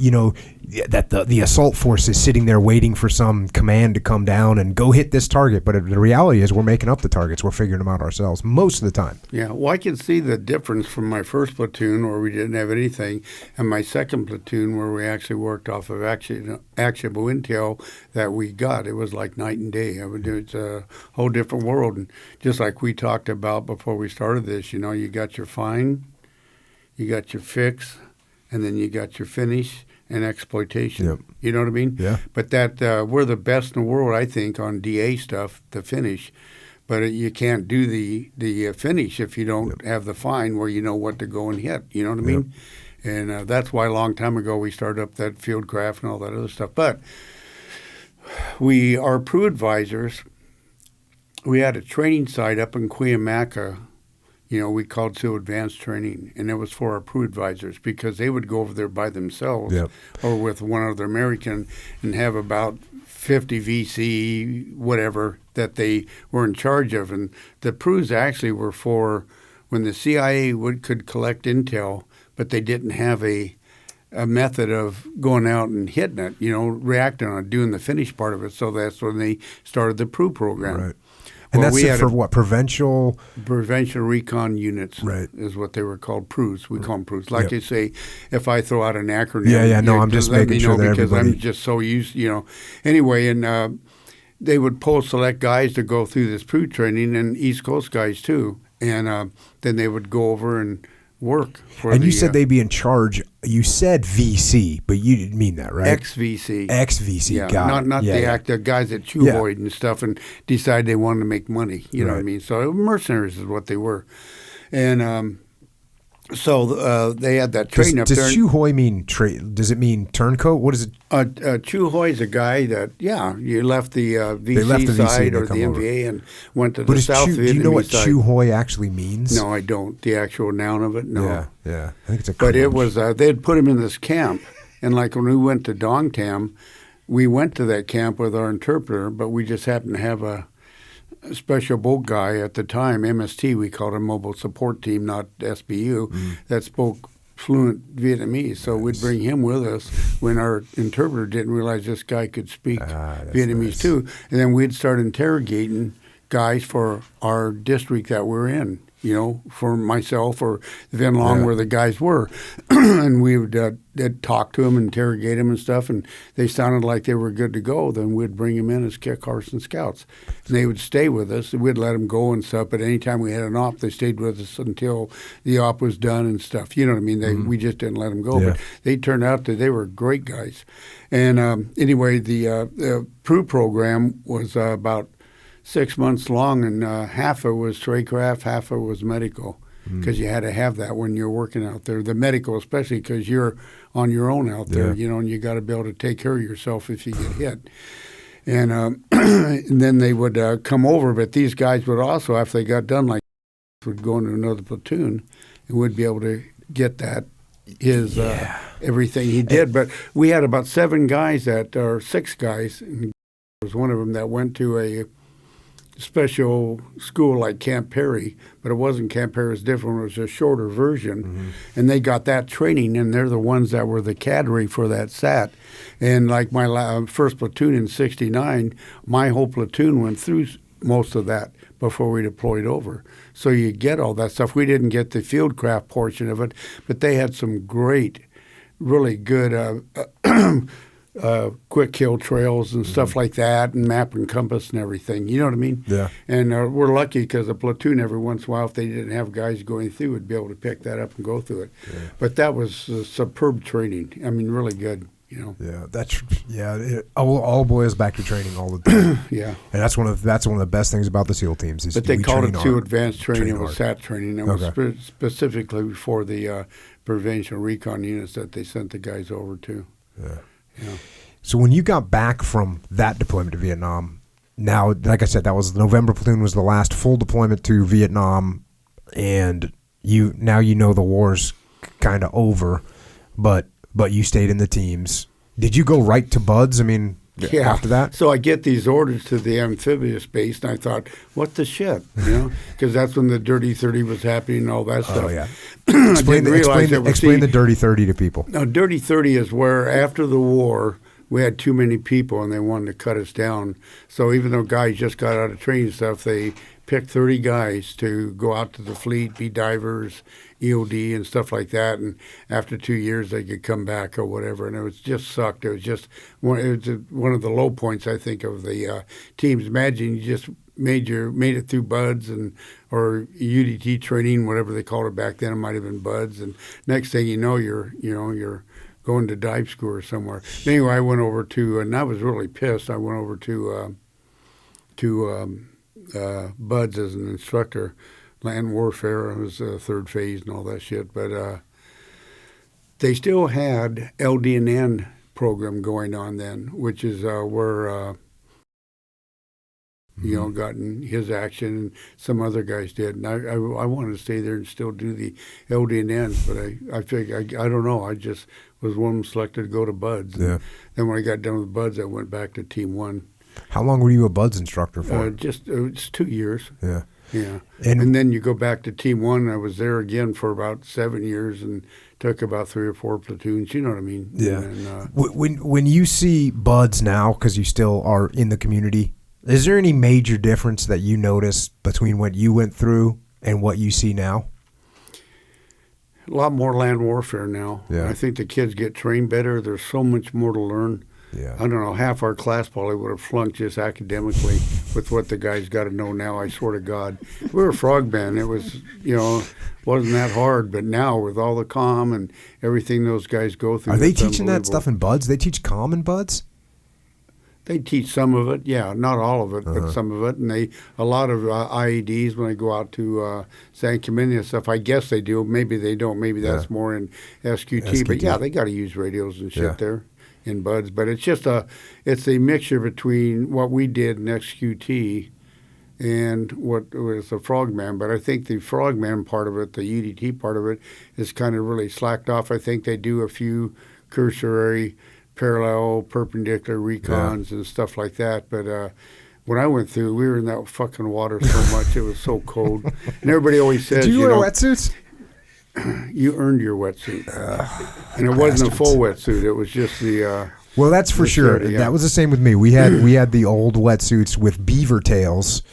that the assault force is sitting there waiting for some command to come down and go hit this target, but the reality is we're making up the targets. We're figuring them out ourselves most of the time. Yeah, well, I can see the difference from my first platoon where we didn't have anything and my second platoon where we actually worked off of actionable intel that we got. It was like night and day. It's a whole different world. And just like we talked about before we started this, you got your find, you got your fix, and then you got your finish and exploitation. Yep. You know what I mean? Yeah. But that we're the best in the world, I think, on DA stuff, the finish. But you can't do the finish if you don't have the find where you know what to go and hit. You know what I mean? And that's why a long time ago we started up that field craft and all that other stuff. But our PRU advisors, we had a training site up in Cuyamaca. We called SEAL Advanced Training, and it was for our PRU advisors because they would go over there by themselves or with one other American and have about 50 VC, whatever, that they were in charge of. And the PRUs actually were for when the CIA could collect intel, but they didn't have a method of going out and hitting it, reacting on it, doing the finish part of it. So that's when they started the PRU program. Right. And that's it for what? Provincial recon units, right? Is what they were called. PRUs. We call them PRUs. Like they say, if I throw out an acronym, no, I'm just making sure that because everybody. I'm just so used, Anyway, and they would pull select guys to go through this PRU training, and East Coast guys too, and then they would go over and work for. And you said they'd be in charge. You said VC, but you didn't mean that, right? Ex-VC. Ex-VC, yeah, got not it. the guys that chew and stuff and decide they wanted to make money. You know what I mean? So mercenaries is what they were. And so they had that training up there. Does Chuhoi mean does it mean turncoat? What is it? Chuhoi is a guy that, you left the VC side or the MVA and went to the South Vietnamese side. Do you know what Chuhoi actually means? No, I don't. The actual noun of it, no. Yeah. I think it's a. But it was they'd put him in this camp, and like when we went to Dong Tam, we went to that camp with our interpreter, but we just happened to have a special boat guy at the time, MST, we called him Mobile Support Team, not SBU, that spoke fluent Vietnamese. So we'd bring him with us when our interpreter didn't realize this guy could speak Vietnamese too. And then we'd start interrogating guys for our district that we're in. For myself or Vin Long where the guys were. And we would talk to them, interrogate them and stuff, and they sounded like they were good to go. Then we'd bring them in as Kit Carson scouts. And they would stay with us. We'd let them go and stuff, but anytime we had an op, they stayed with us until the op was done and stuff. You know what I mean? We just didn't let them go. But they turned out that they were great guys. And anyway, the PRU program was about 6 months long, and half of it was tradecraft, half of it was medical, because you had to have that when you're working out there. The medical, especially because you're on your own out there, and you got to be able to take care of yourself if you get hit. And, and then they would come over, but these guys would also, after they got done, would go into another platoon, and would be able to get that everything he did. But we had about 7 guys or 6 guys, and was one of them that went to a special school like Camp Perry, but it wasn't Camp Perry. It was different. It was a shorter version, and they got that training, and they're the ones that were the cadre for that SAT. And like my first platoon in '69, my whole platoon went through most of that before we deployed over. So you get all that stuff. We didn't get the fieldcraft portion of it, but they had some great, really good quick kill trails and stuff like that, and map and compass and everything. You know what I mean? Yeah. And we're lucky because a platoon every once in a while, if they didn't have guys going through, would be able to pick that up and go through it. Yeah. But that was superb training. I mean, really good. Yeah, it all boils back to training all the time. Yeah, and that's one of the best things about the SEAL teams. Is but they called it too advanced training. Train It was SAT training. It was specifically for the prevention recon units that they sent the guys over to. Yeah. Yeah. So when you got back from that deployment to Vietnam, now, like I said, that was the November platoon was the last full deployment to Vietnam, and you know the war's kind of over, but you stayed in the teams. Did you go right to BUDS? I mean, after that? So I get these orders to the amphibious base, and I thought, what the shit? Because that's when the Dirty 30 was happening and all that stuff. Oh, yeah. Explain the Dirty 30 to people. Now, Dirty 30 is where after the war, we had too many people, and they wanted to cut us down. So even though guys just got out of training stuff, they picked 30 guys to go out to the fleet, be divers, EOD and stuff like that, and after 2 years they could come back or whatever, and it was just sucked. It was just one of the low points, I think, of the teams. Imagine you just made it through BUDS or UDT training, whatever they called it back then. It might have been BUDS, and next thing you know, you're going to dive school or somewhere. Anyway, I went over to, and I was really pissed. I went over to BUDS as an instructor. Land warfare was third phase and all that shit, but they still had LD&N program going on then, which is where gotten his action, and some other guys did. And I wanted to stay there and still do the LD&Ns, but I figured I don't know. I just was one selected to go to BUDS. Yeah. Then when I got done with BUDS, I went back to Team 1. How long were you a BUDS instructor for? It's 2 years. Yeah. Yeah, and then you go back to Team 1. I was there again for about 7 years and took about 3 or 4 platoons. You know what I mean? Yeah. And, when you see BUDS now, because you still are in the community, is there any major difference that you notice between what you went through and what you see now? A lot more land warfare now. Yeah. I think the kids get trained better. There's so much more to learn. Yeah. I don't know, half our class probably would have flunked just academically with what the guys got to know now, I swear to God. We were frogmen. It was, wasn't that hard. But now with all the comm and everything those guys go through. Are they teaching that stuff in BUDS? They teach comm in BUDS? They teach some of it, yeah, not all of it, but some of it. And a lot of IEDs when they go out to San Clemente and stuff, I guess they do. Maybe they don't. Maybe that's more in SQT. But yeah, they got to use radios and shit there in BUDS. But it's just it's a mixture between what we did in XQT and what was the Frogman. But I think the Frogman part of it, the UDT part of it, is kind of really slacked off. I think they do a few cursory, parallel, perpendicular recons and stuff like that. But when I went through, we were in that fucking water so much. It was so cold. And everybody always says, Did you wear wetsuits? You earned your wetsuit. And it wasn't a full wetsuit. It was just the... well, that's for sure. 30, yeah. That was the same with me. We had the old wetsuits with beaver tails.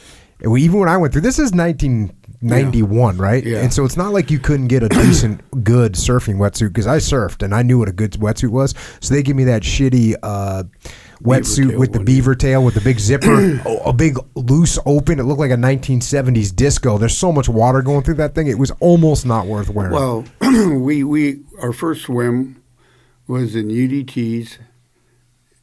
And even when I went through, this is 1991, right? Yeah. And so it's not like you couldn't get a decent, good surfing wetsuit, because I surfed and I knew what a good wetsuit was. So they give me that shitty wetsuit with the beaver tail with the big zipper, a big loose open. It looked like a 1970s disco. There's so much water going through that thing. It was almost not worth wearing. Well, our first swim was in UDTs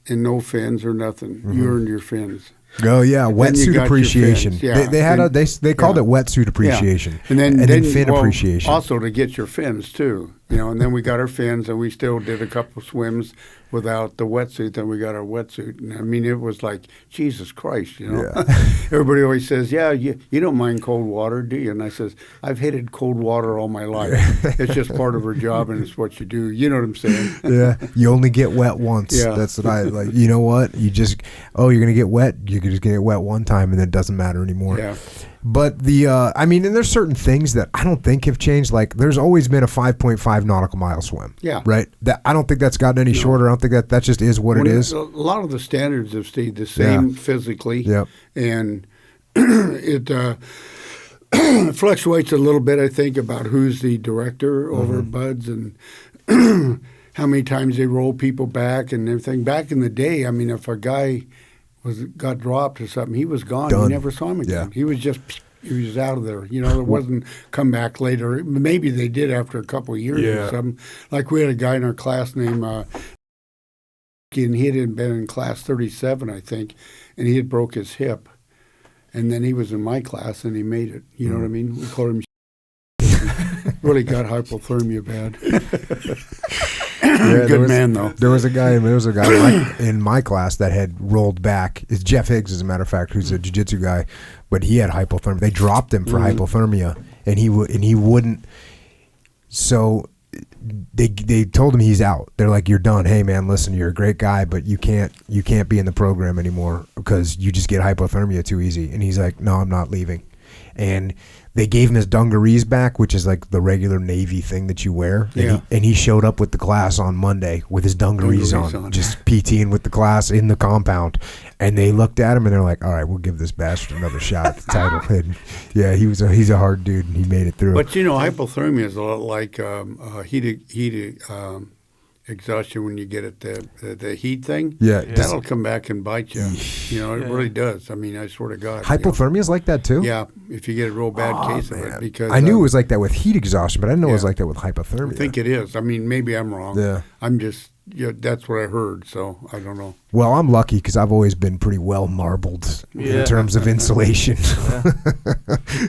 and no fins or nothing. Mm-hmm. You earned your fins. Oh yeah, wetsuit appreciation. Yeah. They called it wetsuit appreciation. Yeah. And then fin appreciation. Also to get your fins too, And then we got our fins, and we still did a couple swims without the wetsuit. Then we got our wetsuit, and I mean it was like Jesus Christ, Yeah. Everybody always says, "Yeah, you don't mind cold water, do you?" And I says, "I've hated cold water all my life. It's just part of our job, and it's what you do." You know what I'm saying? Yeah, you only get wet once. Yeah. That's what I like. You know what? You just you're gonna get wet. You're you're just gonna get wet one time and then it doesn't matter anymore. Yeah. But and there's certain things that I don't think have changed. Like there's always been a 5.5 nautical mile swim. Yeah. Right. That I don't think that's gotten any shorter. I don't think that just is what it is. A lot of the standards have stayed the same physically. Yep. And it fluctuates a little bit, I think, about who's the director over BUD/S and how many times they roll people back and everything. Back in the day, I mean, if a guy got dropped or something, he was gone. Done. You never saw him again. Yeah. He was out of there. You know, there wasn't come back later. Maybe they did after a couple of years or something. Like we had a guy in our class named and he had been in class 37, I think, and he had broke his hip. And then he was in my class and he made it. You know what I mean? We called him really got hypothermia bad. Good man, though. There was a guy in my class that had rolled back. It's Jeff Higgs, as a matter of fact, who's a jiu-jitsu guy, but he had hypothermia. They dropped him for hypothermia, and he wouldn't. So they told him he's out. They're like, "You're done. Hey, man, listen, you're a great guy, but you can't be in the program anymore because you just get hypothermia too easy." And he's like, "No, I'm not leaving." And they gave him his dungarees back, which is like the regular Navy thing that you wear. And he showed up with the class on Monday with his dungarees on, just PTing with the class in the compound. And they looked at him and they're like, "All right, we'll give this bastard another shot at the title." And he's a hard dude, and he made it through. But hypothermia is a lot like heat exhaustion when you get it the heat thing. Yeah, that'll come back and bite you. You know, it really does. I mean, I swear to God. Hypothermia is like that too? Yeah, if you get a real bad case of it. Because I knew it was like that with heat exhaustion, but I didn't know it was like that with hypothermia. I think it is. I mean, maybe I'm wrong. Yeah. I'm just, that's what I heard, so I don't know. Well, I'm lucky because I've always been pretty well marbled in terms of insulation.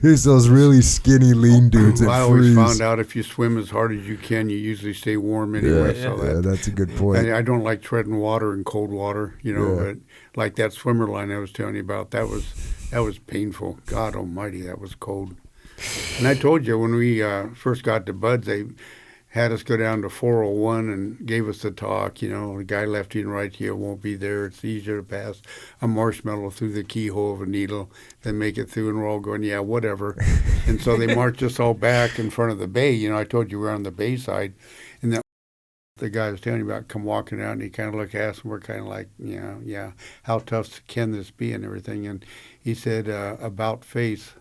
There's those really skinny, lean dudes that I always freeze. found out if you swim as hard as you can, you usually stay warm anyway. That's a good point. I don't like treading water in cold water, but like that swimmer line I was telling you about, that was painful. God almighty, that was cold. And I told you when we first got to BUD/S, they had us go down to 401 and gave us the talk. The guy lefty and right here won't be there. It's easier to pass a marshmallow through the keyhole of a needle than make it through. And we're all going, yeah, whatever. And so they marched us all back in front of the bay. I told you we're on the bay side. And then the guy was telling you about come walking out, and he kind of looked at us, and we're kind of like, yeah, how tough can this be and everything. And he said, about face,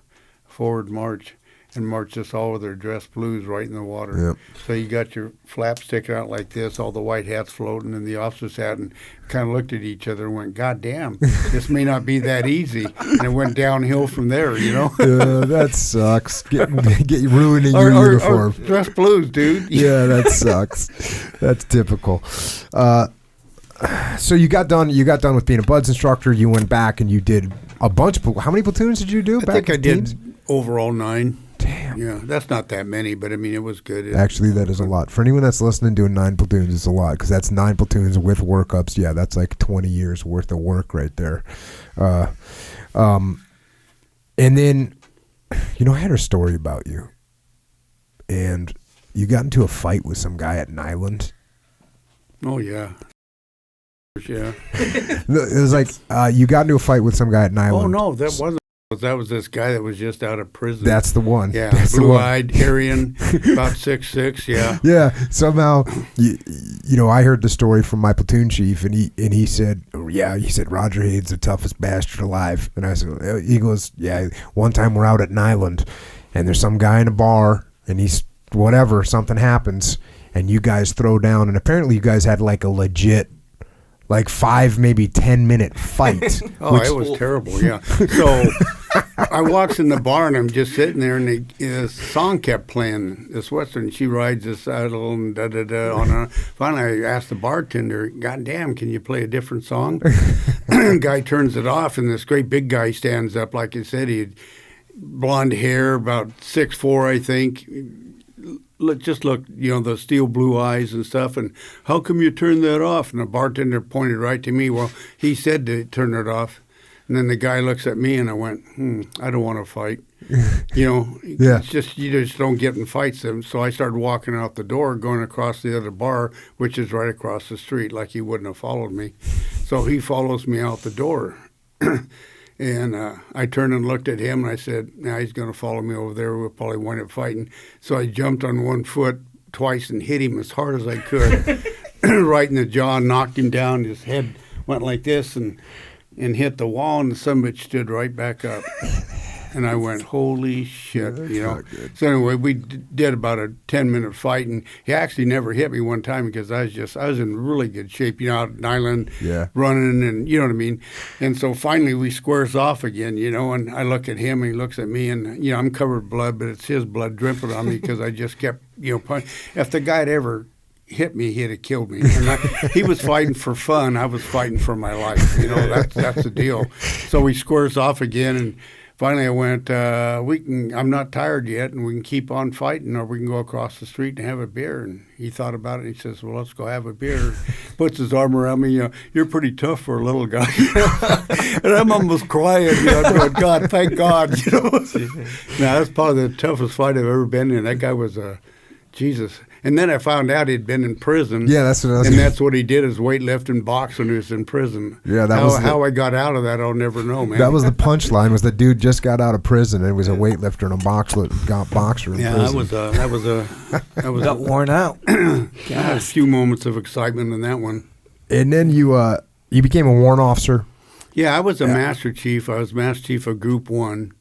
forward march. And marched us all with their dress blues right in the water. Yep. So you got your flaps sticking out like this, all the white hats floating, and the officers hat, and kind of looked at each other and went, "God damn, this may not be that easy." And it went downhill from there, that sucks. Ruining your uniform. Dress blues, dude. Yeah, that sucks. That's typical. So you got done with being a BUD/S instructor. You went back and you did a bunch. How many platoons did you do? I think I did overall 9. Damn. Yeah, that's not that many, but I mean, it was good. Actually, that is a lot. For anyone that's listening, doing 9 platoons is a lot because that's 9 platoons with workups. Yeah, that's like 20 years worth of work right there. And then, I had a story about you. And you got into a fight with some guy at an island. Oh, yeah. Yeah. It was like you got into a fight with some guy at an island. Oh, no, that wasn't. That was this guy that was just out of prison. That's the one. Yeah, that's blue-eyed, Aryan, about 6'6", yeah. Yeah, somehow, I heard the story from my platoon chief, and he said, Roger Hayden's the toughest bastard alive. And I said, he goes, yeah, one time we're out at an island, and there's some guy in a bar, and he's, something happens, and you guys throw down, and apparently you guys had like a legit 5, maybe 10-minute fight. It was terrible, yeah. So I walks in the bar, and I'm just sitting there, and the song kept playing, this Western, she rides the saddle, and da-da-da, on her. Finally, I asked the bartender, God damn, can you play a different song? Guy turns it off, and this great big guy stands up, like I said, he had blonde hair, about 6'4", I think. Just look, the steel blue eyes and stuff, and how come you turned that off? And the bartender pointed right to me. Well, he said to turn it off. And then the guy looks at me, and I went, I don't want to fight. It's just, you just don't get in fights. So I started walking out the door, going across the other bar, which is right across the street, like he wouldn't have followed me. So he follows me out the door. And I turned and looked at him, and I said, now he's going to follow me over there. We'll probably wind up fighting. So I jumped on one foot twice and hit him as hard as I could, right in the jaw, knocked him down. His head went like this and hit the wall, and the sumbitch stood right back up. And I went, holy shit, you know. So anyway, we did about a 10-minute fight, and he actually never hit me one time because I was in really good shape, you know, out in Island, running, and you know what I mean. And so finally we squares off again, you know, and I look at him, and he looks at me, and, you know, I'm covered in blood, but it's his blood dripping on me because I just kept, you know, punching. If the guy had ever hit me, he'd have killed me. And he was fighting for fun. I was fighting for my life, you know, that's the deal. So we squares off again, and finally, I went, I'm not tired yet, and we can keep on fighting, or we can go across the street and have a beer. And he thought about it, and he says, well, let's go have a beer. Puts his arm around me, you know, you're pretty tough for a little guy. And I'm almost crying, you know, going, God, thank God, you know. Now, that's probably the toughest fight I've ever been in. That guy was Jesus. And then I found out he'd been in prison. Yeah, that's what I was. And that's what he did, is weightlifting, box when he was in prison. Yeah, how I got out of that, I'll never know, man. That was the punchline. Was the dude just got out of prison and was a weightlifter and a boxer in prison. Yeah, that was got worn out. A few moments of excitement in that one. And then you became a warrant officer. Yeah, I was a master chief. I was master chief of Group 1.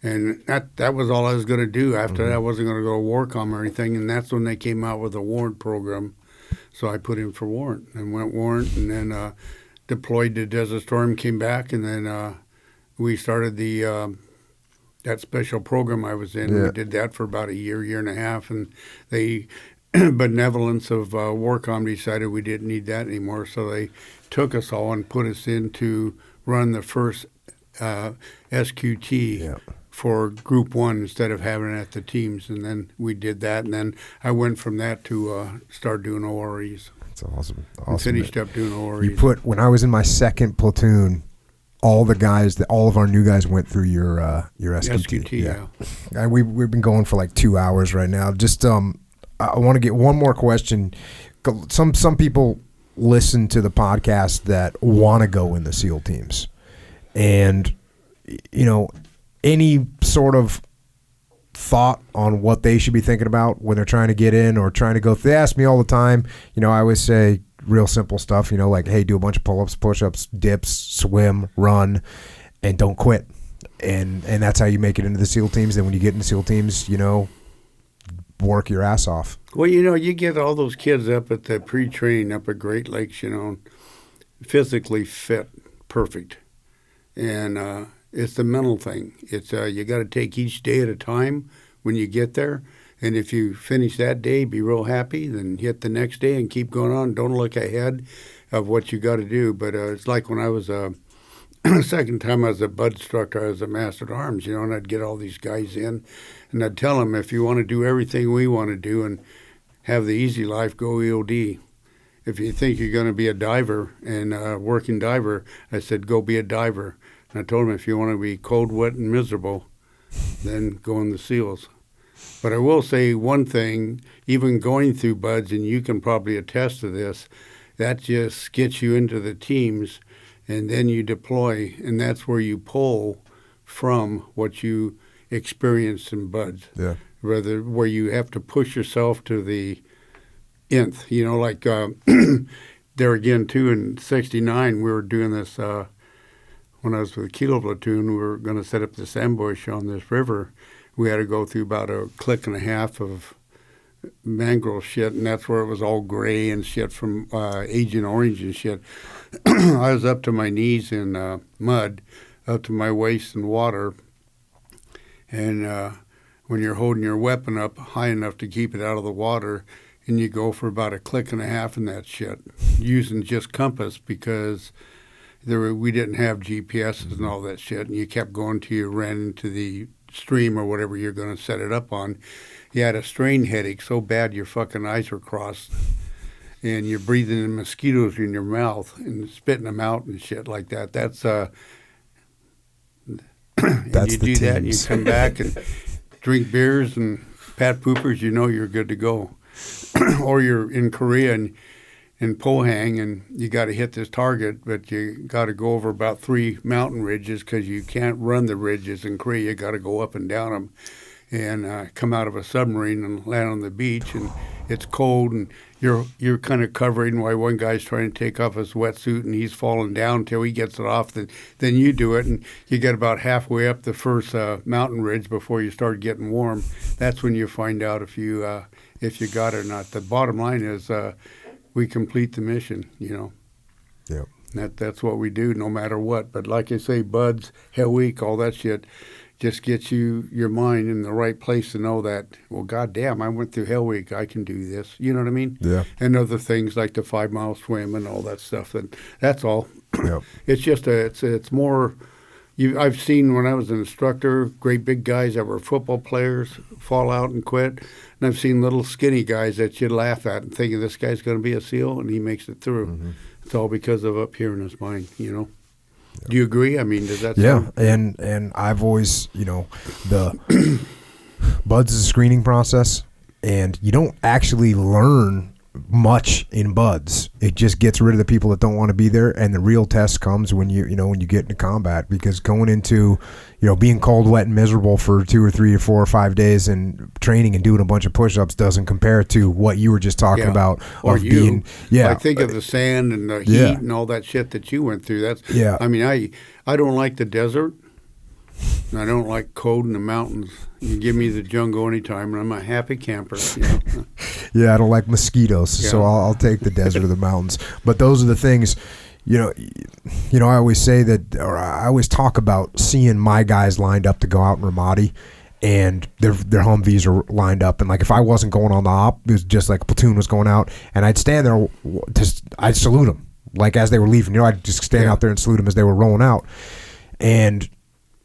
And that was all I was going to do. After that, I wasn't going to go to Warcom or anything. And that's when they came out with the Warrant program. So I put in for Warrant and went Warrant, and then deployed to Desert Storm, came back, and then we started that special program I was in. We did that for about a year and a half. And the benevolence of Warcom decided we didn't need that anymore. So they took us all and put us in to run the first SQT for Group 1 instead of having it at the teams. And then we did that, and then I went from that to start doing OREs. That's awesome. And finished up doing OREs. When I was in my second platoon, all of our new guys went through your SQT. Yeah. We've been going for like 2 hours right now. Just I want to get one more question. Some people listen to the podcast that want to go in the SEAL teams, and you know, any sort of thought on what they should be thinking about when they're trying to get in or trying to go. They ask me all the time. You know, I always say real simple stuff, you know, like, hey, do a bunch of pull-ups, push-ups, dips, swim, run, and don't quit. And that's how you make it into the SEAL teams. Then when you get into SEAL teams, you know, work your ass off. Well, you know, you get all those kids up at the pre-training up at Great Lakes, you know, physically fit, perfect. And it's the mental thing. It's you got to take each day at a time when you get there. And if you finish that day, be real happy, then hit the next day and keep going on. Don't look ahead of what you got to do. But it's like when I was second time I was a bud instructor, I was a master at arms, you know, and I'd get all these guys in, and I'd tell them, if you want to do everything we want to do and have the easy life, go EOD. If you think you're going to be a diver and a working diver, I said, go be a diver. And I told them, if you want to be cold, wet, and miserable, then go in the SEALs. But I will say one thing, even going through BUDS, and you can probably attest to this, that just gets you into the teams, and then you deploy, and that's where you pull from what you experienced in BUDS. Yeah. Rather, where you have to push yourself to the nth. You know, like there again, too, in 69, we were doing this, when I was with the Kilo Platoon, we were going to set up this ambush on this river. We had to go through about a click and a half of mangrove shit, and that's where it was all gray and shit from Agent Orange and shit. I was up to my knees in mud, up to my waist in water, and when you're holding your weapon up high enough to keep it out of the water, and you go for about a click and a half in that shit, using just compass, because we didn't have GPSs and all that shit, and you kept going till you ran into the stream or whatever you're going to set it up on. You had a strain headache so bad your fucking eyes were crossed, and you're breathing in mosquitoes in your mouth and spitting them out and shit like that. That's That's you the do that and you teams. come back and drink beers and pat poopers, you know you're good to go. Or you're in Korea and in Pohang, and you got to hit this target, but you got to go over about 3 mountain ridges because you can't run the ridges in Korea. You got to go up and down them, and come out of a submarine and land on the beach, and it's cold, and you're kind of covering while one guy's trying to take off his wetsuit, and he's falling down until he gets it off. Then you do it, and you get about halfway up the first mountain ridge before you start getting warm. That's when you find out if you got it or not. The bottom line is we complete the mission, Yep. That's what we do no matter what. But like I say, buds, Hell Week, all that shit just gets your mind in the right place to know that, well, goddamn, I went through Hell Week. I can do this. You know what I mean? Yeah. And other things like the 5-mile swim and all that stuff. And that's all. Yep. It's just it's more. I've seen when I was an instructor, great big guys that were football players fall out and quit. And I've seen little skinny guys that you'd laugh at and thinking this guy's going to be a SEAL, and he makes it through. Mm-hmm. It's all because of up here in his mind, Yep. Do you agree? I mean, does that sound? And I've always, the buds is a screening process, and you don't actually learn much in buds. It just gets rid of the people that don't want to be there, and the real test comes when when you get into combat, because going into being cold, wet, and miserable for 2 or 3 or 4 or 5 days and training and doing a bunch of push-ups doesn't compare to what you were just talking about. Or I think of the sand and the heat and all that shit that you went through. I mean, I don't like the desert. And I don't like cold in the mountains. You give me the jungle anytime, and I'm a happy camper. Yeah, I don't like mosquitoes, so I'll take the desert or the mountains. But those are the things, I always say that, or I always talk about seeing my guys lined up to go out in Ramadi, and their Humvees are lined up, and like if I wasn't going on the op, it was just like a platoon was going out, and I'd stand there, I'd salute them, like as they were leaving. I'd just stand out there and salute them as they were rolling out, and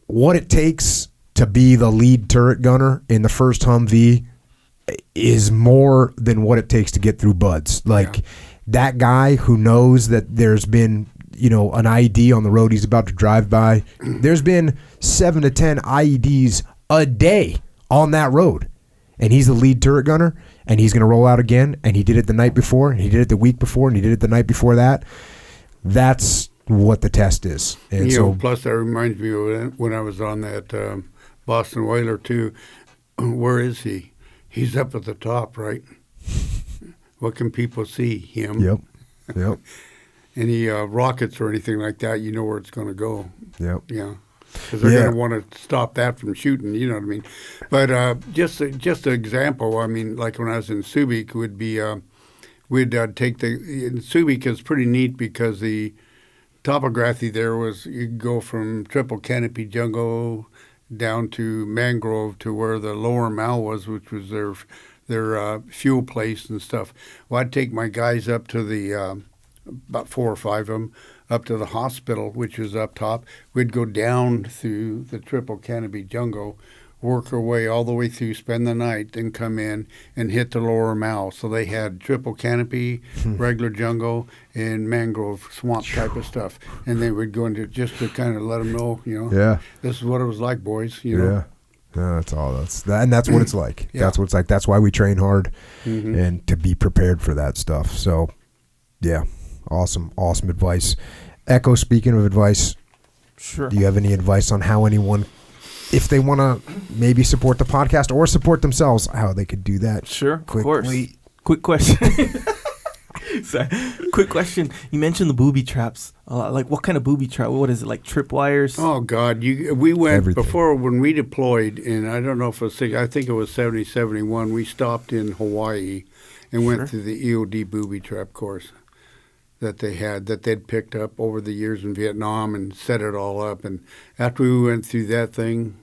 what it takes to be the lead turret gunner in the first Humvee is more than what it takes to get through buds. That guy who knows that there's been, an IED on the road he's about to drive by. There's been 7 to 10 IEDs a day on that road, and he's the lead turret gunner, and he's going to roll out again, and he did it the night before, and he did it the week before, and he did it the night before that. That's what the test is. And plus that reminds me of when I was on that Boston Whaler too. Where is he? He's up at the top, right? What can people see? Him. Yep. Any rockets or anything like that, you know where it's going to go. Yep. Yeah. Because they're going to want to stop that from shooting, you know what I mean? But just an example, I mean, like when I was in Subic, would be we'd take in Subic is pretty neat because the topography there was, you go from triple canopy jungle down to mangrove to where the lower Mal was, which was their fuel place and stuff. Well, I'd take my guys up to the about 4 or 5 of them up to the hospital, which was up top. We'd go down through the triple canopy jungle, work our way all the way through, spend the night, then come in and hit the lower Mal. So they had triple canopy, regular jungle, and mangrove swamp type of stuff. And they would go into just to kind of let them know, this is what it was like, boys. Yeah, that's all. And that's what it's like. That's what it's like. That's why we train hard and to be prepared for that stuff. So, yeah, awesome advice. Echo, speaking of advice, sure. Do you have any advice on how anyone, if they want to maybe support the podcast or support themselves, how they could do that? Sure, quickly? Of course. Quick question. Sorry. Quick question. You mentioned the booby traps. Like what kind of booby trap? What is it, like tripwires? Oh, God. We went Everything. Before when we deployed, and I don't know if it was, I think it was 70, 71, we stopped in Hawaii and went through the EOD booby trap course that they had, that they'd picked up over the years in Vietnam and set it all up. And after we went through that thing,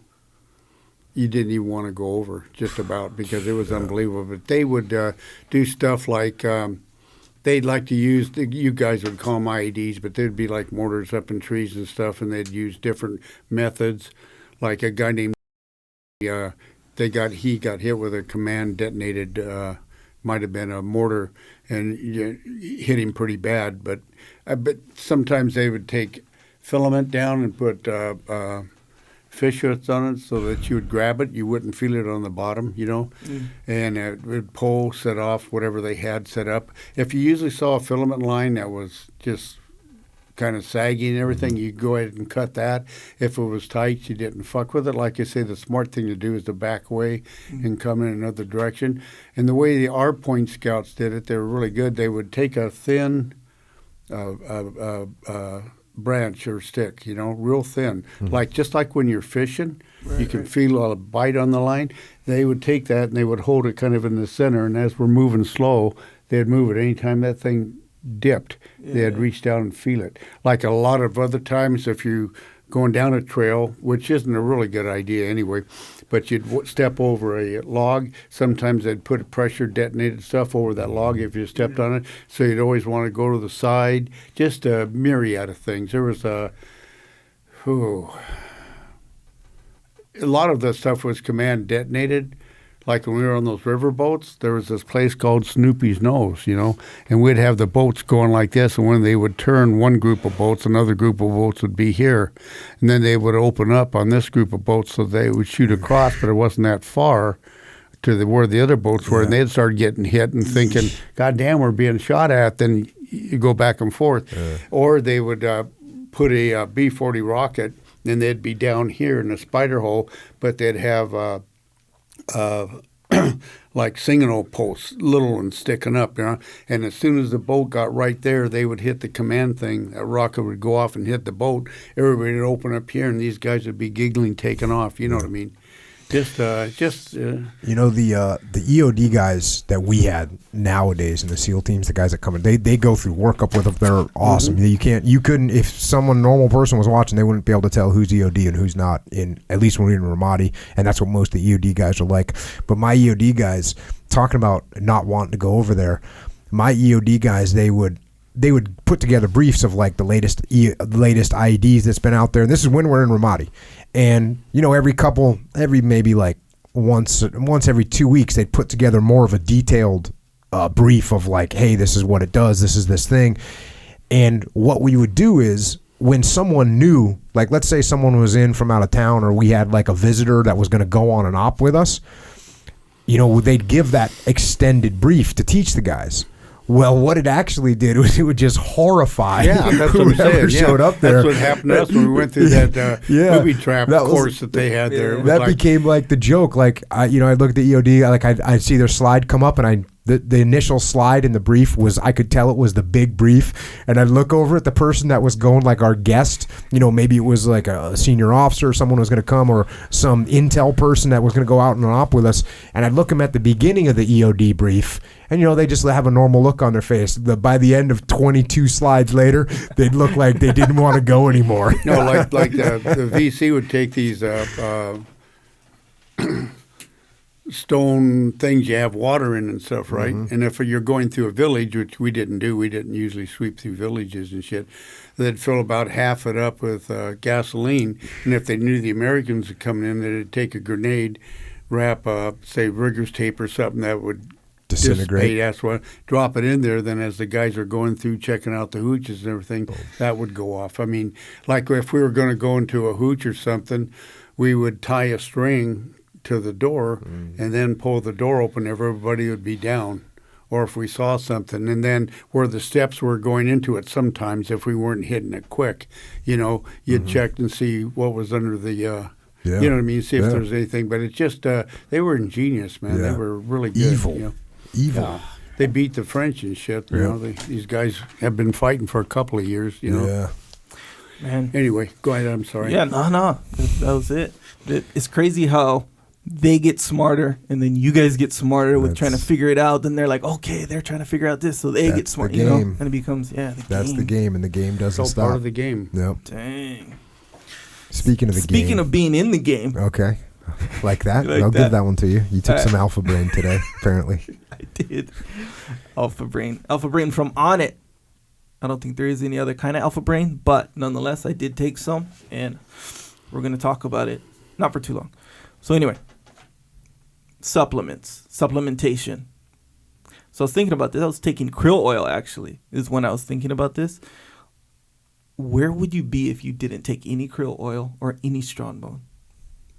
you didn't even want to go over, just about, because it was unbelievable. But they would do stuff like they'd like to use, you guys would call them IEDs, but they'd be like mortars up in trees and stuff, and they'd use different methods. Like a guy named, he got hit with a command detonated, might have been a mortar, and hit him pretty bad. But sometimes they would take filament down and put fish hooks on it so that you would grab it. You wouldn't feel it on the bottom, and it would pull, set off whatever they had set up. If you usually saw a filament line that was just kind of saggy and everything, you go ahead and cut that. If it was tight, you didn't fuck with it. Like I say, the smart thing to do is to back away and come in another direction. And the way the R Point Scouts did it, they were really good. They would take a thin branch or stick, real thin, just like when you're fishing, you can feel a bite on the line. They would take that and they would hold it kind of in the center, and as we're moving slow, they'd move it. Anytime that thing dipped, they'd reach down and feel it. Like a lot of other times, if you're going down a trail, which isn't a really good idea anyway, but you'd step over a log. Sometimes they'd put pressure detonated stuff over that log if you stepped on it. So you'd always want to go to the side. Just a myriad of things. There was a lot of the stuff was command detonated. Like when we were on those river boats, there was this place called Snoopy's Nose, and we'd have the boats going like this, and when they would turn one group of boats, another group of boats would be here, and then they would open up on this group of boats so they would shoot across, but it wasn't that far to where the other boats were, and they'd start getting hit and thinking, God damn, we're being shot at, then you go back and forth. Or they would put a B-40 rocket, and they'd be down here in a spider hole, but they'd have like signal posts, little ones sticking up, and as soon as the boat got right there, they would hit the command thing. A rocket would go off and hit the boat. Everybody would open up here, and these guys would be giggling, taking off. You know what I mean? The EOD guys that we had nowadays in the SEAL teams, the guys that come in, they go through workup with them. They're awesome. You couldn't, if someone normal person was watching, they wouldn't be able to tell who's EOD and who's not. At least when we were in Ramadi, and that's what most of the EOD guys are like. But my EOD guys, talking about not wanting to go over there, my EOD guys, they would put together briefs of like the latest IEDs that's been out there. And this is when we're in Ramadi. And, maybe like once every 2 weeks, they'd put together more of a detailed brief of like, hey, this is what it does. This is this thing. And what we would do is when someone knew, like let's say someone was in from out of town, or we had like a visitor that was going to go on an op with us, they'd give that extended brief to teach the guys. Well, what it actually did was it would just horrify whoever showed up there. That's what happened to us when we went through that Boobie Trap course that they had there. That became like the joke. Like I look at the EOD, like I see their slide come up, and the initial slide in the brief was, I could tell it was the big brief, and I'd look over at the person that was going, like our guest, maybe it was like a senior officer or someone was going to come, or some intel person that was going to go out on an op with us, and I'd look them at the beginning of the EOD brief, and they just have a normal look on their face. By the end of 22 slides later, they'd look like they didn't want to go anymore. No, like the VC would take these stone things you have water in and stuff, right? And if you're going through a village, which we didn't usually sweep through villages and shit, they'd fill about half it up with gasoline. And if they knew the Americans were coming in, they'd take a grenade, wrap, say, rigger's tape or something that would disintegrate. That's what, drop it in there. Then as the guys are going through checking out the hooches and everything, that would go off. I mean, like if we were going to go into a hooch or something, we would tie a string to the door and then pull the door open. Everybody would be down. Or if we saw something, and then where the steps were going into it, sometimes if we weren't hitting it quick, you'd check and see what was under the you know what I mean, see if there's anything. But it's just they were ingenious, man. They were really good. Evil. They beat the French and shit. These guys have been fighting for a couple of years. Man. Anyway, go ahead. I'm sorry. Yeah, no. That was it. It's crazy how they get smarter, and then you guys get smarter with trying to figure it out. Then they're like, okay, they're trying to figure out this, so they get smart. And it becomes that's the game, and the game doesn't stop. Part of the game. Yep. Dang. Speaking of being in the game. Okay. Like that? I'll give that one to you. You took some Alpha Brain today, apparently. I did. Alpha Brain from Onnit. I don't think there is any other kind of Alpha Brain, but nonetheless, I did take some, and we're going to talk about it. Not for too long. So anyway, supplementation. So I was thinking about this. I was taking krill oil, actually, is when I was thinking about this. Where would you be if you didn't take any krill oil or any strong bone?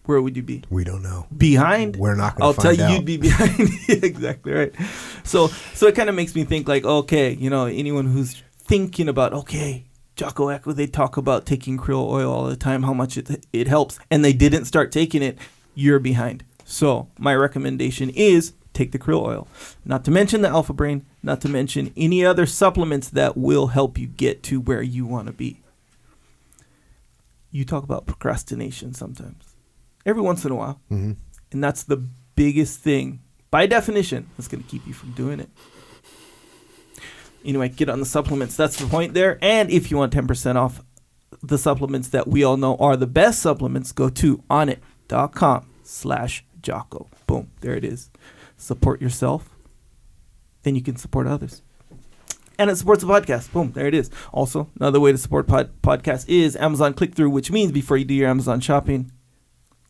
where would you be? We don't know. Behind? We're not going I'll to tell find you, out. you'd be behind. Exactly right. So it kind of makes me think like, okay, anyone who's thinking about, okay, Jocko Echo, they talk about taking krill oil all the time, how much it helps, and they didn't start taking it, you're behind. So my recommendation is take the krill oil. Not to mention the Alpha Brain, not to mention any other supplements that will help you get to where you want to be. You talk about procrastination sometimes. Every once in a while. Mm-hmm. And that's the biggest thing, by definition, that's going to keep you from doing it. Anyway, get on the supplements. That's the point there. And if you want 10% off the supplements that we all know are the best supplements, go to onnit.com/Jocko. Boom. There it is. Support yourself. Then you can support others. And it supports the podcast. Boom. There it is. Also, another way to support podcast is Amazon click-through, which means before you do your Amazon shopping,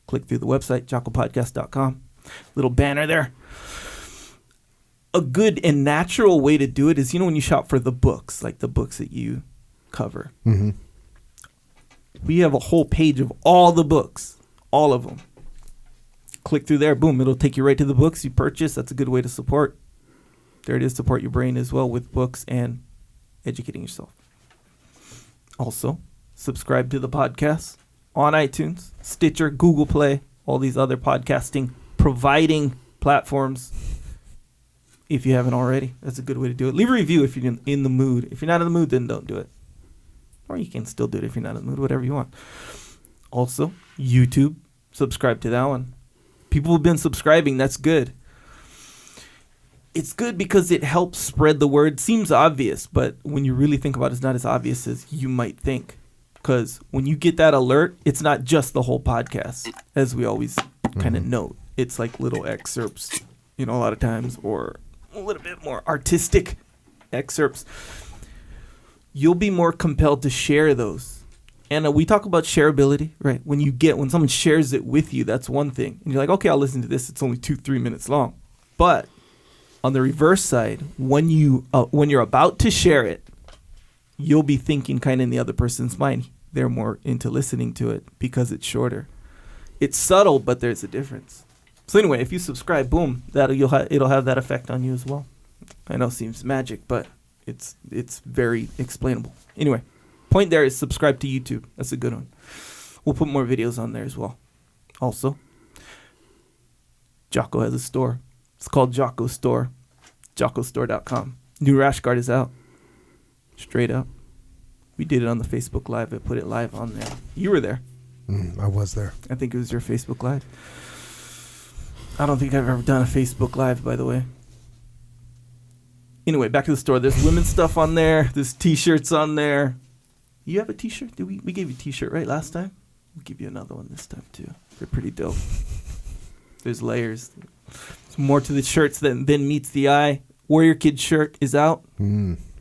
click through the website, JockoPodcast.com. Little banner there. A good and natural way to do it is, when you shop for the books, like the books that you cover. Mm-hmm. We have a whole page of all the books, all of them. Click through there, boom, it'll take you right to the books you purchase. That's a good way to support. There it is, support your brain as well with books and educating yourself. Also, subscribe to the podcast on iTunes, Stitcher, Google Play, all these other podcasting providing platforms. If you haven't already, that's a good way to do it. Leave a review if you're in the mood. If you're not in the mood, then don't do it. Or you can still do it if you're not in the mood, whatever you want. Also, YouTube, subscribe to that one. People have been subscribing. That's good. It's good because it helps spread the word. Seems obvious, but when you really think about it, it's not as obvious as you might think. Because when you get that alert, it's not just the whole podcast, as we always kind of note. It's like little excerpts, a lot of times, or a little bit more artistic excerpts. You'll be more compelled to share those. And we talk about shareability, right? When someone shares it with you, that's one thing. And you're like, okay, I'll listen to this. It's only 2-3 minutes long. But on the reverse side, when you're about to share it, you'll be thinking kind of in the other person's mind. They're more into listening to it because it's shorter. It's subtle, but there's a difference. So anyway, if you subscribe, boom, it'll have that effect on you as well. I know it seems magic, but it's very explainable. Anyway, point there is subscribe to YouTube. That's a good one. We'll put more videos on there as well. Also, Jocko has a store. It's called JockoStore. JockoStore.com. New rash guard is out. Straight up. We did it on the Facebook Live. I put it live on there. You were there. I was there. I think it was your Facebook Live. I don't think I've ever done a Facebook Live, by the way. Anyway, back to the store. There's women's stuff on there. There's T-shirts on there. You have a T-shirt? We gave you a T-shirt, right, last time? We'll give you another one this time, too. They're pretty dope. There's layers. There's more to the shirts than meets the eye. Warrior Kid shirt is out.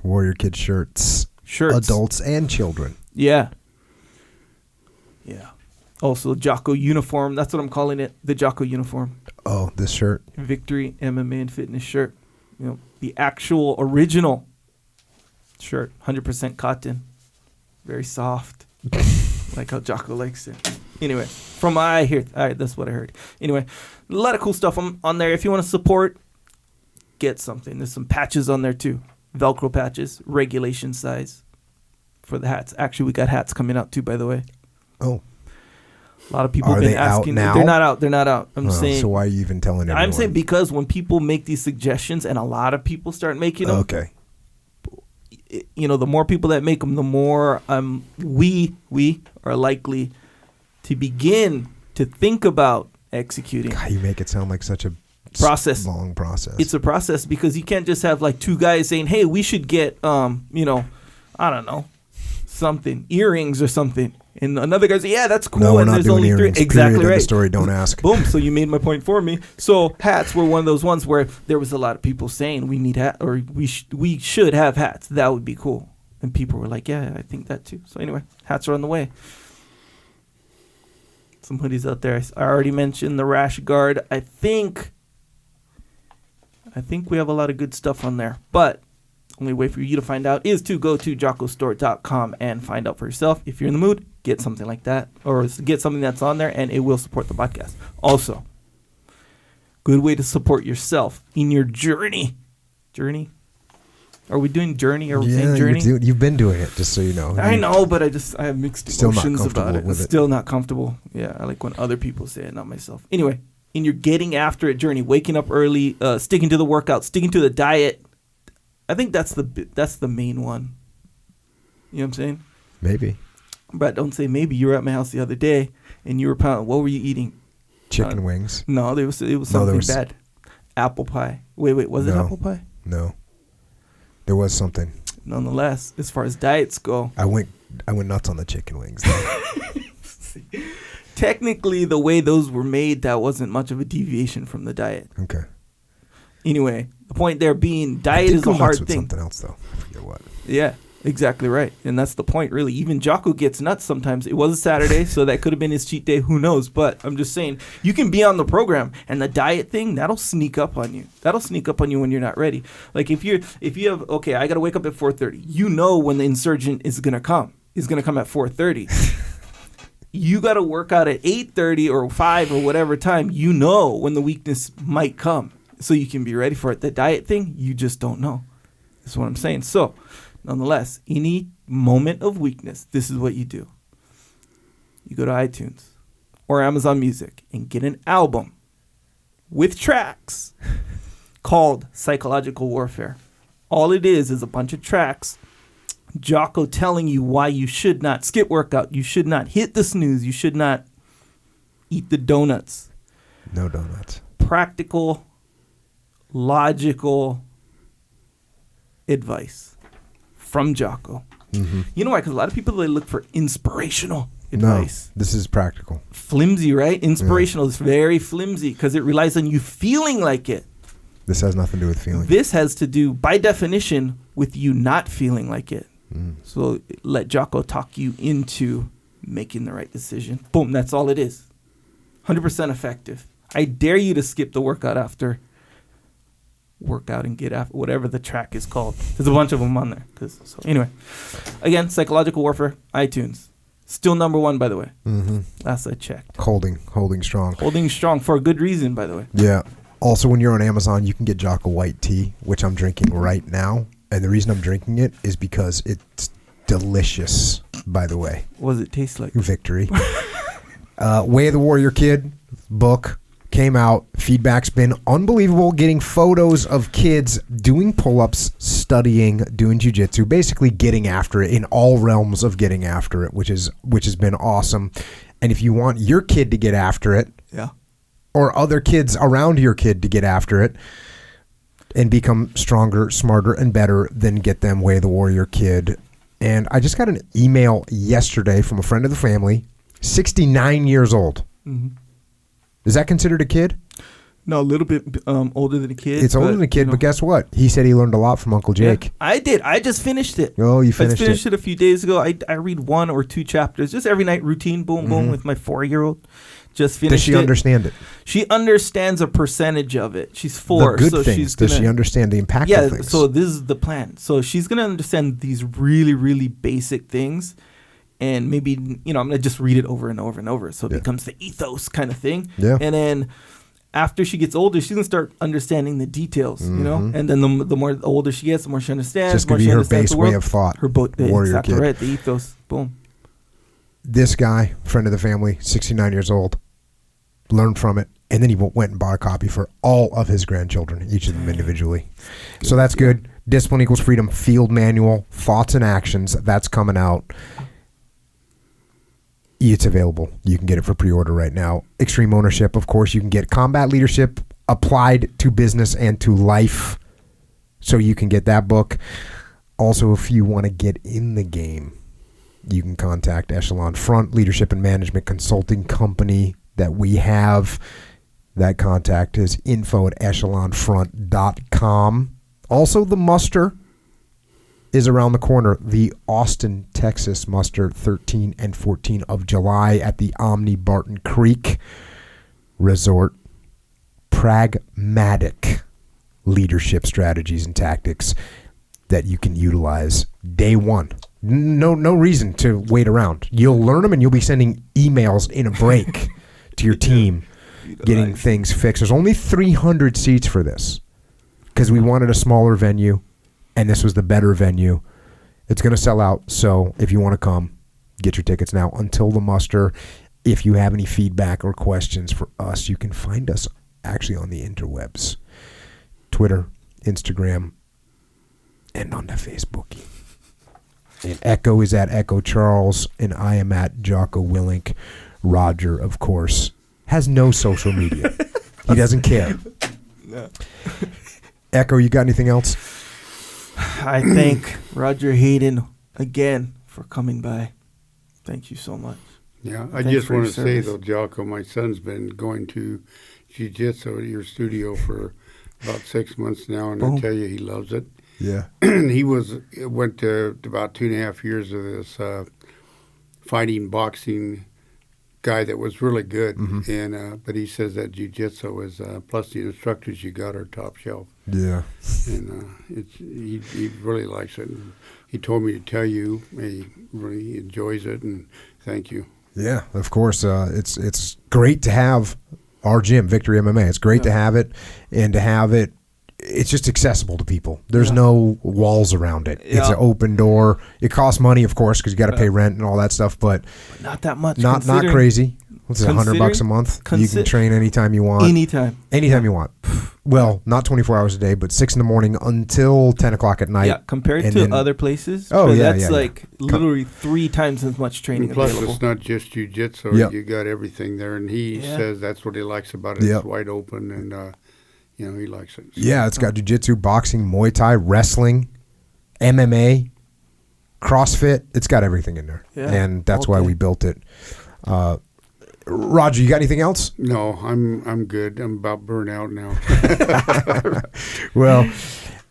Warrior Kid shirts. Adults and children. Yeah. Also, Jocko uniform. That's what I'm calling it. The Jocko uniform. Oh, this shirt. Victory MMA and Fitness shirt. The actual original shirt. 100% cotton. Very soft. Like how Jocko likes it. Anyway, from what I hear. All right, that's what I heard. Anyway, a lot of cool stuff on there. If you want to support, get something. There's some patches on there too. Velcro patches. Regulation size for the hats. Actually, we got hats coming out too, by the way. Oh. A lot of people have been asking. Out now? They're not out. I'm saying. So why are you even telling everyone? I'm saying because when people make these suggestions and a lot of people start making them. Okay. The more people that make them, the more we are likely to begin to think about executing. God, you make it sound like such a long process. It's a process because you can't just have like two guys saying, "Hey, we should get I don't know, something, earrings or something." And another guy says, "Yeah, that's cool." No, we're and not there's doing only earrings. three. Exactly right. The story, don't ask. Boom. So you made my point for me. So hats were one of those ones where there was a lot of people saying we need hat or we should have hats. That would be cool. And people were like, "Yeah, I think that too." So anyway, hats are on the way. Some hoodies out there. I already mentioned the rash guard. I think we have a lot of good stuff on there. But only way for you to find out is to go to JockoStore.com and find out for yourself. If you're in the mood, get something like that or get something that's on there, and it will support the podcast. Also, good way to support yourself in your journey. Journey? Are we doing journey? Are we saying journey? You've been doing it, just so you know. I know, but I have mixed emotions about it. With it. Still not comfortable. Yeah, I like when other people say it, not myself. Anyway, in your getting after it journey, waking up early, sticking to the workout, sticking to the diet, I think that's the main one. You know what I'm saying? Maybe. But don't say maybe. You were at my house the other day, and you were pounding. What were you eating? Chicken wings. No, it was something bad. Apple pie. Wait, was it apple pie? No. There was something. Nonetheless, as far as diets go, I went nuts on the chicken wings. Technically, the way those were made, that wasn't much of a deviation from the diet. Okay. Anyway, the point there being, diet is a hard thing. Something else though. I forget what. Yeah, exactly right, and that's the point. Really, even Jocko gets nuts sometimes. It was a Saturday, so that could have been his cheat day. Who knows? But I'm just saying, you can be on the program, and the diet thing that'll sneak up on you. That'll sneak up on you when you're not ready. Like if you have I got to wake up at 4:30. You know when the insurgent is gonna come. He's gonna come at 4:30. You got to work out at 8:30 or 5 or whatever time. You know when the weakness might come, so you can be ready for it. The diet thing, you just don't know. That's what I'm saying. So, nonetheless, any moment of weakness, this is what you do. You go to iTunes or Amazon Music and get an album with tracks called Psychological Warfare. All it is a bunch of tracks. Jocko telling you why you should not skip workout, you should not hit the snooze, you should not eat the donuts. No donuts. Practical, logical advice from Jocko. Mm-hmm. You know why? Because a lot of people, they look for inspirational advice. No, this is practical. Flimsy, right? Inspirational is very flimsy because it relies on you feeling like it. This has nothing to do with feeling. This has to do, by definition, with you not feeling like it. So let Jocko talk you into making the right decision. Boom, that's all it is. 100% effective. I dare you to skip the workout after workout and get after whatever the track is called. There's a bunch of them on there. So anyway, again, Psychological Warfare, iTunes. Still number 1, by the way. Mm-hmm. Last I checked. Holding strong. Holding strong for a good reason, by the way. Yeah. Also, when you're on Amazon, you can get Jocko white tea, which I'm drinking right now. And the reason I'm drinking it is because it's delicious, by the way. What does it taste like? Victory. Way of the Warrior Kid book came out. Feedback's been unbelievable. Getting photos of kids doing pull-ups, studying, doing jiu-jitsu, basically getting after it in all realms of getting after it, which has been awesome. And if you want your kid to get after it, yeah, or other kids around your kid to get after it, and become stronger, smarter, and better, then get them Way of the Warrior Kid. And I just got an email yesterday from a friend of the family, 69 years old. Mm-hmm. Is that considered a kid? No, a little bit older than a kid. It's older than a kid, but guess what? He said he learned a lot from Uncle Jake. Yeah, I did. I just finished it. Oh, you finished it? I finished it a few days ago. I read 1 or 2 chapters, just every night, routine, boom, boom, with my 4-year-old. Just finished it. Does she understand it? She understands a percentage of it. She's 4. The good so things. Does she understand the impactful things? Yeah, so this is the plan. So she's going to understand these really, really basic things. And maybe, I'm going to just read it over and over and over. So it becomes the ethos kind of thing. Yeah. And then after she gets older, she's going to start understanding the details, And then the more older she gets, the more she understands. Just going to be her base way of thought. Her Warrior Kid. Right, the ethos. Boom. This guy, friend of the family, 69 years old, learned from it, and then he went and bought a copy for all of his grandchildren, each of them individually. So that's good. Discipline Equals Freedom Field Manual, Thoughts and Actions, that's coming out. It's available. You can get it for pre-order right now. Extreme Ownership, of course, you can get Combat Leadership applied to business and to life, so you can get that book. Also, if you want to get in the game, you can contact Echelon Front Leadership and Management Consulting Company that we have. That contact is info@echelonfront.com. Also, the muster is around the corner. The Austin, Texas muster, 13 and 14 of July at the Omni Barton Creek Resort. Pragmatic leadership strategies and tactics. that you can utilize day one. No reason to wait around. You'll learn them, and you'll be sending emails in a break to your team, getting things fixed. There's only 300 seats for this because we wanted a smaller venue, and this was the better venue. It's going to sell out, so if you want to come, get your tickets now until the muster. If you have any feedback or questions for us, you can find us actually on the interwebs, Twitter, Instagram, and on the Facebook. And Echo is at Echo Charles, and I am at Jocko Willink. Roger, of course, has no social media. He doesn't care. No. Echo, you got anything else? I thank Roger Hayden again for coming by. Thank you so much. Yeah, I Thanks just for your want to say, service. though, Jocko, my son's been going to jiu-jitsu at your studio for about 6 months now, and Boom. I tell you, he loves it. Yeah. He went to about 2.5 years of this fighting, boxing guy that was really good, and but he says that jiu-jitsu is, plus the instructors you got are top shelf. Yeah. And he really likes it. And he told me to tell you he really enjoys it, and thank you. Yeah, of course. It's great to have our gym, Victory MMA. It's great to have it, and to have it, it's just accessible to people. There's no walls around it. It's an open door. It costs money, of course, because you got to pay rent and all that stuff, but Not that much. not crazy. What's it, $100 a considering- month? You can train anytime you want. Anytime. Anytime you want. Well, not 24 hours a day, but 6 in the morning until 10 o'clock at night. Yeah, compared and to then- other places. Oh, but yeah, that's yeah, like literally 3 times as much training And plus, available. it's not just jiu-jitsu. Yep. You got everything there, and he Yeah. says that's what he likes about it. Yep. It's wide open, and he likes it. So, Yeah, it's got jiu-jitsu, boxing, Muay Thai, wrestling, MMA, CrossFit. It's got everything in there. Yeah, And that's all why day. we built it. Roger, you got anything else? No, I'm good. I'm about burnt out now. Well,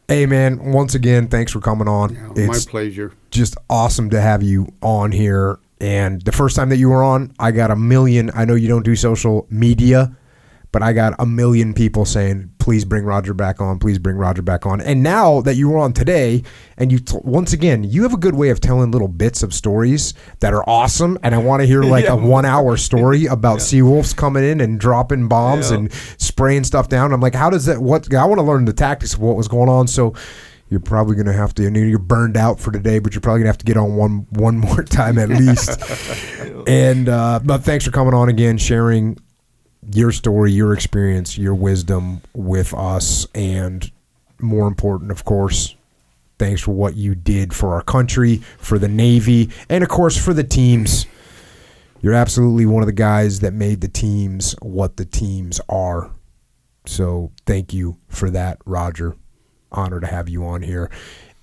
hey, man, once again, thanks for coming on. Yeah, my It's pleasure. just awesome to have you on here. And the first time that you were on, I got 1 million. I know you don't do social media, but I got 1 million people saying, please bring Roger back on. Please bring Roger back on. And now that you were on today, and once again, you have a good way of telling little bits of stories that are awesome. And I want to hear like a 1 hour story about Seawolves coming in and dropping bombs and spraying stuff down. I'm like, how does that, I want to learn the tactics of what was going on. So you're probably going to have to, you're burned out for today, but you're probably going to have to get on one more time at least. And, but thanks for coming on again, sharing your story, your experience, your wisdom with us, and more important, of course, thanks for what you did for our country, for the Navy, and of course for the teams. You're absolutely one of the guys that made the teams what the teams are. So thank you for that, Roger. Honor to have you on here.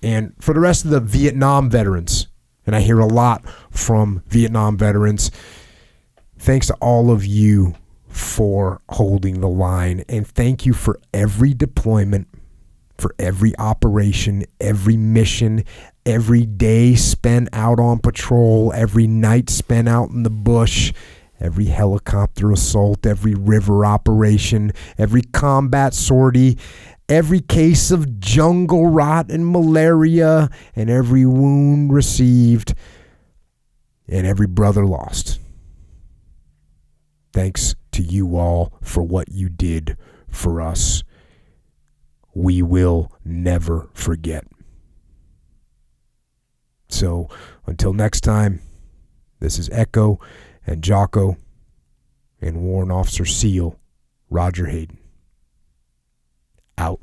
And for the rest of the Vietnam veterans, and I hear a lot from Vietnam veterans, thanks to all of you for holding the line, and thank you for every deployment, for every operation, every mission, every day spent out on patrol, every night spent out in the bush, every helicopter assault, every river operation, every combat sortie, every case of jungle rot and malaria, and every wound received, and every brother lost. Thanks to you all for what you did for us. We will never forget. So until next time, this is Echo and Jocko and Warrant Officer SEAL Roger Hayden. Out.